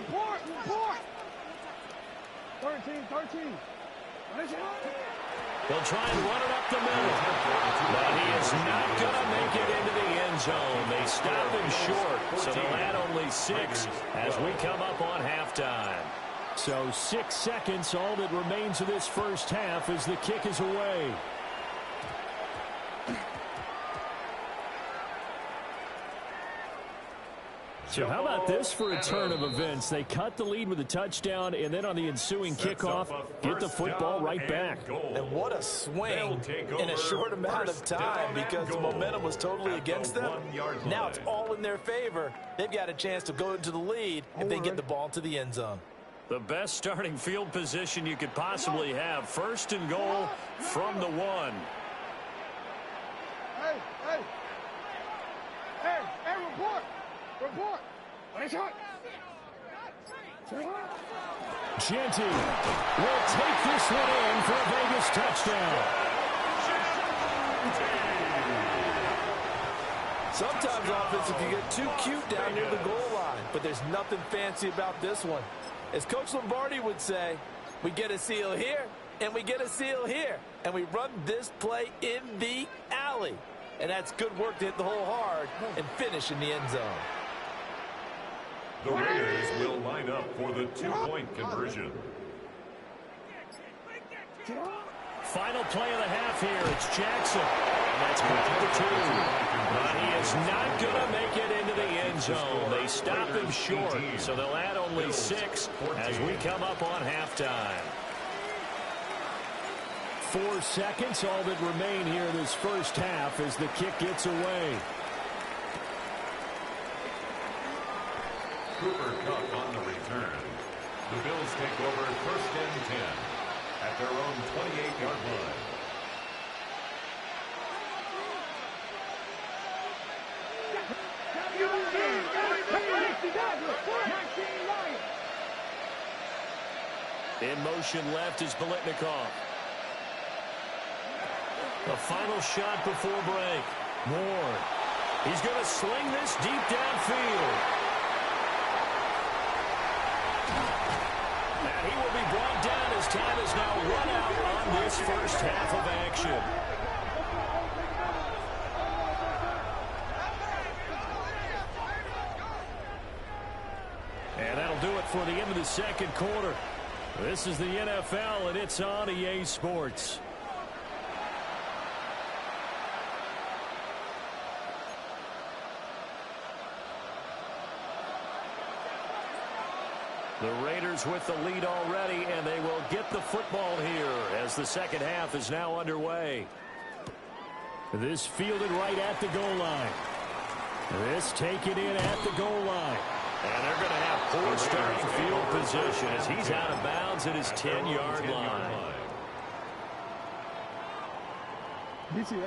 Report! 13. They'll try and run it up the middle. But he is not going to make it into the end zone. They stop him short, so they'll add only 6 as we come up on halftime. So 6 seconds, all that remains of this first half as the kick is away. So how about this for a turn of events? They cut the lead with a touchdown, and then on the ensuing kickoff, get the football right back. And what a swing in a short amount of time because the momentum was totally against them. Now it's all in their favor. They've got a chance to go into the lead if they get the ball to the end zone. The best starting field position you could possibly have. 1st and goal from the 1. Hey, report! Genty will take this one in for a Vegas touchdown. Sometimes offense, if you get too cute down near the goal line, but there's nothing fancy about this one. As Coach Lombardi would say, we get a seal here, and we get a seal here, and we run this play in the alley. And that's good work to hit the hole hard and finish in the end zone. The Raiders will line up for the two-point conversion. Final play of the half here. It's Jackson. And that's complete the 2. But he is not going to make it into the end zone. They stop him short, so they'll add only 6 as we come up on halftime. 4 seconds, all that remain here in this first half as the kick gets away. Cooper Kupp on the return. The Bills take over 1st and 10 at their own 28-yard line. In motion left is Biletnikoff. The final shot before break. Moore. He's going to sling this deep downfield. And he will be brought down as time is now run out on this first half of action. And that'll do it for the end of the second quarter. This is the NFL, and it's on EA Sports. The Raiders with the lead already, and they will get the football here as the second half is now underway. This fielded right at the goal line. This taken in at the goal line. And they're going to have poor starting field position as he's out of bounds at his 10-yard line.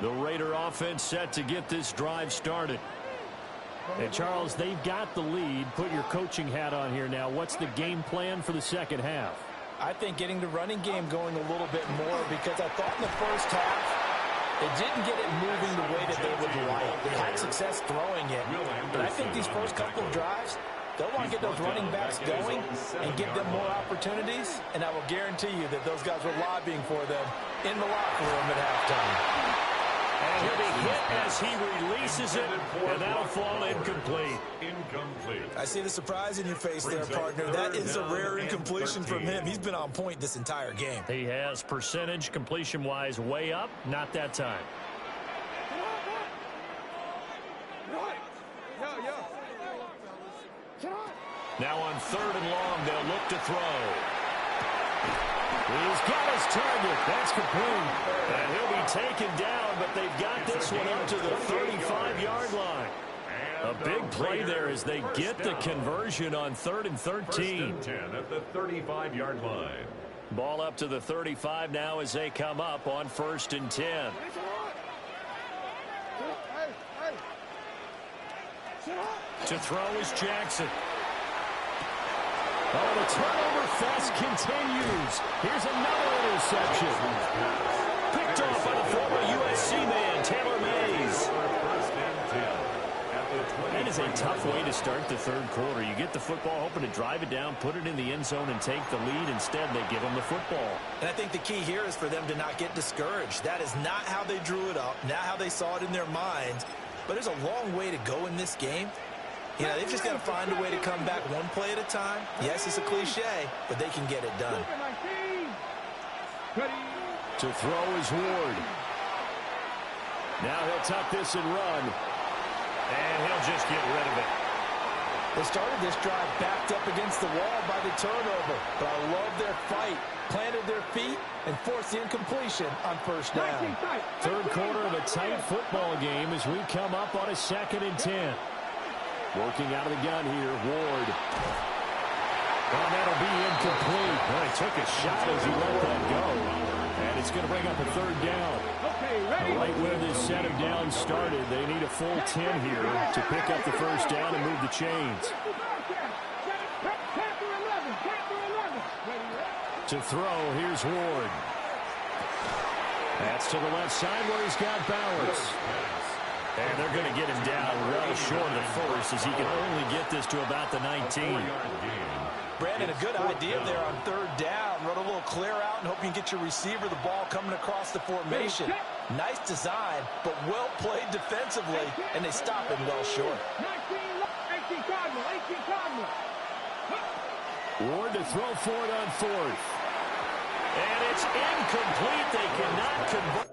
The Raider offense set to get this drive started. And, Charles, they've got the lead. Put your coaching hat on here now. What's the game plan for the second half? I think getting the running game going a little bit more because I thought in the first half they didn't get it moving the way that they would like. They had success throwing it. But I think these first couple of drives, they'll want to get those running backs going and give them more opportunities. And I will guarantee you that those guys were lobbying for them in the locker room at halftime. And he'll be hit as he releases it, and that'll fall incomplete. I see the surprise in your face there, partner. That is a rare incompletion from him. He's been on point this entire game. He has percentage completion-wise way up, not that time. Now on 3rd and long, they'll look to throw. He's got his target. That's complete. And he'll be taken down, but they've got this one up to the 35-yard line. A big play there as they get the conversion on 3rd and 13. 1st and 10 at the 35-yard line. Ball up to the 35 now as they come up on 1st and 10. To throw is Jackson. Oh, the turnover fest continues. Here's another interception. Picked off by the former USC man, Taylor Mays. That is a tough way to start the 3rd quarter. You get the football, hoping to drive it down, put it in the end zone, and take the lead. Instead, they give them the football. And I think the key here is for them to not get discouraged. That is not how they drew it up, not how they saw it in their minds. But there's a long way to go in this game. You know, they've just got to find a way to come back one play at a time. Yes, it's a cliche, but they can get it done. To throw is Ward. Now he'll tuck this and run. And he'll just get rid of it. They started this drive backed up against the wall by the turnover. But I love their fight. Planted their feet and forced the incompletion on 1st down. 3rd quarter of a tight football game as we come up on a 2nd and 10. Working out of the gun here, Ward. Well, that'll be incomplete. Well, he took a shot as he let that go. And it's going to bring up a 3rd down. Right where this set of downs started, they need a full 10 here to pick up the 1st down and move the chains. To throw, here's Ward. That's to the left side where he's got Bowers. And they're going to get him down well short of the 1st as he can only get this to about the 19. Brandon, a good idea there on 3rd down. Run a little clear out and hope you can get your receiver the ball coming across the formation. Nice design, but well played defensively, and they stop him well short. Ward to throw for it on 4th. And it's incomplete. They cannot convert.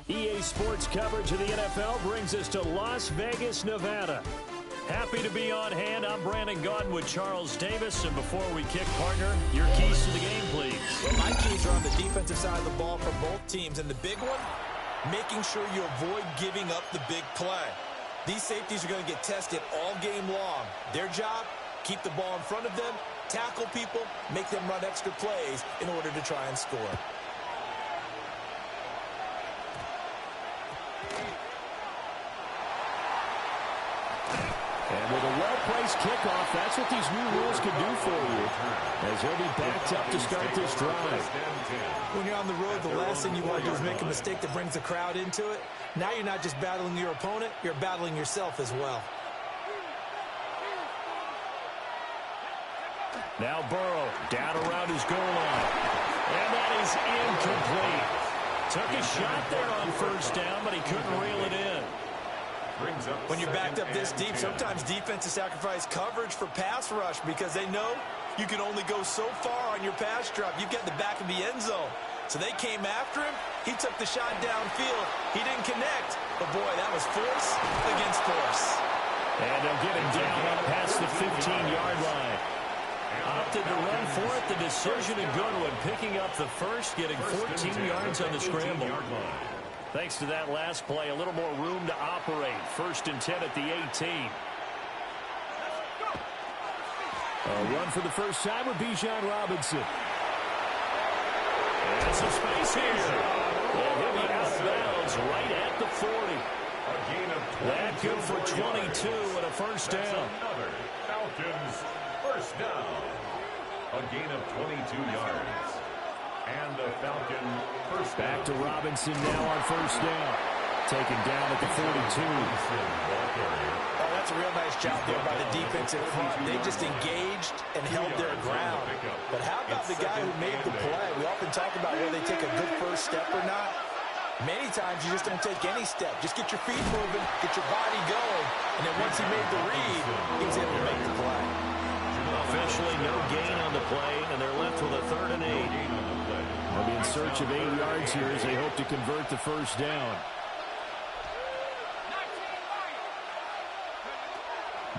EA Sports coverage of the NFL brings us to Las Vegas, Nevada. Happy to be on hand. I'm Brandon Gaudin with Charles Davis. And before we kick, partner, your keys to the game, please. Well, my keys are on the defensive side of the ball for both teams. And the big one, making sure you avoid giving up the big play. These safeties are going to get tested all game long. Their job, keep the ball in front of them, tackle people, make them run extra plays in order to try and score. And with a well-placed kickoff, that's what these new rules can do for you, as he'll be backed up to start this drive. When you're on the road, the last thing you want to do is make a mistake that brings the crowd into it. Now you're not just battling your opponent, you're battling yourself as well. Now Burrow down around his goal line. And that is incomplete. Took a shot there on first down, but he couldn't reel it in. When you're backed up this deep, sometimes defenses sacrifice coverage for pass rush because they know you can only go so far on your pass drop. You've got the back of the end zone. So they came after him. He took the shot downfield. He didn't connect. But, boy, that was force against force. And they'll get him down up past the 15-yard line. Opted to run for it. The decision a good one. Picking up the first, getting 14 yards on the scramble. Thanks to that last play, a little more room to operate. 1st and 10 at the 18. A run for the first time with Bijan Robinson. And some space here. And he'll be out of bounds right at the 40. That good for 22 and a first down. Falcons first down. A gain of 22 yards. And the Falcon first down. Back to Robinson now on first down. Taken down at the 42. Oh, that's a real nice job there by the defensive front. They just engaged and held their ground. But how about the guy who made the play? We often talk about whether they take a good first step or not. Many times you just don't take any step. Just get your feet moving, get your body going, and then once he made the read, he was able to make the play. Officially no gain on the play, and they're left with a 3rd and 8. They'll be in search of 8 yards here as they hope to convert the first down.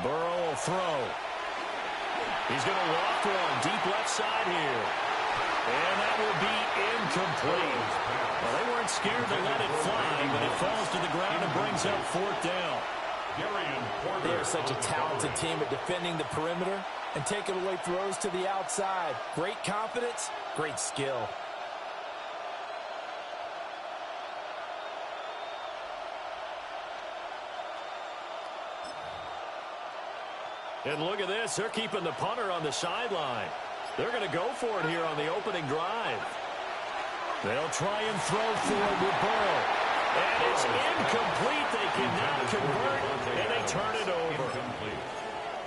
Burrow will throw. He's going to walk one deep left side here. And that will be incomplete. Well, they weren't scared to let it fly, but it falls to the ground and brings up 4th down. They are such a talented team at defending the perimeter and taking away throws to the outside. Great confidence, great skill. And look at this. They're keeping the punter on the sideline. They're going to go for it here on the opening drive. They'll try and throw forward with Burrow. And it's incomplete. They cannot convert, and they turn it over.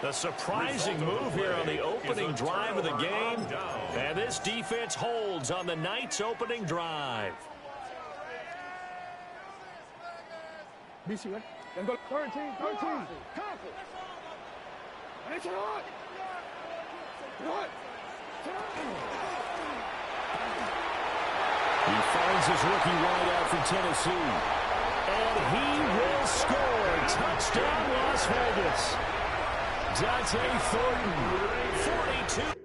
A surprising move here on the opening drive of the game. And this defense holds on the night's opening drive. BC, right? Let's go. 13. Careful. It's hot. What? He finds his rookie wideout from Tennessee. And he will score. Touchdown, Las Vegas. Dante Thornton, 42.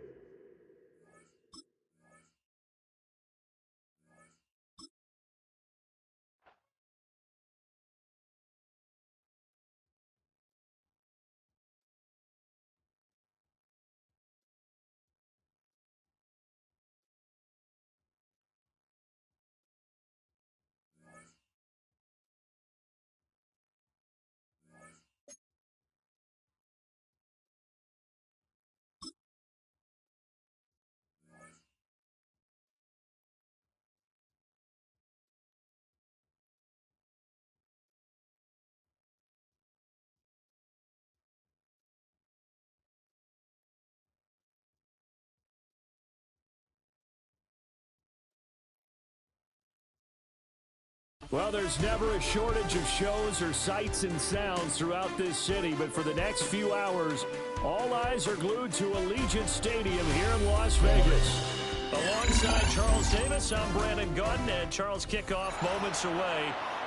Well, there's never a shortage of shows or sights and sounds throughout this city, but for the next few hours, all eyes are glued to Allegiant Stadium here in Las Vegas. Alongside Charles Davis, I'm Brandon Gaudin, and Charles, kickoff moments away.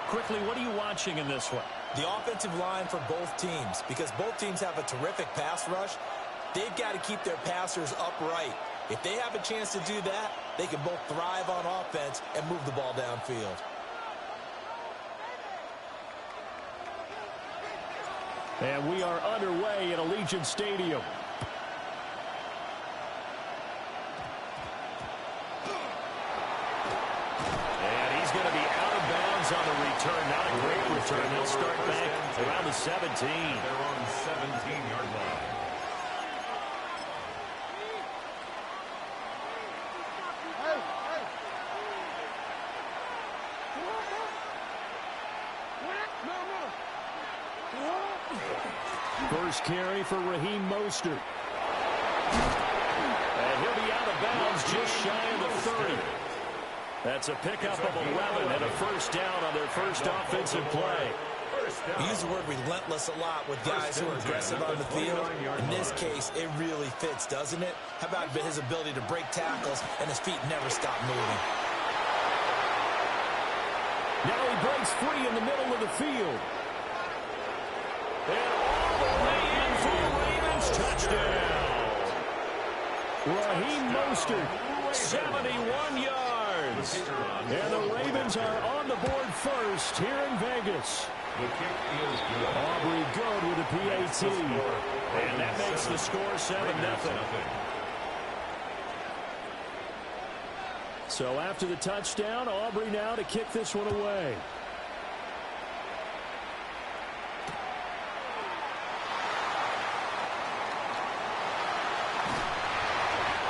Quickly, what are you watching in this one? The offensive line for both teams, because both teams have a terrific pass rush. They've got to keep their passers upright. If they have a chance to do that, they can both thrive on offense and move the ball downfield. And we are underway at Allegiant Stadium. And he's going to be out of bounds on the return. Not a great return. They'll start back around the 17. They're on the 17-yard line. First carry for Raheem Mostert. And he'll be out of bounds just shy of the 30. That's a pickup of 11 and a first down on their first offensive play. We use the word relentless a lot with guys who are aggressive on the field. In this case, it really fits, doesn't it? How about his ability to break tackles and his feet never stop moving? Now he breaks free in the middle of the field. And all the way in for the Ravens touchdown. Raheem Mostert, 71 yards. And the Ravens are on the board first here in Vegas. The kick is good. Aubrey good with a PAT. And that makes the score 7-0. So after the touchdown, Aubrey now to kick this one away.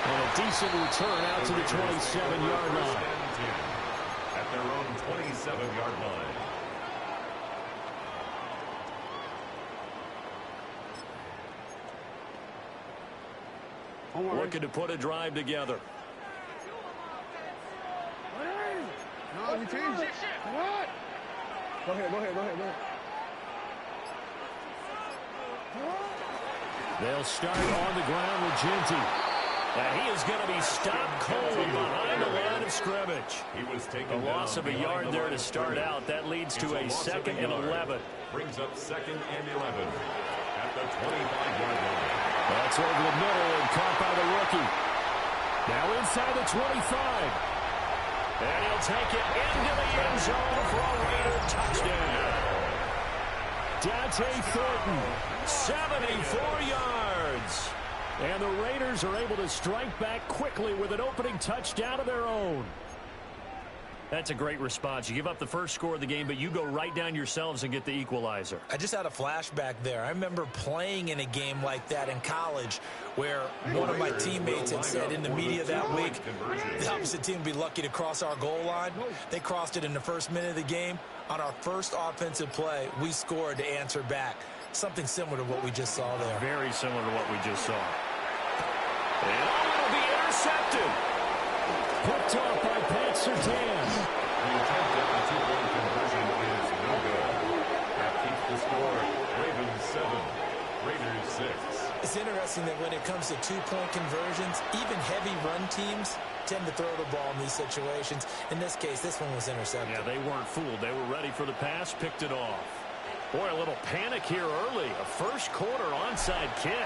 And a decent return out to the 27-yard line. At their own 27-yard line. Looking to put a drive together. No, you change it. Come on. Go ahead. They'll start on the ground with Genty. And he is going to be stopped cold behind the line of scrimmage. He was taken A loss of a yard there to start out. That leads to a 2nd and 11. Brings up 2nd and 11 at the 25-yard line. That's over the middle and caught by the rookie. Now inside the 25. And he'll take it into the end zone for a Raider touchdown. Dante Thornton, 74 yards. And the Raiders are able to strike back quickly with an opening touchdown of their own. That's a great response. You give up the first score of the game, but you go right down yourselves and get the equalizer. I just had a flashback there. I remember playing in a game like that in college where one of my teammates had said in the media that week, the opposite team would be lucky to cross our goal line. They crossed it in the first minute of the game. On our first offensive play, we scored to answer back. Something similar to what we just saw there. Very similar to what we just saw. And it'll be intercepted. Picked off by Pat Surtain. The attempt at the two-point conversion is no good. That keeps the score. Ravens 7, Raiders 6. It's interesting that when it comes to two-point conversions, even heavy run teams tend to throw the ball in these situations. In this case, this one was intercepted. Yeah, they weren't fooled. They were ready for the pass, picked it off. Boy, a little panic here early. A first-quarter onside kick.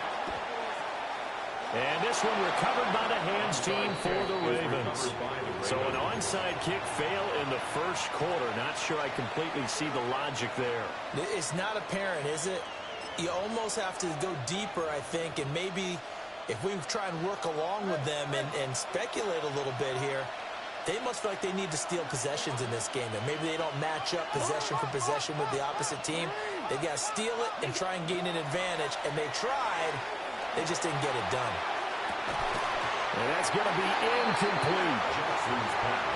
And this one recovered by the hands team for the Ravens. So an onside kick fail in the first quarter. Not sure I completely see the logic there. It's not apparent, is it? You almost have to go deeper, I think, and maybe if we try and work along with them and speculate a little bit here, they must feel like they need to steal possessions in this game, and maybe they don't match up possession for possession with the opposite team. They've got to steal it and try and gain an advantage, and they tried. They just didn't get it done. And that's going to be incomplete.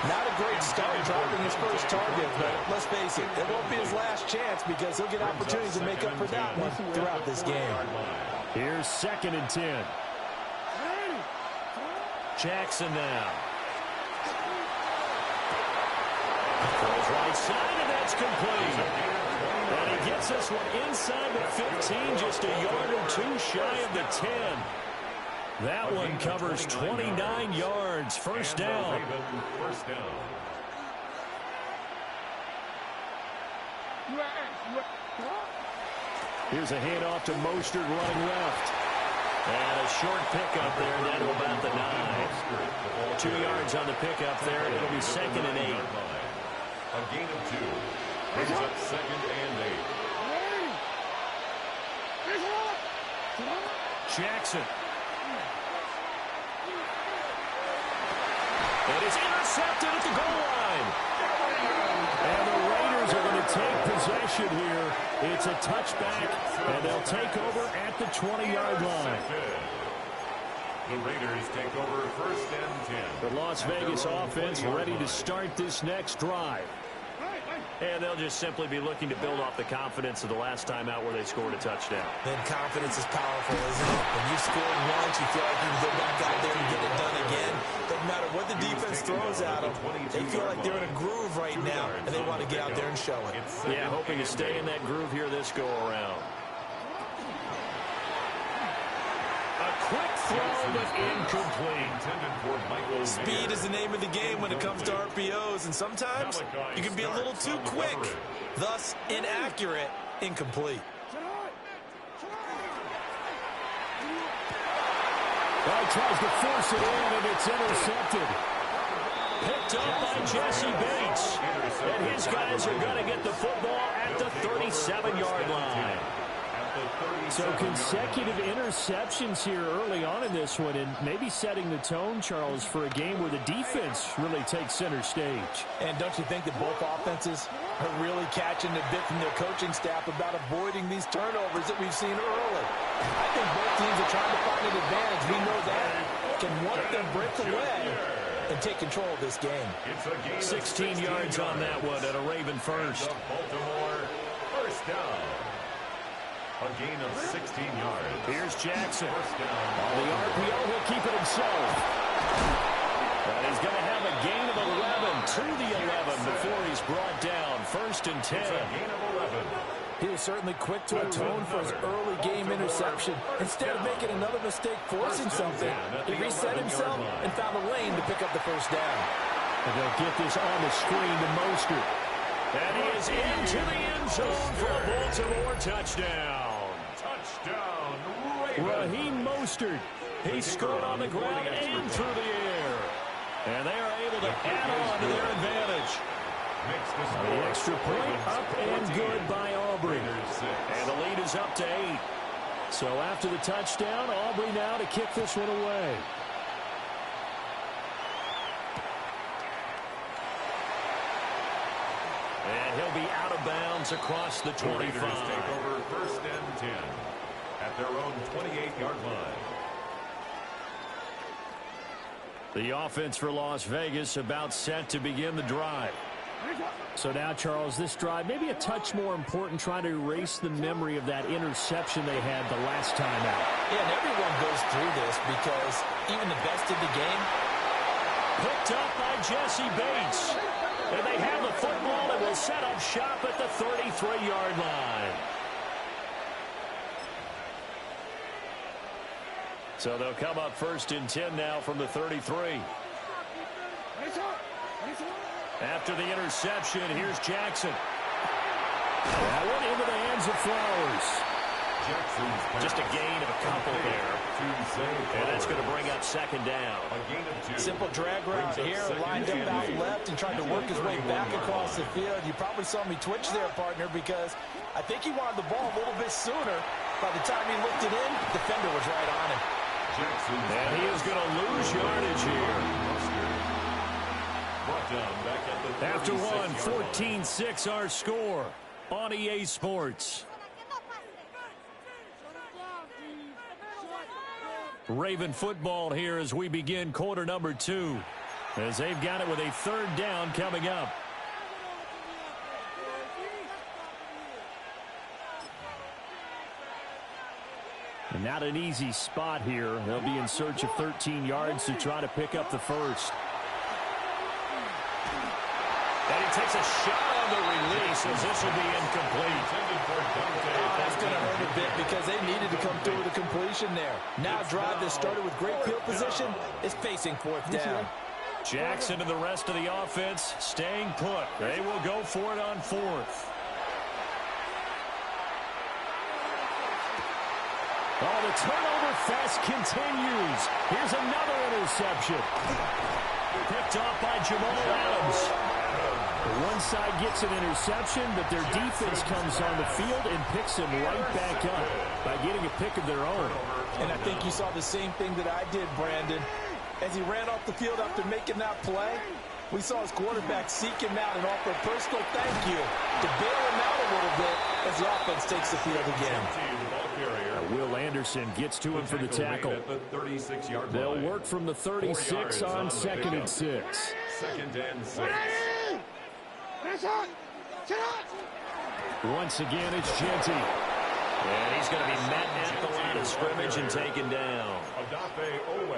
Not a great start dropping his first target, but let's face it, it won't be his last chance because he'll get opportunities to make up for that one throughout this game. Here's 2nd and 10. Jackson now. Throws right side, and that's complete. And he gets this one inside the 15, just a yard or two shy of the 10. That one covers 29 yards. First down. First down. Here's a handoff to Mostert running left. And a short pickup there down to about the 9. 2 yards on the pickup there. It'll be 2nd and 8. A gain of 2. Brings up 2nd and 8. Jackson. And it's intercepted at the goal line. And the Raiders are going to take possession here. It's a touchback, and they'll take over at the 20-yard line. The Raiders take over 1st and 10. The Las Vegas offense ready to start this next drive. And they'll just simply be looking to build off the confidence of the last time out where they scored a touchdown. Then confidence is powerful, isn't it? When you score once, you feel like you can go back out there and get it done again. Doesn't matter what the defense throws at them. They feel like they're in a groove right now, and they want to get out there and show it. Yeah, hoping to stay in that groove here this go-around. A quick throw, but incomplete. Speed is the name of the game when it comes to RPOs, and sometimes you can be a little too quick, thus inaccurate, incomplete. Well, tries to force it in, and it's intercepted. Picked up by Jesse Bates. And his guys are going to get the football at the 37-yard line. So consecutive interceptions here early on in this one, and maybe setting the tone, Charles, for a game where the defense really takes center stage. And don't you think that both offenses are really catching a bit from their coaching staff about avoiding these turnovers that we've seen early? I think both teams are trying to find an advantage. We know that. Can one of them break away and take control of this game? 16 yards on that one at a Raven first. Baltimore first down. A gain of 16 yards. Here's Jackson. First down. On the RPO, he'll keep it himself. But he's going to have a gain of 11 to the 11 before he's brought down. 1st and 10. It's a gain of 11. He was certainly quick to atone for his early game interception. Instead of making another mistake forcing something, he reset himself and found a lane to pick up the first down. And they'll get this on the screen to Mostert. And he is into the end zone for a Baltimore touchdown. Touchdown, Ravens. Raheem Mostert. He scored on the ground and through the air. And they are able to add on to their advantage. The extra point up and good by Aubrey. And the lead is up to 8. So after the touchdown, Aubrey now to kick this one away. And he'll be out of bounds across the 25. The Raiders take over 1st and 10 at their own 28-yard line. The offense for Las Vegas about set to begin the drive. So now, Charles, this drive maybe a touch more important, trying to erase the memory of that interception they had the last time out. Yeah, and everyone goes through this because even the best in the game. Picked up by Jesse Bates. And they have the football and will set up shop at the 33-yard line. So they'll come up 1st and 10 now from the 33. After the interception, here's Jackson. That one into the hands of Flowers. Just a gain of a couple there. And that's going to bring up 2nd down. Simple drag route here, lined up out left and tried to work his way back across the field. You probably saw me twitch there, partner, because I think he wanted the ball a little bit sooner. By the time he looked it in, the defender was right on him. And he is going to lose yardage here. After one, 14-6 our score on EA Sports. Raven football here as we begin quarter number 2. As they've got it with a 3rd down coming up. And not an easy spot here. They'll be in search of 13 yards to try to pick up the first. And he takes a shot on the release as this will be incomplete. That's going to hurt a bit because they needed to come through with a completion there. Now a drive that started with great field position is facing fourth down. Jackson and the rest of the offense staying put. They will go for it on fourth. Oh, the turnover fest continues. Here's another interception. Picked off by Jamal Adams. One side gets an interception, but their defense comes on the field and picks them right back up by getting a pick of their own. And I think you saw the same thing that I did, Brandon. As he ran off the field after making that play, we saw his quarterback seek him out and offer a personal thank you to bail him out a little bit as the offense takes the field again. Will Anderson gets to him for the tackle. They'll work from the 36 on 2nd and 6. 2nd and 6. Once again, it's Genty. And he's going to be met at the line of scrimmage and taken down.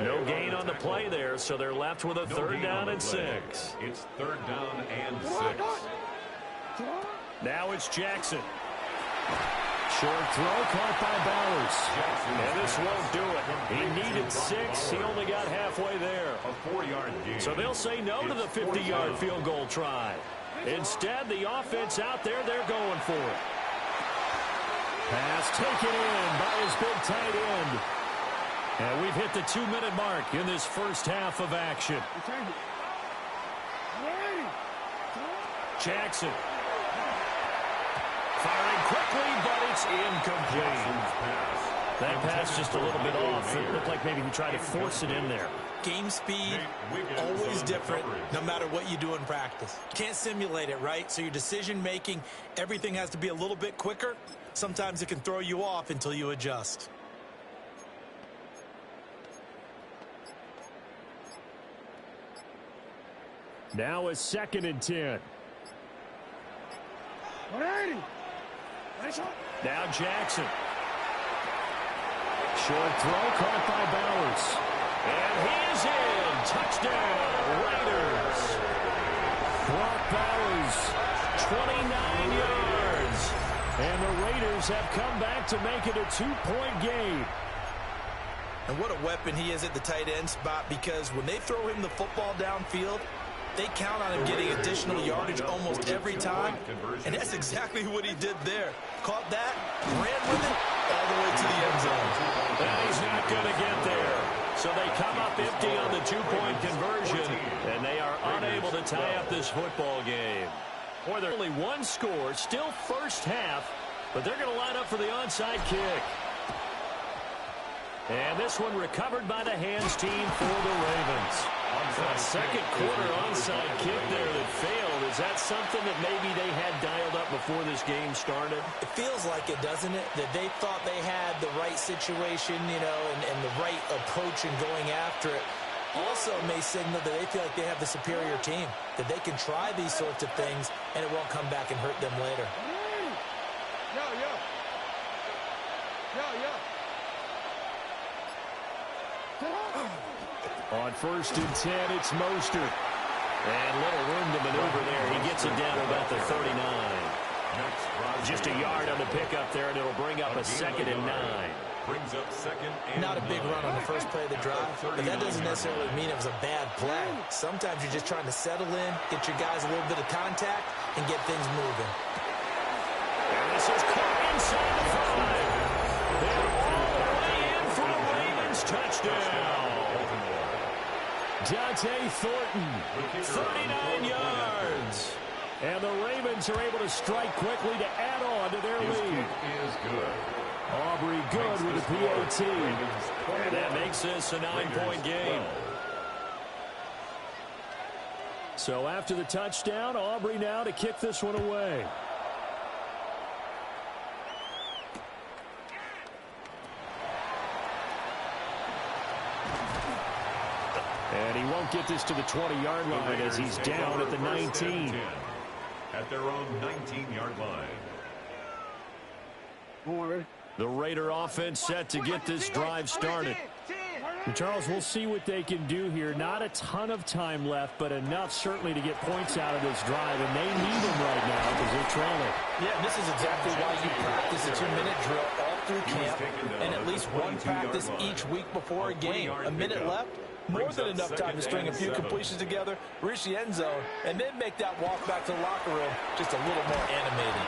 No gain on the play there, so they're left with a 3rd down and 6. It's 3rd down and 6. Now it's Jackson. Short throw caught by Bowers. And this won't do it. He needed 6. He only got halfway there. A 4-yard gain. So they'll say no to the 50-yard field goal try. Instead, the offense out there, they're going for it. Pass taken in by his big tight end. And we've hit the 2-minute mark in this first half of action. Jackson. Firing quickly, but it's incomplete. That pass just a little bit off. It looked like maybe he tried to force it in there. Game speed, always different, no matter what you do in practice. Can't simulate it, right? So your decision-making, everything has to be a little bit quicker. Sometimes it can throw you off until you adjust. Now it's 2nd and 10. Now Jackson. Short throw caught by Bowers. And he is in. Touchdown, Raiders. Brock Bowers, 29 yards. And the Raiders have come back to make it a 2-point game. And what a weapon he is at the tight end spot, because when they throw him the football downfield, they count on him getting additional yardage almost every time. And that's exactly what he did there. Caught that, ran with it, all the way to the end zone. And he's not going to get there. So they come up empty on the 2-point conversion, and they are unable to tie up this football game. Or there's only one score, still first half, but they're going to line up for the onside kick. And this one recovered by the hands team for the Ravens. A second quarter onside kick there that failed. Is that something that maybe they had dialed up before this game started? It feels like it, doesn't it? That they thought they had the right situation, you know, and the right approach in going after it. Also may signal that they feel like they have the superior team, that they can try these sorts of things and it won't come back and hurt them later. On 1st and 10, it's Mostert. And little room to maneuver there. He gets it down to about the 39. Just a yard on the pickup there, and it'll bring up a 2nd and 9. Brings up 2nd and Not a big run on the first play of the drive, but that doesn't necessarily mean it was a bad play. Sometimes you're just trying to settle in, get your guys a little bit of contact, and get things moving. And this is caught inside the 5. They're all the way in for a Ravens touchdown. Dante Thornton, 39 yards. And the Ravens are able to strike quickly to add on to their lead. is good. Aubrey good with a PAT. And that makes this a 9-point game. So after the touchdown, Aubrey now to kick this one away. And he won't get this to the 20-yard line as he's down at the 19. At their own 19-yard line. The Raider offense set to get this drive started. Charles, we'll see what they can do here. Not a ton of time left, but enough certainly to get points out of this drive, and they need them right now because they're trailing. Yeah, this is exactly why you practice a 2-minute drill all through camp and at least one practice each week before a game. A minute left, more than enough time to string a few completions together, reach the end zone, and then make that walk back to the locker room just a little more animated.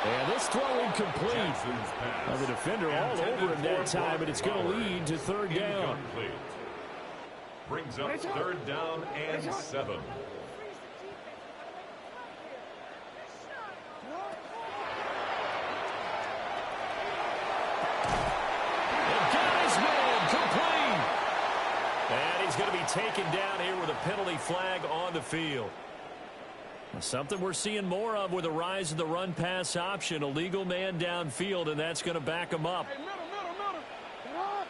And this throw incomplete. Now the defender all over him that time, and it's going to lead to third down. Brings up third down and 7. And he's going to be taken down here with a penalty flag on the field. Something we're seeing more of with the rise of the run-pass option. A legal man downfield, and that's going to back him up. Hey, middle. Sit hot.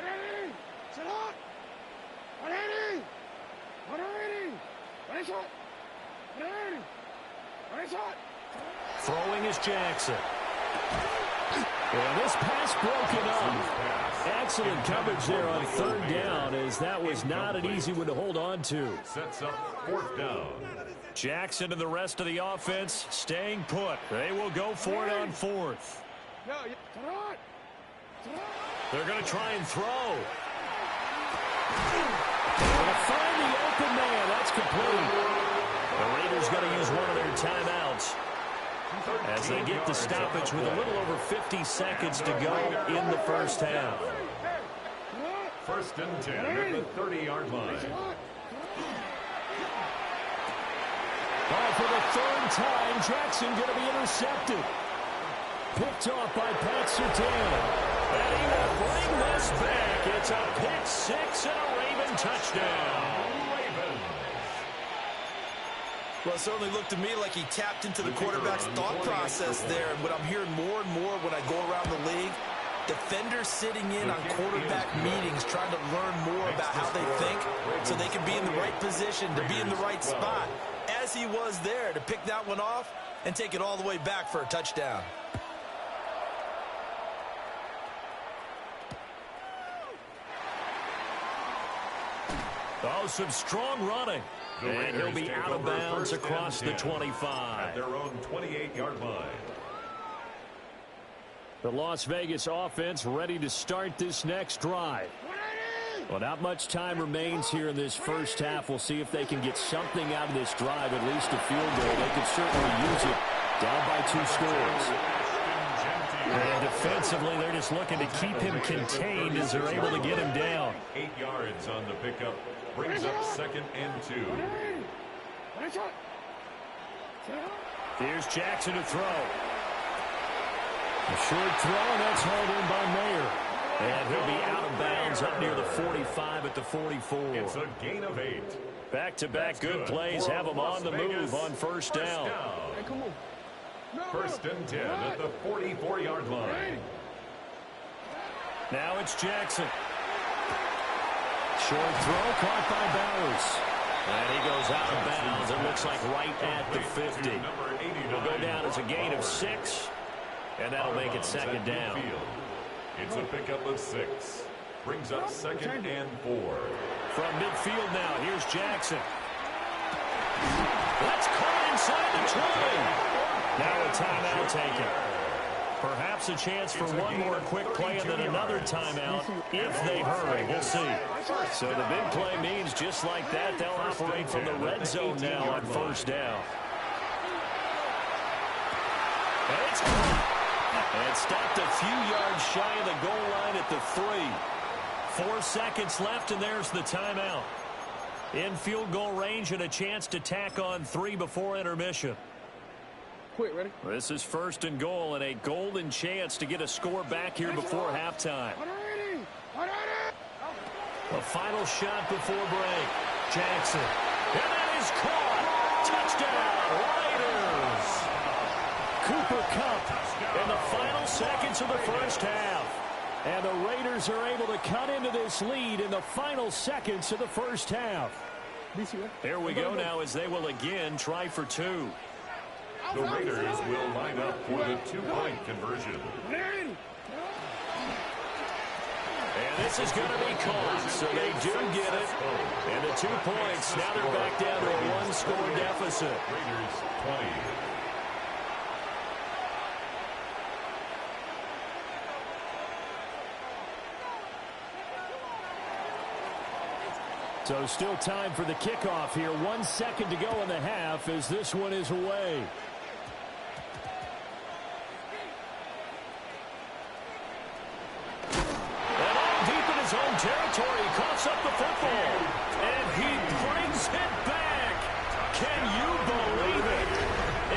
Ready. Sit hot. Ready. Ready, shot. Ready, shot. Throwing is Jackson. And this pass broken up. Excellent coverage there on third down, as that was not an easy one to hold on to. Sets up fourth down. Jackson and the rest of the offense staying put. They will go for it on fourth. They're going to try and throw. They're going to find the open man. That's complete. The Raiders going to use one of their timeouts as they get the stoppage with a little over 50 seconds to go in the first half. First and 10 at the 30-yard line. For the third time, Jackson going to be intercepted. Picked off by Pat Surtain. And he will bring this back. It's a pick six and a Raven touchdown. Well, it certainly looked to me like he tapped into the quarterback's thought process there. And what I'm hearing more and more when I go around the league, defenders sitting in on quarterback meetings trying to learn more about how they think so they can be in the right position to be in the right spot, as he was there to pick that one off and take it all the way back for a touchdown. Oh, some strong running. And he'll be out of bounds across the 25. At their own 28-yard line. The Las Vegas offense ready to start this next drive. Well, not much time remains here in this first half. We'll see if they can get something out of this drive, at least a field goal. They could certainly use it. Down by 2 scores. And defensively, they're just looking to keep him contained as they're able to get him down. 8 yards on the pickup. Brings up second and 2. Here's Jackson to throw. A short throw, and that's hauled in by Mayer. And he'll be out of bounds up near the 45 at the 44. It's a gain of 8. Back-to-back good plays have them on the move on first down. Hey, come on. First and 10 at the 44-yard line. Now it's Jackson. Short throw caught by Bowers. And he goes out of bounds. It looks like right at the 50. It'll go down as a gain of 6. And that'll make it second down. It's a pickup of 6. Brings up second and 4. From midfield now, here's Jackson. That's caught inside the 20. Now a timeout taken. Perhaps a chance for one more quick play and then another timeout if they hurry. We'll see. So the big play means just like that, they'll operate from the red zone now on first down. And it's caught. And stopped a few yards shy of the goal line at the 3. 4 seconds left, and there's the timeout. In field goal range and a chance to tack on 3 before intermission. Quick, ready? This is first and goal and a golden chance to get a score back here before halftime. The final shot before break. Jackson. And that is caught. Touchdown, Raiders. Cooper Kupp in the final seconds of the first half. And the Raiders are able to cut into this lead in the final seconds of the first half. Here we go now as they will again try for 2. The Raiders will line up for the 2-point conversion. And this is going to be caught, so they do get it. And the 2 points, now they're back down to a one-score deficit. Raiders 20. So still time for the kickoff here. 1 second to go in the half as this one is away. And all deep in his own territory, coughs up the football. And he brings it back. Can you believe it?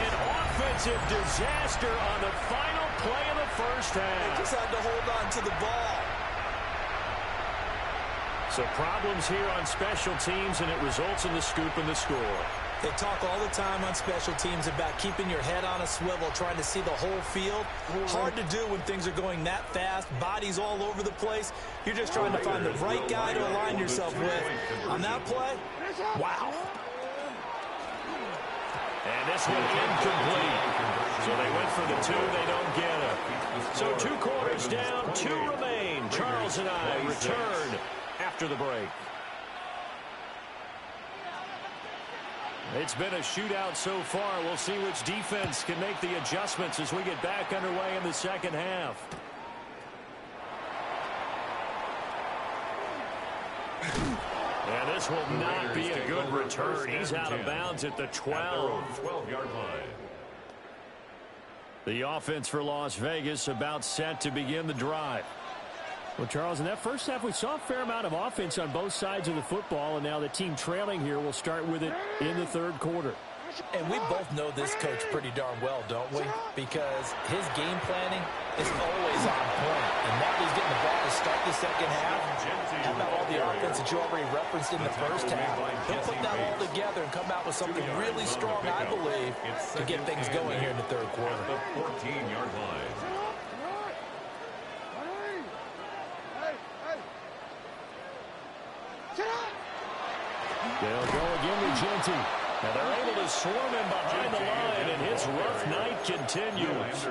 An offensive disaster on the final play of the first half. They just had to hold on to the ball. So problems here on special teams, and it results in the scoop and the score. They talk all the time on special teams about keeping your head on a swivel, trying to see the whole field. Hard to do when things are going that fast, bodies all over the place. You're just trying to find the right guy to align yourself with. On that play, wow. And this one incomplete. So they went for the 2, they don't get it. So 2 quarters down, 2 remain. Charles and I return after the break. It's been a shootout so far. We'll see which defense can make the adjustments as we get back underway in the second half. And this will not be a good return. He's out of bounds at the 12. 12-yard line. The offense for Las Vegas about set to begin the drive. Well, Charles, in that first half, we saw a fair amount of offense on both sides of the football, and now the team trailing here will start with it in the third quarter. And we both know this coach pretty darn well, don't we? Because his game planning is always on point. And now he's getting the ball to start the second half. How about all the offense that you already referenced in the first half? He'll put that all together and come out with something really strong, I believe, to get things going here in the third quarter. The 14-yard line. They'll go again with Genty. Now they're able to swarm him behind the line, and his rough night continues.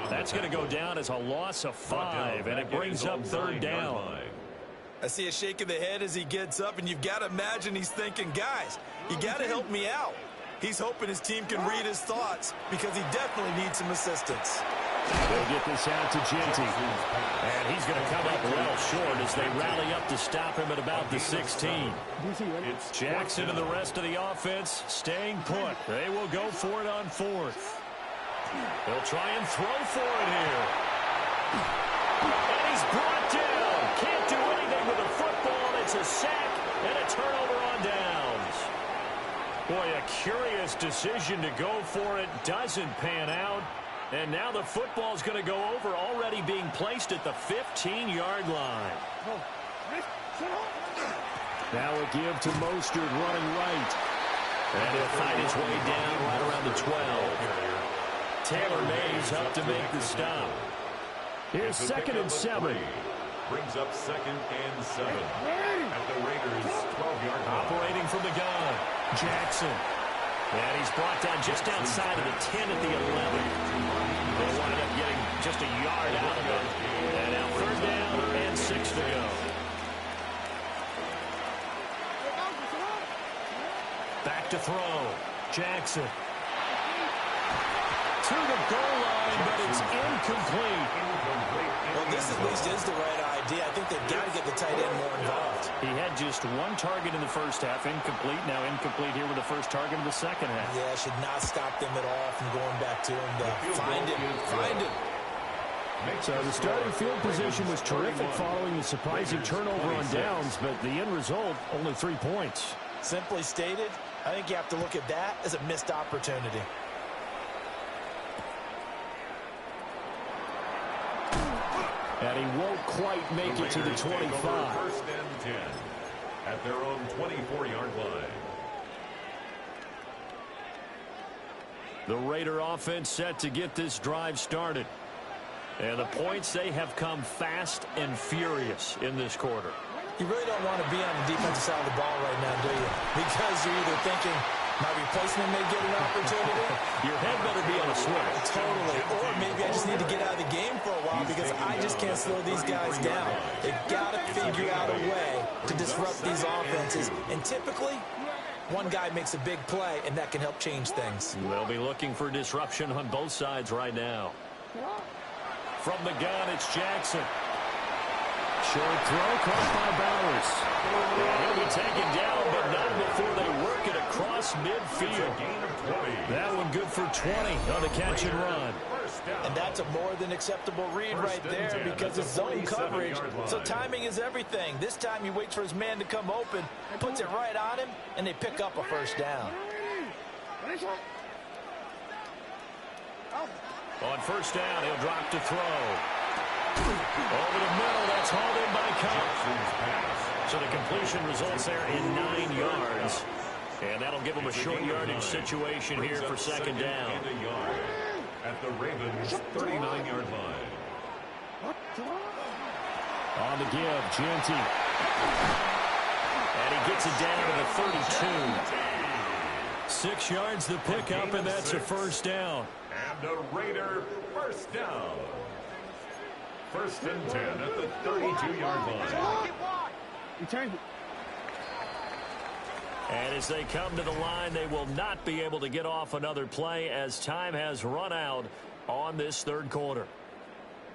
That's going to go down as a loss of 5, and it brings up third down. I see a shake of the head as he gets up, and you've got to imagine he's thinking, guys, you got to help me out. He's hoping his team can read his thoughts because he definitely needs some assistance. They'll get this out to Genty. And he's going to come up well short as they rally up to stop him at about the 16. Jackson and the rest of the offense staying put. They will go for it on 4th. They'll try and throw for it here. And he's brought down. Can't do anything with the football. It's a sack and a turnover on downs. Boy, a curious decision to go for it. Doesn't pan out. And now the football is going to go over, already being placed at the 15-yard line. Now a give to Mostert running right. And he'll find his way down right around the 12. Taylor Mays up to make the stop. Here's 2nd and 7. Brings up 2nd and 7 at the Raiders' 12-yard line. Operating from the gun, Jackson. And he's brought down just outside of the 10 at the 11. They'll wind up getting just a yard out of it. And now 3rd down and 6 to go. Back to throw. Jackson. To the goal line, but it's incomplete. Well, this at least is the right idea. I think they've got to get the tight end more involved. He had just 1 target in the first half, incomplete. Now incomplete here with the first target in the second half. Yeah, should not stop them at all from going back to him. Find him. So the starting field position was terrific following the surprising turnover on downs, but the end result, only 3 points. Simply stated, I think you have to look at that as a missed opportunity. And he won't quite make it to the 25. 1st and 10 at their own 24-yard line. The Raider offense set to get this drive started. And the points, they have come fast and furious in this quarter. You really don't want to be on the defensive side of the ball right now, do you? Because you're either thinking, My replacement may get an opportunity. Your head better be on a swivel. Totally. Or maybe I just need to get out of the game for a while because I just can't slow these guys down. They've got to figure out a way to disrupt these offenses. And typically, one guy makes a big play, and that can help change things. They'll be looking for disruption on both sides right now. From the gun, it's Jackson. Short throw, caught by Bowers. And he'll be taken down, but not before they work it across midfield. That one good for 20 on the catch and run. And that's a more than acceptable read right there because it's zone coverage. So timing is everything. This time he waits for his man to come open, puts it right on him, and they pick up a first down. On first down, he'll drop to throw. Over the middle, that's hauled in by Cobb. So the completion results there in 9 yards. And that'll give them a short yardage situation here for second down. At the Ravens' 39-yard line. On the give, Genty. And he gets it down to the 32. 6 yards the pickup, and that's a first down. And a Raider first down. First and 10 at the 32-yard line. Return it. And as they come to the line, they will not be able to get off another play as time has run out on this third quarter.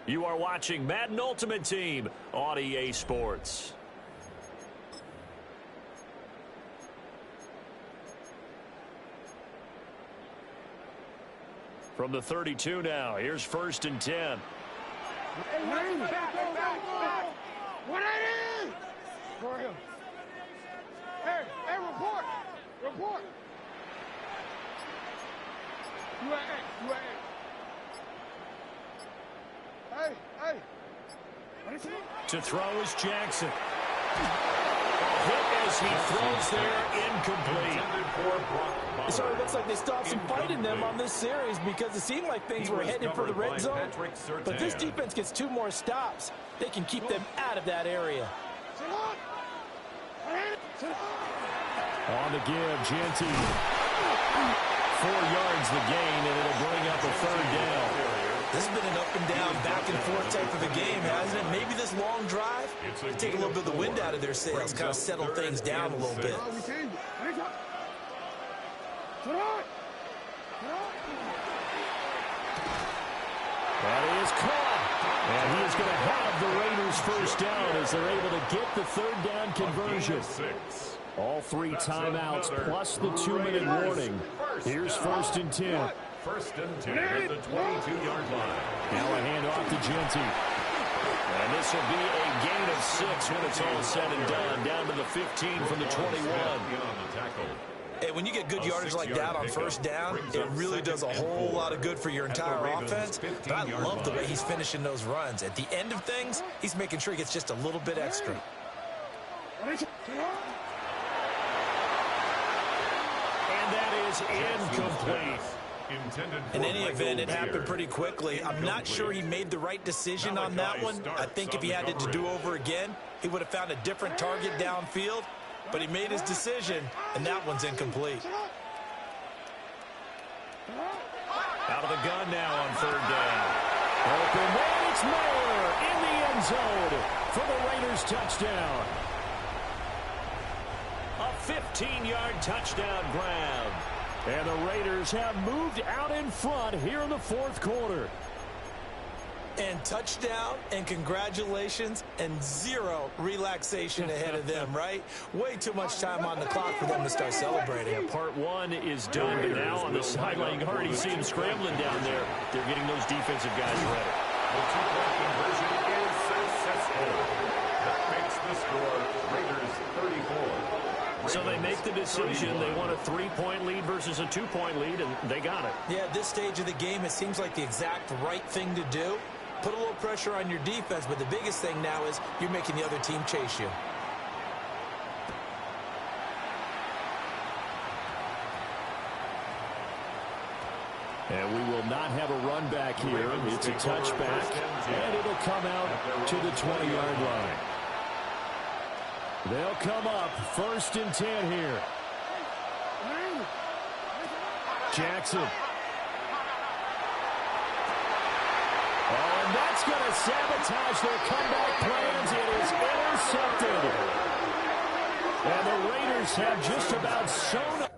You are watching Madden Ultimate Team on EA Sports. From the 32 now, here's first and 10. Hey, back. 180! For him. Hey, report. You at X. Hey. To throw is Jackson. Hit as he throws there, incomplete. So it looks like they stopped some fight in them on this series because it seemed like things were headed for the red zone. But this defense gets 2 more stops. They can keep them out of that area. On the give, Genty. 4 yards the gain, and it'll bring up a third down. This has been an up and down, back and forth type of a game, hasn't it? Maybe this long drive will take a little bit of the wind out of their sails, kind of settle things down a little bit. That is caught. And he is going to have the Raiders first down as they're able to get the third down conversion. All 3 timeouts plus the 2-minute warning. Here's first and 10. First and 10 at the 22-yard line. Now a handoff to Genty. And this will be a gain of 6 when it's all said and done. Down to the 15 from the 21. Hey, when you get good yardage like that on first down, it really does a whole lot of good for your entire offense. But I love the way he's finishing those runs. At the end of things, he's making sure he gets just a little bit extra. And that is incomplete. In any event, it happened pretty quickly. I'm not sure he made the right decision on that one. I think if he had it to do over again, he would have found a different target downfield. But he made his decision, and that one's incomplete. Out of the gun now on third down. Open man, it's Mayer in the end zone for the Raiders touchdown. A 15-yard touchdown grab. And the Raiders have moved out in front here in the fourth quarter. And touchdown, and congratulations, and 0 relaxation ahead of them, right? Way too much time on the clock for them to start celebrating. Yeah, part 1 is done, but now on the sideline, you already see them scrambling down there. They're getting those defensive guys ready. The 2-point conversion is successful. That makes the score Raiders 34. So they make the decision. They want a 3-point lead versus a 2-point lead, and they got it. Yeah, at this stage of the game, it seems like the exact right thing to do. Put a little pressure on your defense, but the biggest thing now is you're making the other team chase you. And we will not have a run back here. It's a touchback, and it'll come out to the 20-yard line. They'll come up first and 10 here. Jackson. Oh, and that's going to sabotage their comeback plans. It is intercepted. And the Raiders have just about sewn up.